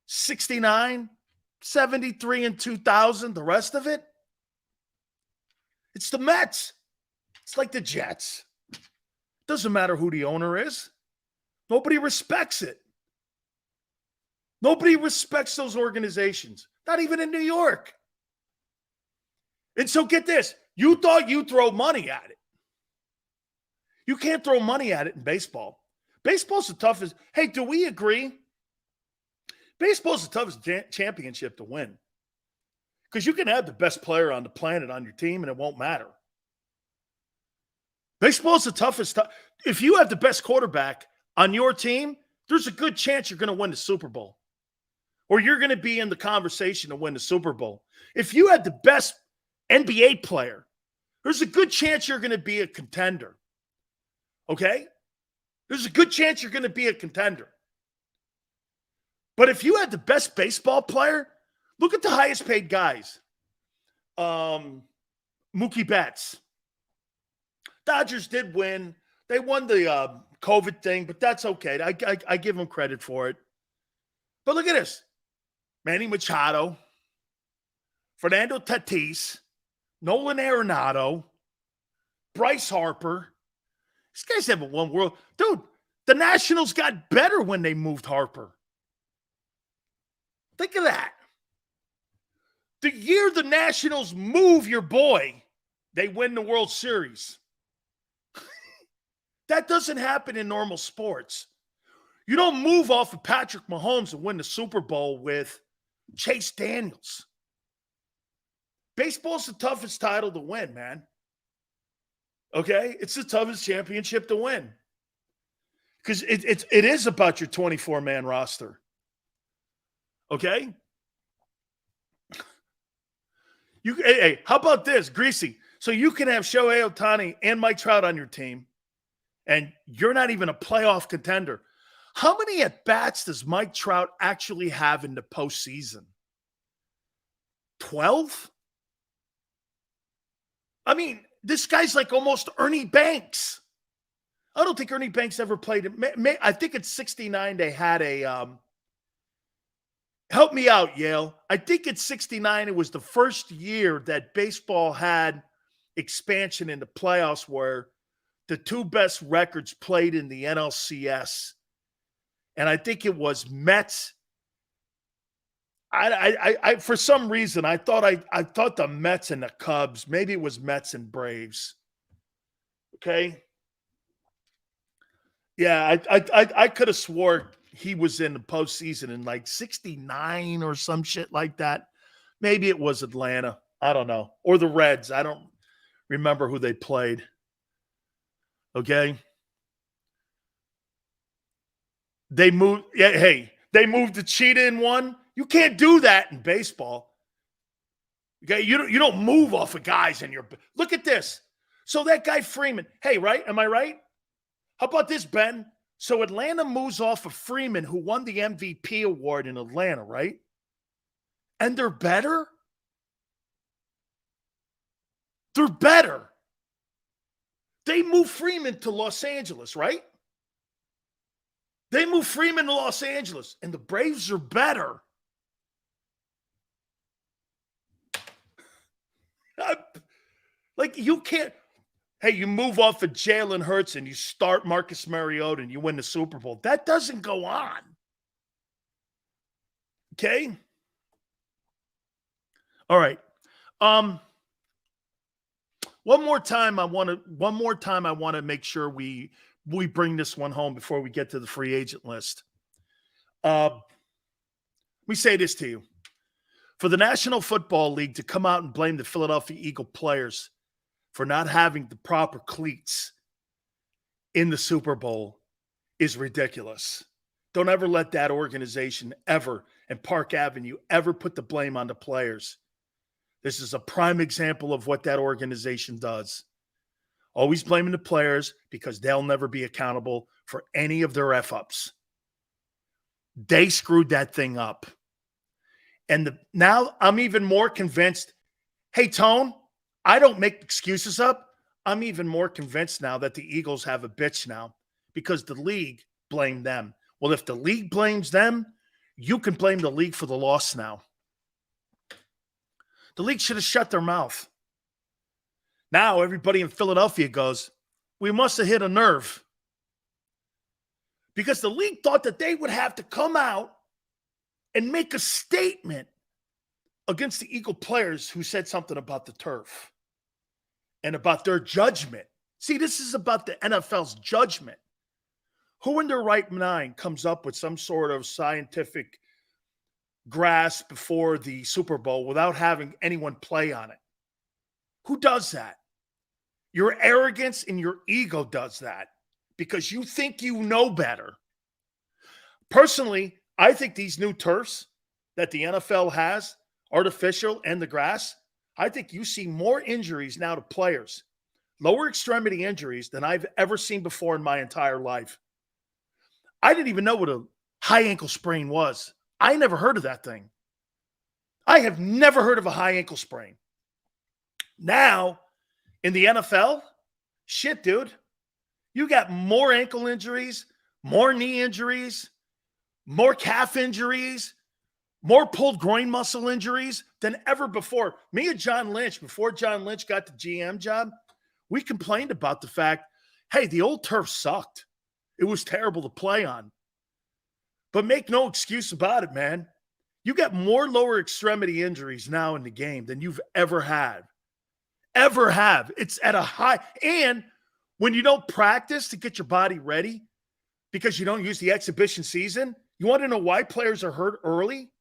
69, 73, and 2000. The rest of it, it's the Mets. It's like the Jets. Doesn't matter who the owner is. Nobody respects it. Nobody respects those organizations. Not even in New York. And so get this. You thought you'd throw money at it. You can't throw money at it in baseball. Baseball's the toughest. Hey, do we agree? Baseball's the toughest championship to win. Because you can have the best player on the planet on your team and it won't matter. Baseball's the toughest. If you have the best quarterback on your team, there's a good chance you're going to win the Super Bowl. Or you're going to be in the conversation to win the Super Bowl. If you had the best NBA player, there's a good chance you're going to be a contender. Okay? There's a good chance you're going to be a contender. But if you had the best baseball player, look at the highest paid guys. Mookie Betts. Dodgers did win. They won the COVID thing, but that's okay. I give them credit for it. But look at this. Manny Machado, Fernando Tatis, Nolan Arenado, Bryce Harper. These guys haven't won world. Dude, the Nationals got better when they moved Harper. Think of that. The year the Nationals move your boy, they win the World Series. That doesn't happen in normal sports. You don't move off of Patrick Mahomes and win the Super Bowl with Chase Daniels. Baseball's the toughest title to win, man. Okay? It's the toughest championship to win. Because it is about your 24-man roster. Okay? Hey, how about this, Greasy? So you can have Shohei Ohtani and Mike Trout on your team, and you're not even a playoff contender. How many at-bats does Mike Trout actually have in the postseason? 12? I mean, this guy's like almost Ernie Banks. I don't think Ernie Banks ever played it. I think it's 69 they had a help me out, Yale. I think it's 69. It was the first year that baseball had expansion in the playoffs where the two best records played in the NLCS. And I think it was Mets. I for some reason I thought the Mets and the Cubs. Maybe it was Mets and Braves. Okay. Yeah, I could have swore he was in the postseason in like 69 or some shit like that. Maybe it was Atlanta. I don't know. Or the Reds. I don't remember who they played. Okay. They moved. Yeah, hey, they moved the cheetah in one. You can't do that in baseball. Okay, you don't move off of guys in your. Look at this. So that guy Freeman. Hey, right? Am I right? How about this, Ben? So Atlanta moves off of Freeman, who won the MVP award in Atlanta, right? And they're better. They're better. They move Freeman to Los Angeles, right? They move Freeman to Los Angeles, and the Braves are better. Like, you can't. Hey, you move off of Jalen Hurts and you start Marcus Mariota and you win the Super Bowl. That doesn't go on. Okay? All right. One more time I want to make sure we bring this one home before we get to the free agent list. We say this to you. For the National Football League to come out and blame the Philadelphia Eagle players for not having the proper cleats in the Super Bowl is ridiculous. Don't ever let that organization ever, and Park Avenue, ever put the blame on the players. This is a prime example of what that organization does. Always blaming the players because they'll never be accountable for any of their F-ups. They screwed that thing up. And now I'm even more convinced, hey, Tone, I don't make excuses up. I'm even more convinced now that the Eagles have a bitch now because the league blamed them. Well, if the league blames them, you can blame the league for the loss now. The league should have shut their mouth. Now everybody in Philadelphia goes, we must have hit a nerve. Because the league thought that they would have to come out and make a statement against the Eagle players who said something about the turf and about their judgment. See, this is about the NFL's judgment. Who in their right mind comes up with some sort of scientific grasp before the Super Bowl without having anyone play on it? Who does that? Your arrogance and your ego does that because you think you know better. Personally, I think these new turfs that the NFL has, artificial and the grass, I think you see more injuries now to players, lower extremity injuries than I've ever seen before in my entire life. I didn't even know what a high ankle sprain was. I never heard of that thing. I have never heard of a high ankle sprain. Now, in the NFL, shit, dude, you got more ankle injuries, more knee injuries, more calf injuries, more pulled groin muscle injuries than ever before. Me and John Lynch, before John Lynch got the GM job, we complained about the fact, hey, the old turf sucked. It was terrible to play on. But make no excuse about it, man. You got more lower extremity injuries now in the game than you've ever had. Ever have. It's at a high. And when you don't practice to get your body ready because you don't use the exhibition season, you want to know why players are hurt early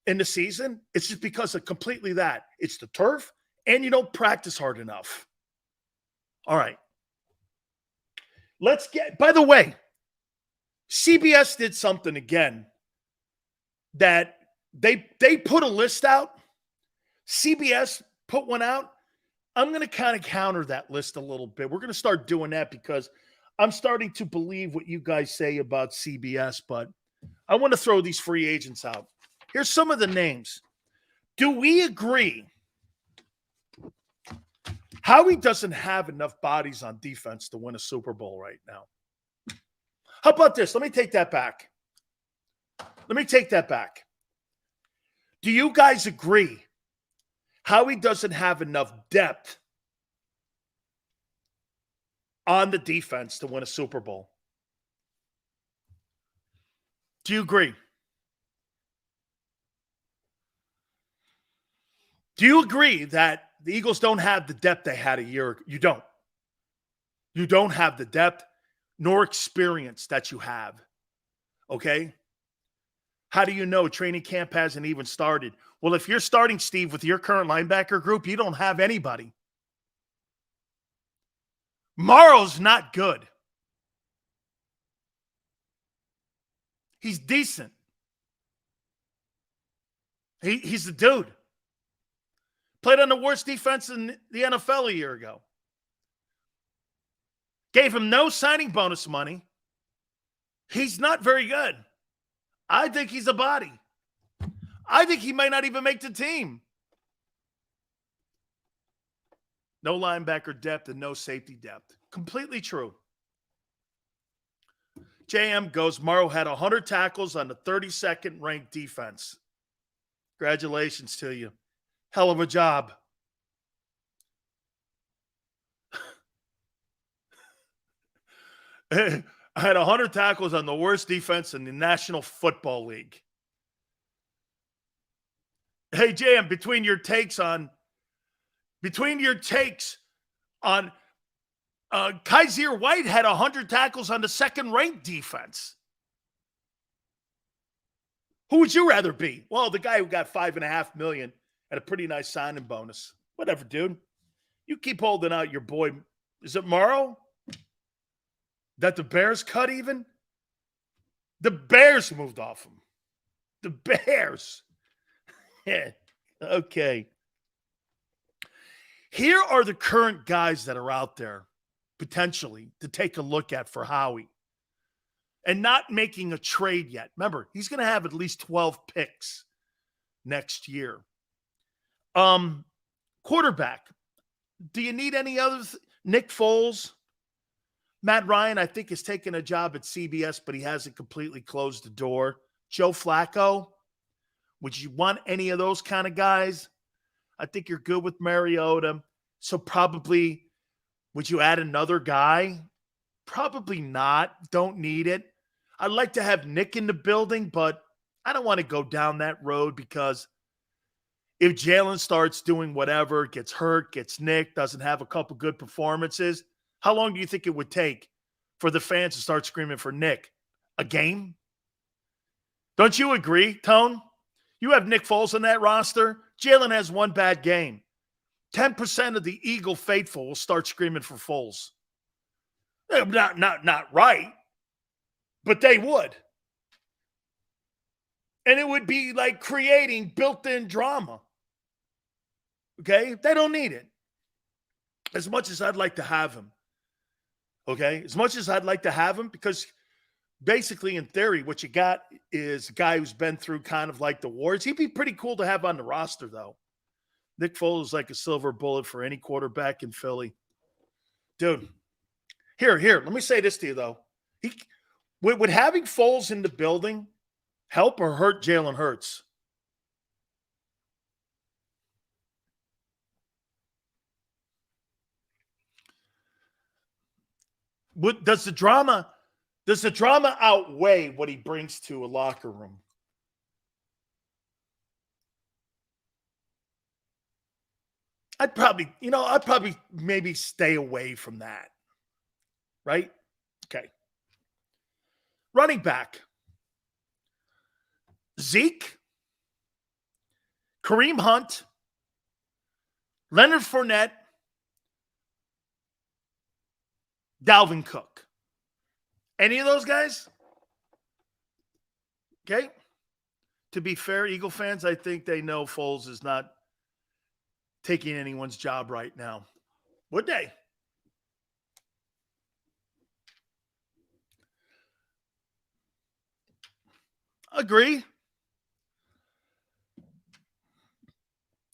in the season? It's just because of completely that. It's the turf, and you don't practice hard enough. All right. Let's get, by the way, CBS did something again that they put a list out. CBS put one out. I'm going to kind of counter that list a little bit. We're going to start doing that because I'm starting to believe what you guys say about CBS, but I want to throw these free agents out. Here's some of the names. Do we agree Howie doesn't have enough bodies on defense to win a Super Bowl right now? How about this? Let me take that back. Do you guys agree Howie doesn't have enough depth on the defense to win a Super Bowl? Do you agree? Do you agree that the Eagles don't have the depth they had a year ago? You don't. You don't have the depth nor experience that you have. Okay? How do you know training camp hasn't even started? Well, if you're starting, Steve, with your current linebacker group, you don't have anybody. Morrow's not good. He's decent. He's the dude. Played on the worst defense in the NFL a year ago. Gave him no signing bonus money. He's not very good. I think he's a body. I think he might not even make the team. No linebacker depth and no safety depth. Completely true. JM goes, Morrow had 100 tackles on the 32nd ranked defense. Congratulations to you. Hell of a job. I had 100 tackles on the worst defense in the National Football League. Hey, JM, between your takes on Kaiser White had 100 tackles on the second-ranked defense. Who would you rather be? Well, the guy who got $5.5 million and a pretty nice signing bonus. Whatever, dude. You keep holding out your boy. Is it Morrow? That the Bears cut even? The Bears moved off him. The Bears. Yeah. Okay. Here are the current guys that are out there potentially to take a look at for Howie and not making a trade yet. Remember, he's going to have at least 12 picks next year. Quarterback. Do you need any other? Nick Foles? Matt Ryan, I think, is taking a job at CBS, but he hasn't completely closed the door. Joe Flacco? Would you want any of those kind of guys? I think you're good with Mariota. So probably, would you add another guy? Probably not. Don't need it. I'd like to have Nick in the building, but I don't want to go down that road because if Jalen starts doing whatever, gets hurt, gets nicked, doesn't have a couple good performances, how long do you think it would take for the fans to start screaming for Nick? A game? Don't you agree, Tone? You have Nick Foles on that roster. Jalen has one bad game. 10% of the Eagle faithful will start screaming for Foles. Not right, but they would. And it would be like creating built-in drama. Okay? They don't need it. As much as I'd like to have him. Okay? As much as I'd like to have him, because basically, in theory, what you got is a guy who's been through kind of like the wars. He'd be pretty cool to have on the roster, though. Nick Foles is like a silver bullet for any quarterback in Philly. Dude, here, let me say this to you, though. With having Foles in the building, help or hurt Jalen Hurts? Does the drama outweigh what he brings to a locker room? I'd probably maybe stay away from that. Right? Okay. Running back. Zeke, Kareem Hunt, Leonard Fournette, Dalvin Cook. Any of those guys? Okay. To be fair, Eagle fans, I think they know Foles is not taking anyone's job right now. Would they? Agree.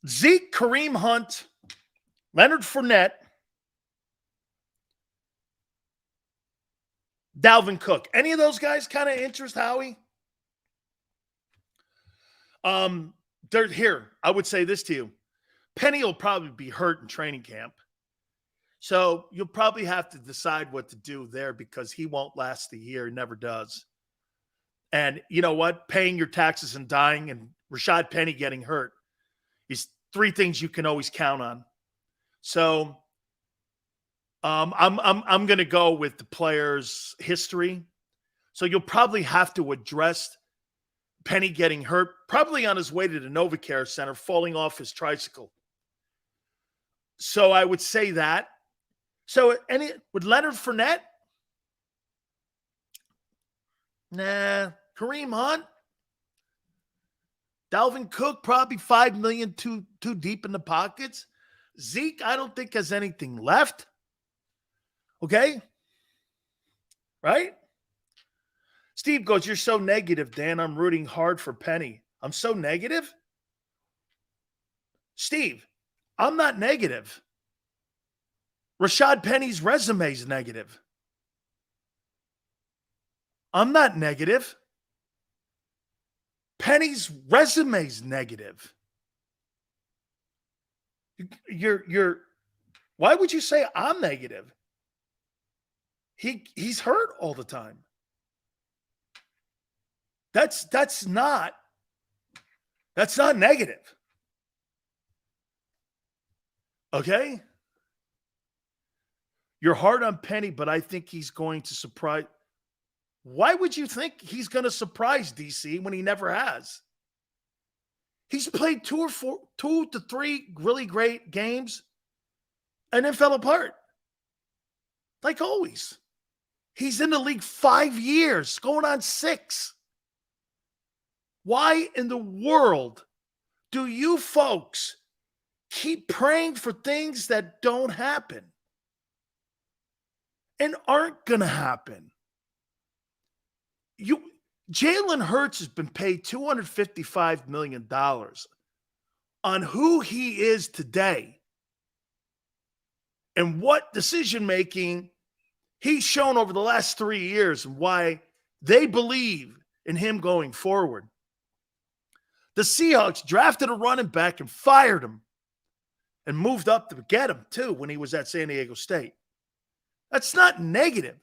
Zeke, Kareem Hunt, Leonard Fournette, Dalvin Cook. Any of those guys kind of interest Howie? They're here. I would say this to you. Penny will probably be hurt in training camp. So you'll probably have to decide what to do there because he won't last the year. He never does. And you know what? Paying your taxes and dying and Rashad Penny getting hurt is three things you can always count on. So I'm going to go with the player's history. So you'll probably have to address Penny getting hurt, probably on his way to the NovaCare Center, falling off his tricycle. So I would say that. So with Leonard Fournette? Nah. Kareem Hunt? Dalvin Cook, probably $5 million too deep in the pockets. Zeke, I don't think has anything left. Okay? Right? Steve goes, you're so negative, Dan. I'm rooting hard for Penny. I'm so negative? Steve, I'm not negative. Rashad Penny's resume is negative. I'm not negative. Penny's resume is negative. Why would you say I'm negative? He's hurt all the time. That's not negative. Okay? You're hard on Penny, but I think he's going to surprise. Why would you think he's going to surprise DC when he never has? He's played 2 to 3 really great games and then fell apart. Like always. He's in the league 5 years, going on 6. Why in the world do you folks keep praying for things that don't happen and aren't going to happen? Jalen Hurts has been paid $255 million on who he is today and what decision-making he's shown over the last 3 years and why they believe in him going forward. The Seahawks drafted a running back and fired him and moved up to get him, too, when he was at San Diego State. That's not negative.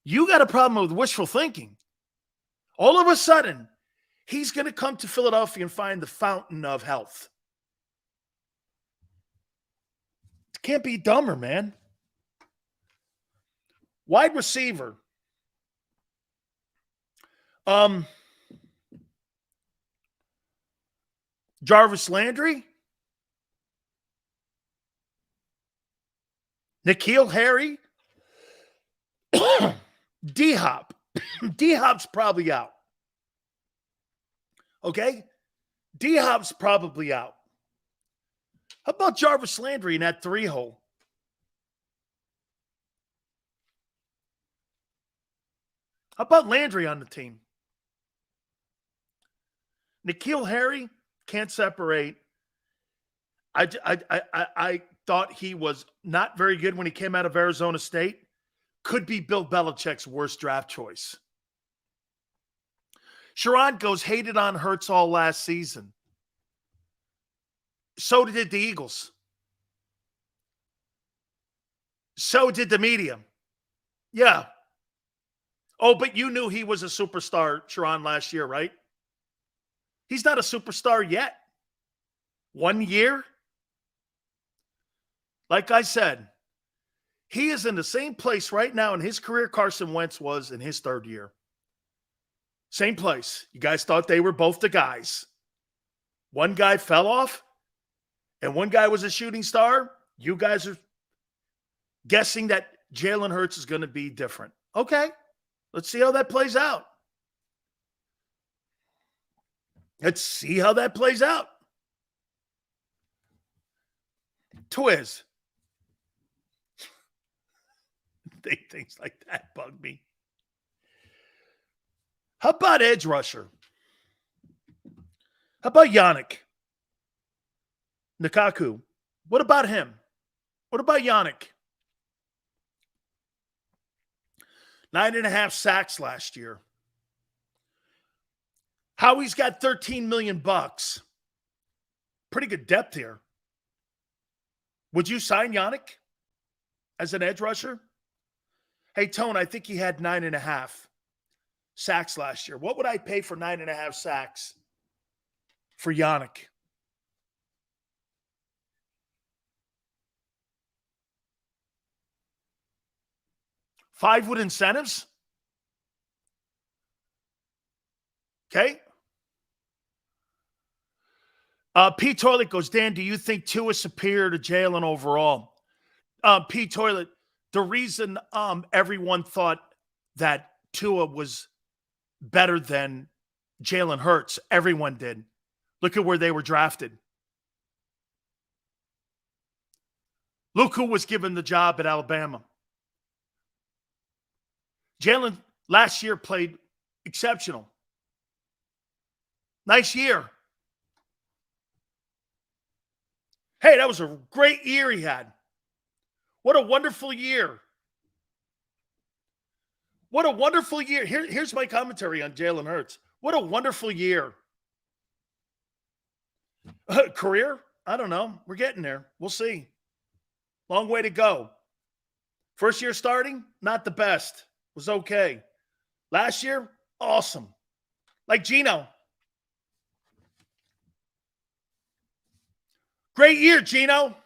You got a problem with wishful thinking. All of a sudden, he's going to come to Philadelphia and find the fountain of health. It can't be dumber, man. Wide receiver. Jarvis Landry. N'Keal Harry. D-Hop. D-Hop's probably out. Okay? D-Hop's probably out. How about Jarvis Landry in that 3-hole? How about Landry on the team? N'Keal Harry can't separate. I thought he was not very good when he came out of Arizona State. Could be Bill Belichick's worst draft choice. Sharon goes, hated on Hurts all last season. So did the Eagles. So did the media. Yeah. Oh, but you knew he was a superstar, Sharon, last year, right? He's not a superstar yet. 1 year? Like I said, he is in the same place right now in his career Carson Wentz was in his third year. Same place. You guys thought they were both the guys. One guy fell off, and one guy was a shooting star. You guys are guessing that Jalen Hurts is going to be different. Okay, let's see how that plays out. Let's see how that plays out. Twiz. Things like that bug me. How about edge rusher? How about Yannick Nkaku? What about him? What about Yannick? 9.5 sacks last year. Howie's got $13 million. Pretty good depth here. Would you sign Yannick as an edge rusher? Hey, Tone, I think he had 9.5 sacks last year. What would I pay for 9.5 sacks for Yannick? $5 with incentives? Okay. P. Toilet goes, Dan, do you think Tua is superior to Jalen overall? P. Toilet, the reason everyone thought that Tua was better than Jalen Hurts, everyone did. Look at where they were drafted. Look who was given the job at Alabama. Jalen last year played exceptional. Nice year. Hey, that was a great year he had. What a wonderful year. What a wonderful year. Here's my commentary on Jalen Hurts. What a wonderful year. Career? I don't know. We're getting there. We'll see. Long way to go. First year starting, not the best. Was okay. Last year, awesome. Like Gino. Great year, Gino.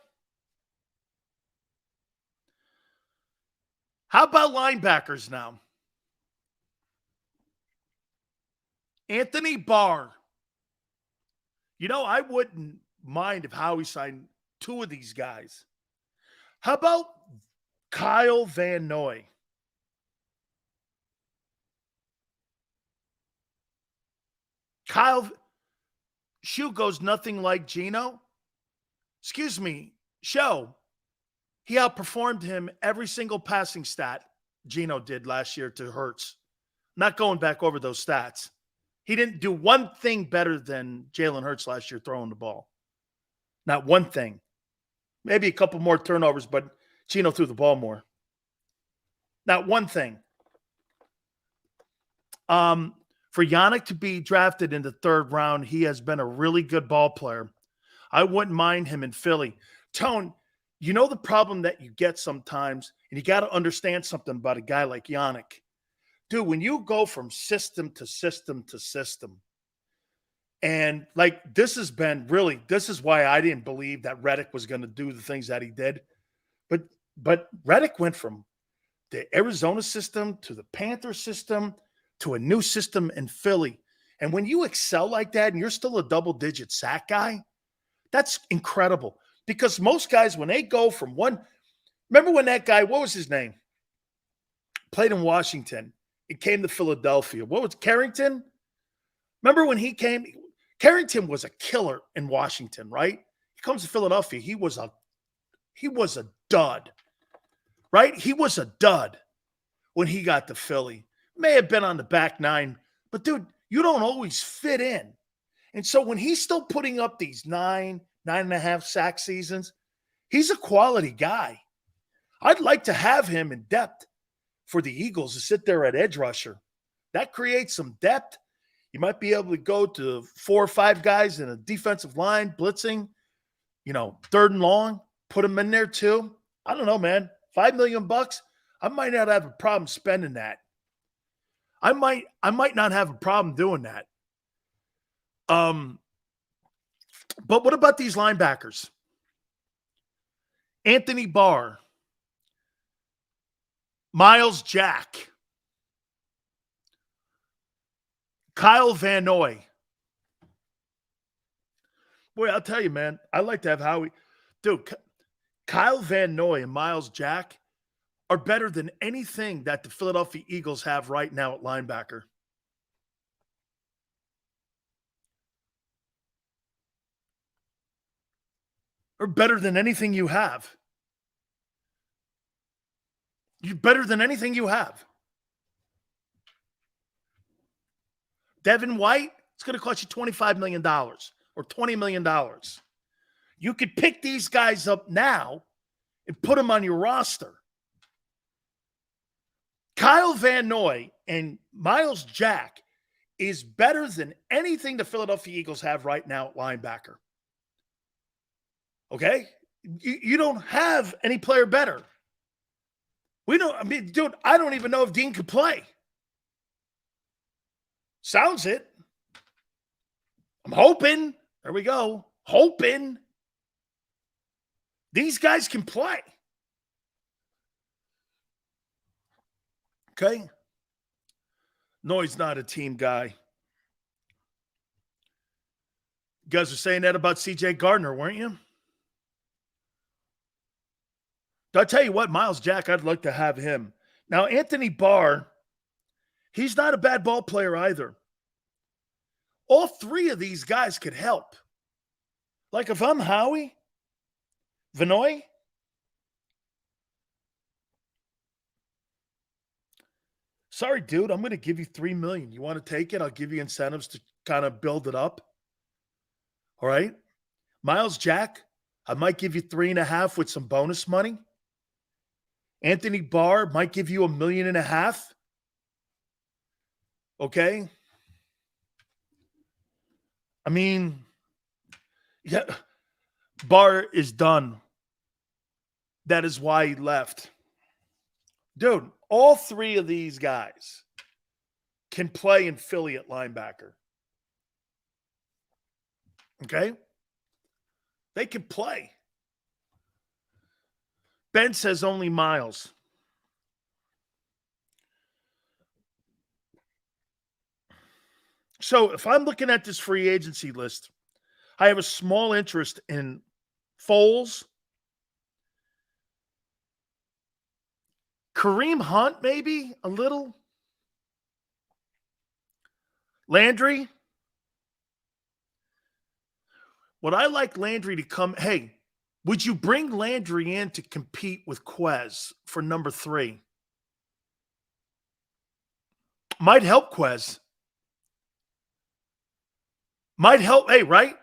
How about linebackers now? Anthony Barr. You know, I wouldn't mind if Howie signed two of these guys. How about Kyle Van Noy? Kyle, Shoe goes nothing like Gino. Excuse me, Show. He outperformed him every single passing stat Gino did last year to Hurts. Not going back over those stats. He didn't do one thing better than Jalen Hurts last year throwing the ball. Not one thing. Maybe a couple more turnovers, but Gino threw the ball more. Not one thing. For Yannick to be drafted in the third round, he has been a really good ball player. I wouldn't mind him in Philly. Tone, you know the problem that you get sometimes, and you got to understand something about a guy like Yannick. Dude, when you go from system to system to system, and like this is why I didn't believe that Reddick was going to do the things that he did. But Reddick went from the Arizona system to the Panther system to a new system in Philly. And when you excel like that and you're still a double-digit sack guy, that's incredible. Because most guys, when they go from one – remember when that guy – what was his name? Played in Washington. It came to Philadelphia. What was Carrington? Remember when he came – Carrington was a killer in Washington, right? He comes to Philadelphia. He was a dud, right? He was a dud when he got to Philly. May have been on the back nine, but dude, you don't always fit in. And so when he's still putting up these 9.5 sack seasons, he's a quality guy. I'd like to have him in depth for the Eagles to sit there at edge rusher. That creates some depth. You might be able to go to 4 or 5 guys in a defensive line, blitzing, third and long, put them in there too. I don't know, man. $5 million, I might not have a problem spending that. I might not have a problem doing that. But what about these linebackers? Anthony Barr, Miles Jack, Kyle Van Noy. Boy, I'll tell you, man, I like to have Howie. Dude, Kyle Van Noy and Miles Jack are better than anything that the Philadelphia Eagles have right now at linebacker. Or better than anything you have. You're better than anything you have. Devin White, it's going to cost you $25 million or $20 million. You could pick these guys up now and put them on your roster. Kyle Van Noy and Miles Jack is better than anything the Philadelphia Eagles have right now at linebacker. Okay? You don't have any player better. Dude, I don't even know if Dean could play. Sounds it. I'm hoping. There we go. Hoping. These guys can play. Okay? Noy's not a team guy. You guys were saying that about C.J. Gardner, weren't you? I'll tell you what, Miles Jack, I'd like to have him. Now, Anthony Barr, he's not a bad ball player either. All 3 of these guys could help. Like if I'm Howie, Vanoy, sorry, dude, I'm going to give you $3 million. You want to take it? I'll give you incentives to kind of build it up. All right? Miles Jack, I might give you 3.5 with some bonus money. Anthony Barr might give you $1.5 million. Okay? I mean, yeah, Barr is done. That is why he left. Dude, all 3 of these guys can play in Philly at linebacker. Okay? They can play. Ben says only Miles. So if I'm looking at this free agency list, I have a small interest in Foles, Kareem Hunt, maybe a little, Landry. Would I like Landry to come? Hey, would you bring Landry in to compete with Quez for number 3? Might help Quez. Might help. Hey, right?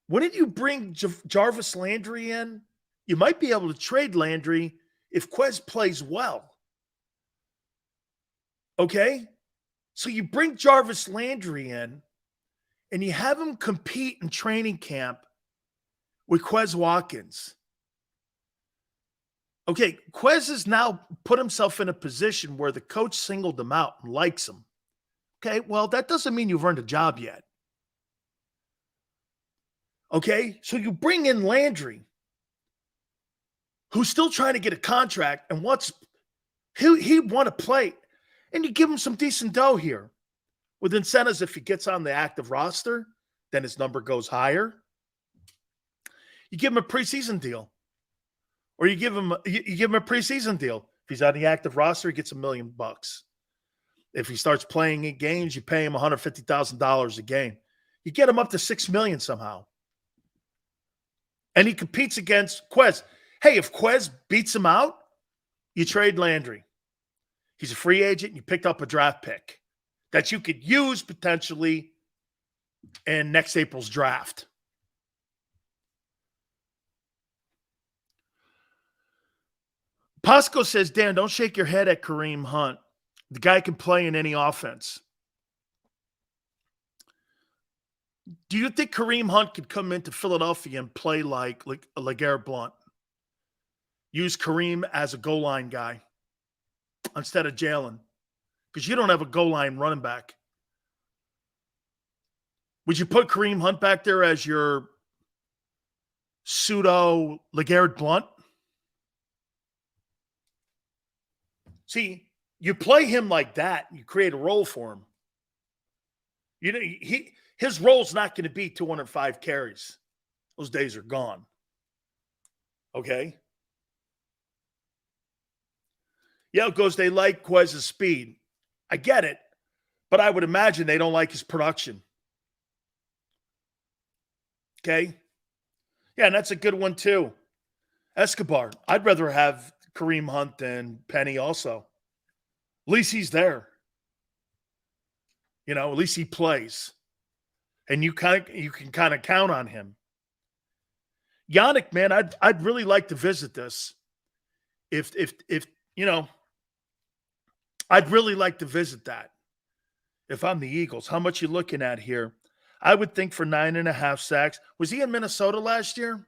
Wouldn't you bring Jarvis Landry in? You might be able to trade Landry if Quez plays well. Okay? So you bring Jarvis Landry in and you have him compete in training camp with Quez Watkins. Okay, Quez has now put himself in a position where the coach singled him out and likes him. Okay, well, that doesn't mean you've earned a job yet. Okay, so you bring in Landry, who's still trying to get a contract and he'd want to play, and you give him some decent dough here with incentives. If he gets on the active roster, then his number goes higher. You give him a preseason deal, or you give him a preseason deal. If he's on the active roster, he gets $1 million. If he starts playing in games, you pay him $150,000 a game. You get him up to $6 million somehow, and he competes against Quez. Hey, if Quez beats him out, you trade Landry. He's a free agent. You picked up a draft pick that you could use potentially in next April's draft. Pasco says, Dan, don't shake your head at Kareem Hunt. The guy can play in any offense. Do you think Kareem Hunt could come into Philadelphia and play like LeGarrette Blount? Use Kareem as a goal line guy instead of Jalen, because you don't have a goal line running back. Would you put Kareem Hunt back there as your pseudo LeGarrette Blount? See, you play him like that, you create a role for him. You know, his role's not going to be 205 carries. Those days are gone. Okay? Yeah, it goes, they like Quez's speed. I get it, but I would imagine they don't like his production. Okay? Yeah, and that's a good one too. Escobar. I'd rather have Kareem Hunt than Penny also. At least he's there. You know, at least he plays. And you can kind of count on him. Yannick, man, I'd really like to visit this. If you know, I'd really like to visit that. If I'm the Eagles, how much you looking at here? I would think for 9.5 sacks. Was he in Minnesota last year?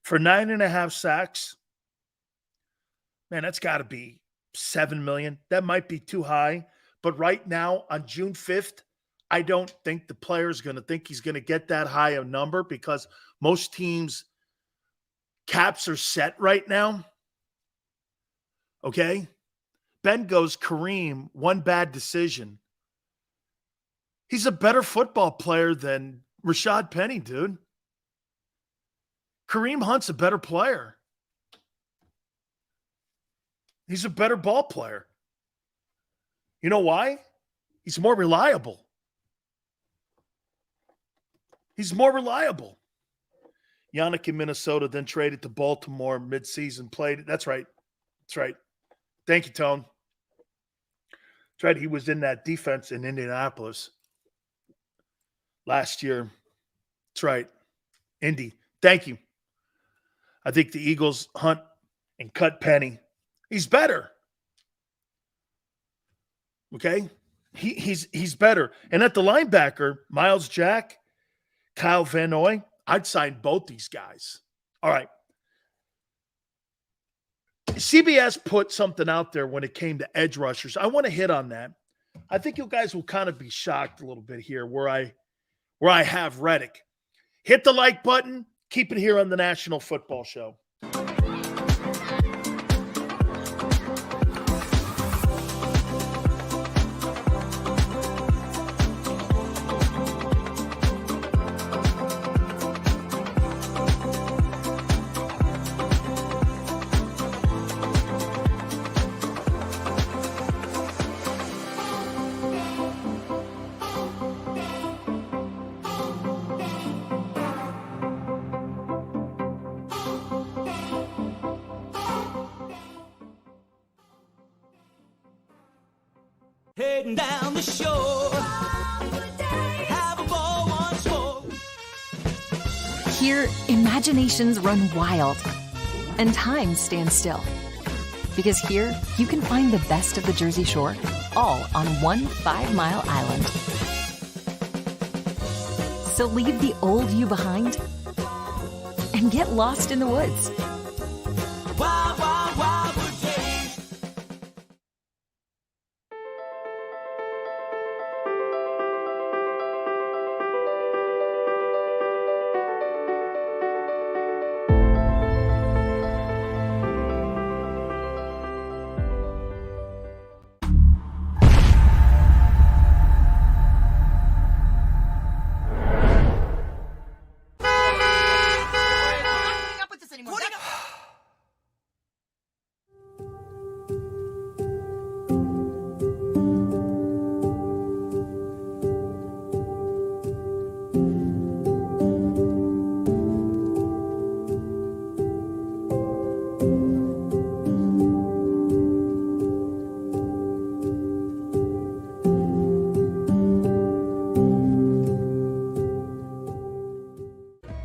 For 9.5 sacks? Man, that's got to be $7 million. That might be too high. But right now, on June 5th, I don't think the player's going to think he's going to get that high a number, because most teams' caps are set right now. Okay? Ben goes, Kareem, one bad decision. He's a better football player than Rashad Penny, dude. Kareem Hunt's a better player. He's a better ball player. You know why? He's more reliable. He's more reliable. Yannick in Minnesota, then traded to Baltimore midseason, played. That's right. That's right. Thank you, Tone. That's right. He was in that defense in Indianapolis last year. That's right. Indy. Thank you. I think the Eagles hunt and cut Penny. He's better. Okay? He's better. And at the linebacker, Miles Jack, Kyle Van Noy, I'd sign both these guys. All right. CBS put something out there when it came to edge rushers. I want to hit on that. I think you guys will kind of be shocked a little bit here where I have Reddick. Hit the like button. Keep it here on the National Football Show. Heading down the shore, have a ball once more. Here, imaginations run wild and time stands still. Because here, you can find the best of the Jersey Shore, all on one 5-mile island. So leave the old you behind and get lost in the woods. Wild, wild, wild wood days.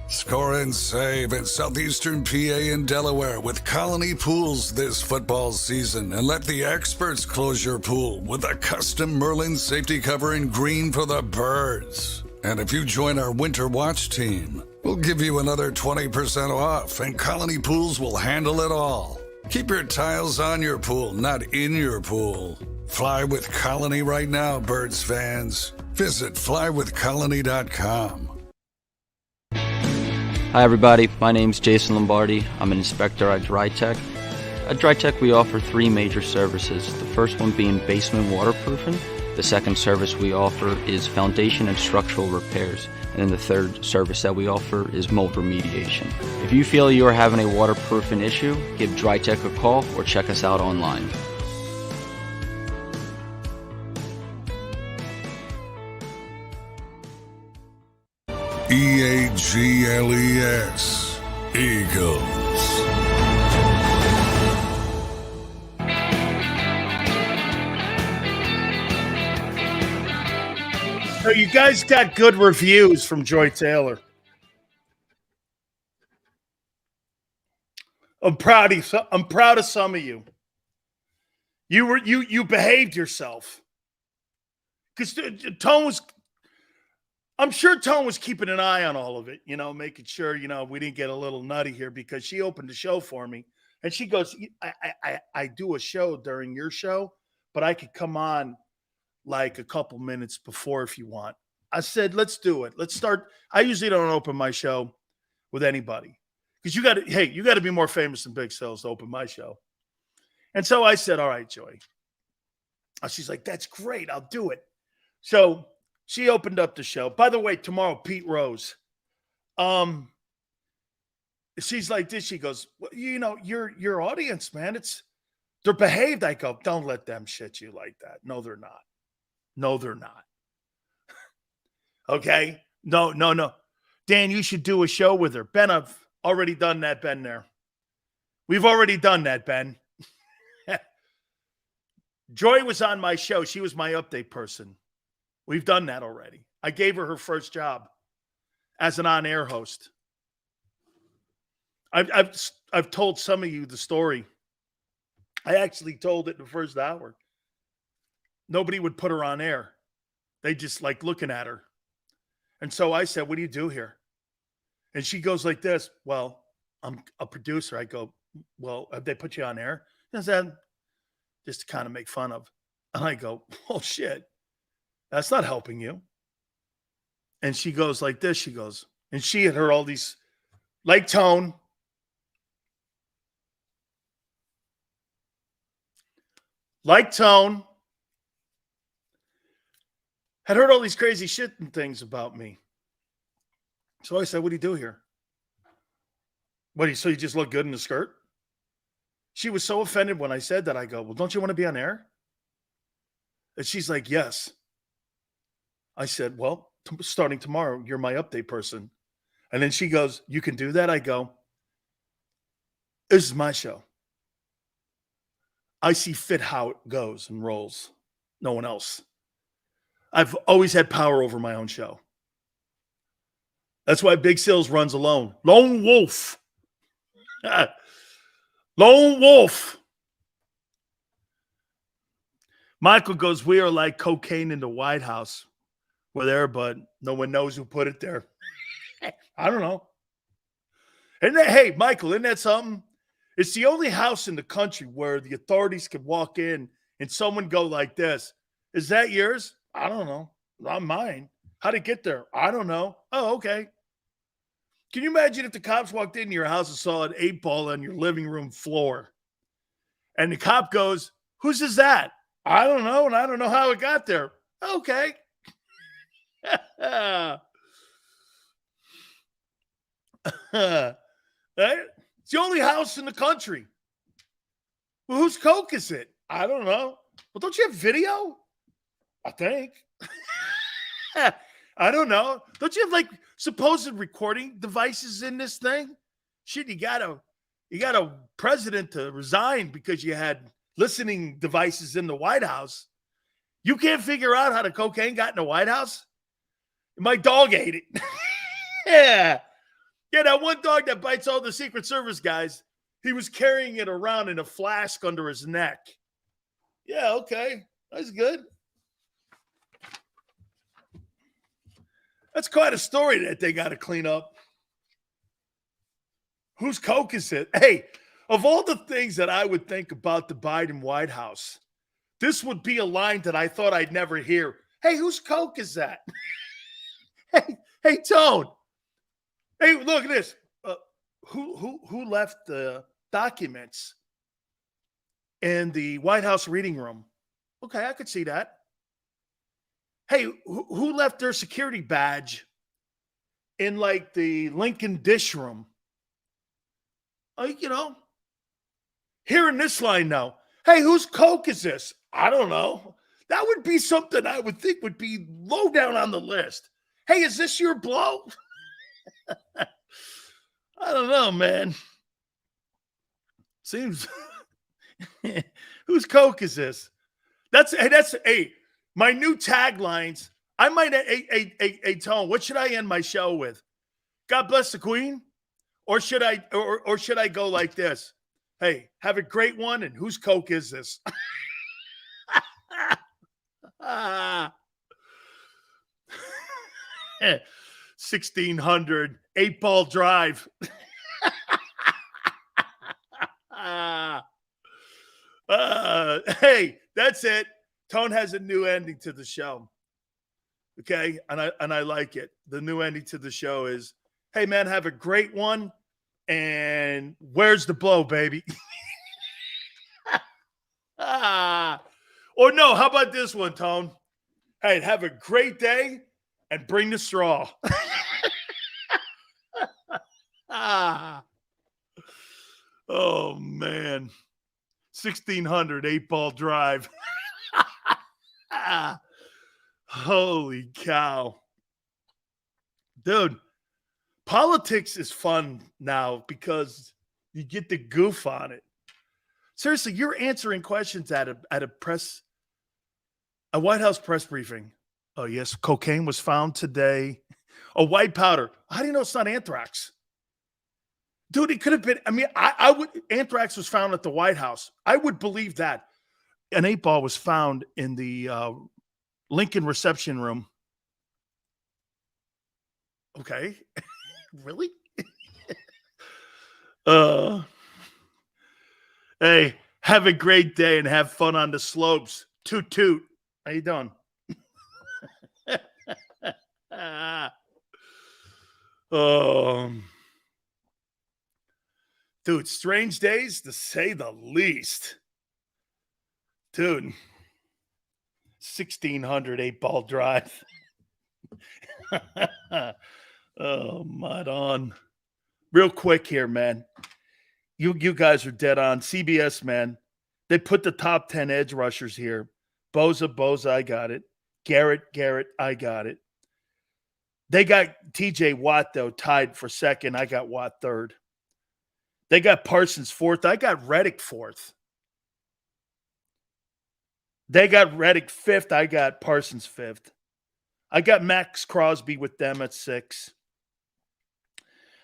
Score and save in southeastern PA and Delaware with Colony Pools this football season, and let the experts close your pool with a custom Merlin safety cover in green for the birds. And if you join our Winter Watch team, we'll give you another 20% off, and Colony Pools will handle it all. Keep your tiles on your pool, not in your pool. Fly with Colony right now, Birds fans. Visit flywithcolony.com. Hi everybody, my name's Jason Lombardi. I'm an inspector at DryTech. At DryTech we offer 3 major services, the first one being basement waterproofing. The second service we offer is foundation and structural repairs. And then the third service that we offer is mold remediation. If you feel you are having a waterproofing issue, give DryTech a call or check us out online. EAGLES, Eagles. So you guys got good reviews from Joy Taylor. I'm proud of some of you. You behaved yourself. Because I'm sure Tone was keeping an eye on all of it, making sure, we didn't get a little nutty here, because she opened the show for me. And she goes, I do a show during your show, but I could come on like a couple minutes before if you want. I said, let's do it. Let's start. I usually don't open my show with anybody, because you got to be more famous than Big Sales to open my show. And so I said, all right, Joy. She's like, that's great. I'll do it. So she opened up the show. By the way, tomorrow, Pete Rose. She's like this. She goes, well, your audience, man, they're behaved. I go, don't let them shit you like that. No, they're not. No, they're not. Okay? No. Dan, you should do a show with her. Ben, I've already done that, Ben, there. We've already done that, Ben. Joy was on my show. She was my update person. We've done that already. I gave her first job as an on-air host. I've told some of you the story. I actually told it in the first hour. Nobody would put her on air. They just like looking at her. And so I said, what do you do here? And she goes like this. Well, I'm a producer. I go, well, have they put you on air? I said, just to kind of make fun of. And I go, oh, shit. That's not helping you. And she goes like this. She goes, and she had heard all these, like Tone. Like Tone. Had heard all these crazy shit and things about me. So I said, what do you do here? So you just look good in the skirt? She was so offended when I said that. I go, well, don't you want to be on air? And she's like, yes. I said, well, starting tomorrow, you're my update person. And then she goes, you can do that? I go, this is my show. I see fit how it goes and rolls. No one else. I've always had power over my own show. That's why Big Sills runs alone. Lone wolf. Lone wolf. Michael goes, we are like cocaine in the White House. We're there, but no one knows who put it there. I don't know. Hey, Michael, isn't that something? It's the only house in the country where the authorities could walk in and someone go like this. Is that yours? I don't know. Not mine. How'd it get there? I don't know. Oh, okay. Can you imagine if the cops walked into your house and saw an 8-ball on your living room floor? And the cop goes, whose is that? I don't know, and I don't know how it got there. Okay. It's the only house in the country. Well, whose coke is it? I don't know. Well, don't you have video? I think. I don't know. Don't you have like supposed recording devices in this thing? Shit, you got a president to resign because you had listening devices in the White House. You can't figure out how the cocaine got in the White House? My dog ate it. Yeah, that one dog that bites all the Secret Service guys, he was carrying it around in a flask under his neck. Yeah, okay. That's good. That's quite a story that they got to clean up. Whose Coke is it? Hey, of all the things that I would think about the Biden White House, this would be a line that I thought I'd never hear. Hey, whose Coke is that? hey, Tone. Hey, look at this. Who left the documents in the White House reading room? Okay, I could see that. Hey, who left their security badge in like the Lincoln dish room? Hearing this line now. Hey, whose Coke is this? I don't know. That would be something I would think would be low down on the list. Hey, is this your blow? I don't know, man. Seems whose Coke is this? That's my new taglines. I might Tone. What should I end my show with? God bless the Queen, or should I go like this? Hey, have a great one. And whose Coke is this? 1600 8-ball drive. Hey, that's it. Tone has a new ending to the show. Okay, and I like it. The new ending to the show is, hey man, have a great one. And where's the blow, baby? Or no, how about this one, Tone? Hey, have a great day and bring the straw. Oh, man. 1600 8-ball drive. Holy cow. Dude, politics is fun now because you get the goof on it. Seriously, you're answering questions at a White House press briefing. Oh, yes, cocaine was found today. A white powder. How do you know it's not anthrax? Dude, it could have been. I mean, I would. Anthrax was found at the White House. I would believe that. An 8-ball was found in the Lincoln reception room. Okay. Really? Hey, have a great day and have fun on the slopes. Toot toot. How you doing? Dude, strange days to say the least. Dude, 1600 8-ball drive. Oh, mud on. Real quick here, man. You guys are dead on. CBS, man. They put the top 10 edge rushers here. Bosa, I got it. Garrett, I got it. They got TJ Watt, though, tied for second. I got Watt third. They got Parsons fourth. I got Reddick fourth. They got Reddick fifth. I got Parsons fifth. I got Max Crosby with them at 6.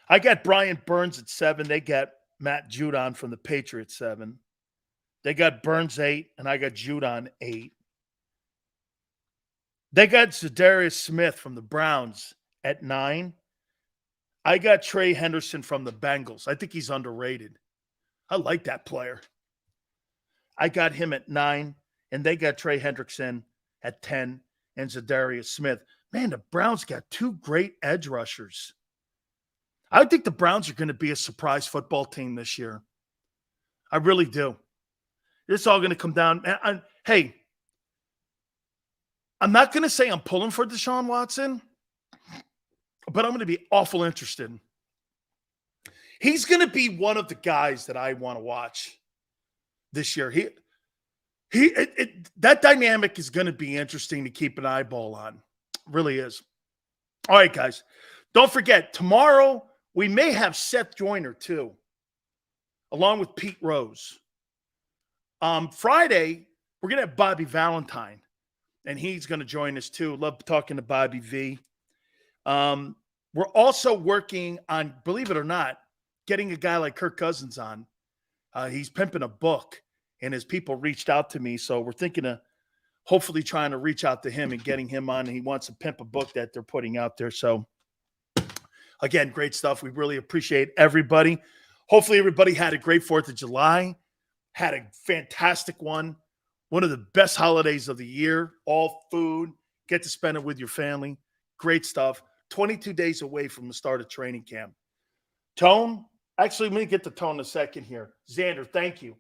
I got Brian Burns at 7. They got Matt Judon from the Patriots 7. They got Burns 8, and I got Judon 8. They got Zadarius Smith from the Browns at 9. I got Trey Henderson from the Bengals. I think he's underrated. I like that player. I got him at 9, and they got Trey Hendrickson at 10 and Zadarius Smith. Man, the Browns got 2 great edge rushers. I think the Browns are going to be a surprise football team this year. I really do. It's all going to come down. Hey, I'm not going to say I'm pulling for Deshaun Watson, but I'm going to be awful interested. He's going to be one of the guys that I want to watch this year. That dynamic is going to be interesting to keep an eyeball on. It really is. All right, guys. Don't forget, tomorrow we may have Seth Joyner too, along with Pete Rose. Friday, we're going to have Bobby Valentine, and he's going to join us too. Love talking to Bobby V. We're also working on, believe it or not, getting a guy like Kirk Cousins on. He's pimping a book, and his people reached out to me, so we're thinking of hopefully trying to reach out to him and getting him on. He wants to pimp a book that they're putting out there. So, again, great stuff. We really appreciate everybody. Hopefully everybody had a great 4th of July, had a fantastic one of the best holidays of the year, all food, get to spend it with your family. Great stuff. 22 days away from the start of training camp. Tone, actually, let me get to Tone in a second here. Xander, thank you.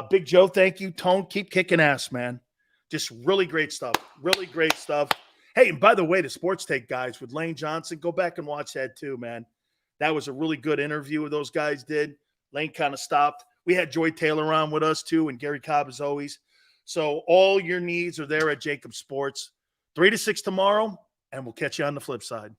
Big Joe, thank you. Tone, keep kicking ass, man. Just really great stuff. Really great stuff. Hey, and by the way, the Sports Take guys with Lane Johnson, go back and watch that too, man. That was a really good interview those guys did. Lane kind of stopped. We had Joy Taylor on with us too, and Gary Cobb as always. So all your needs are there at JAKIB Sports. 3 to 6 tomorrow, and we'll catch you on the flip side.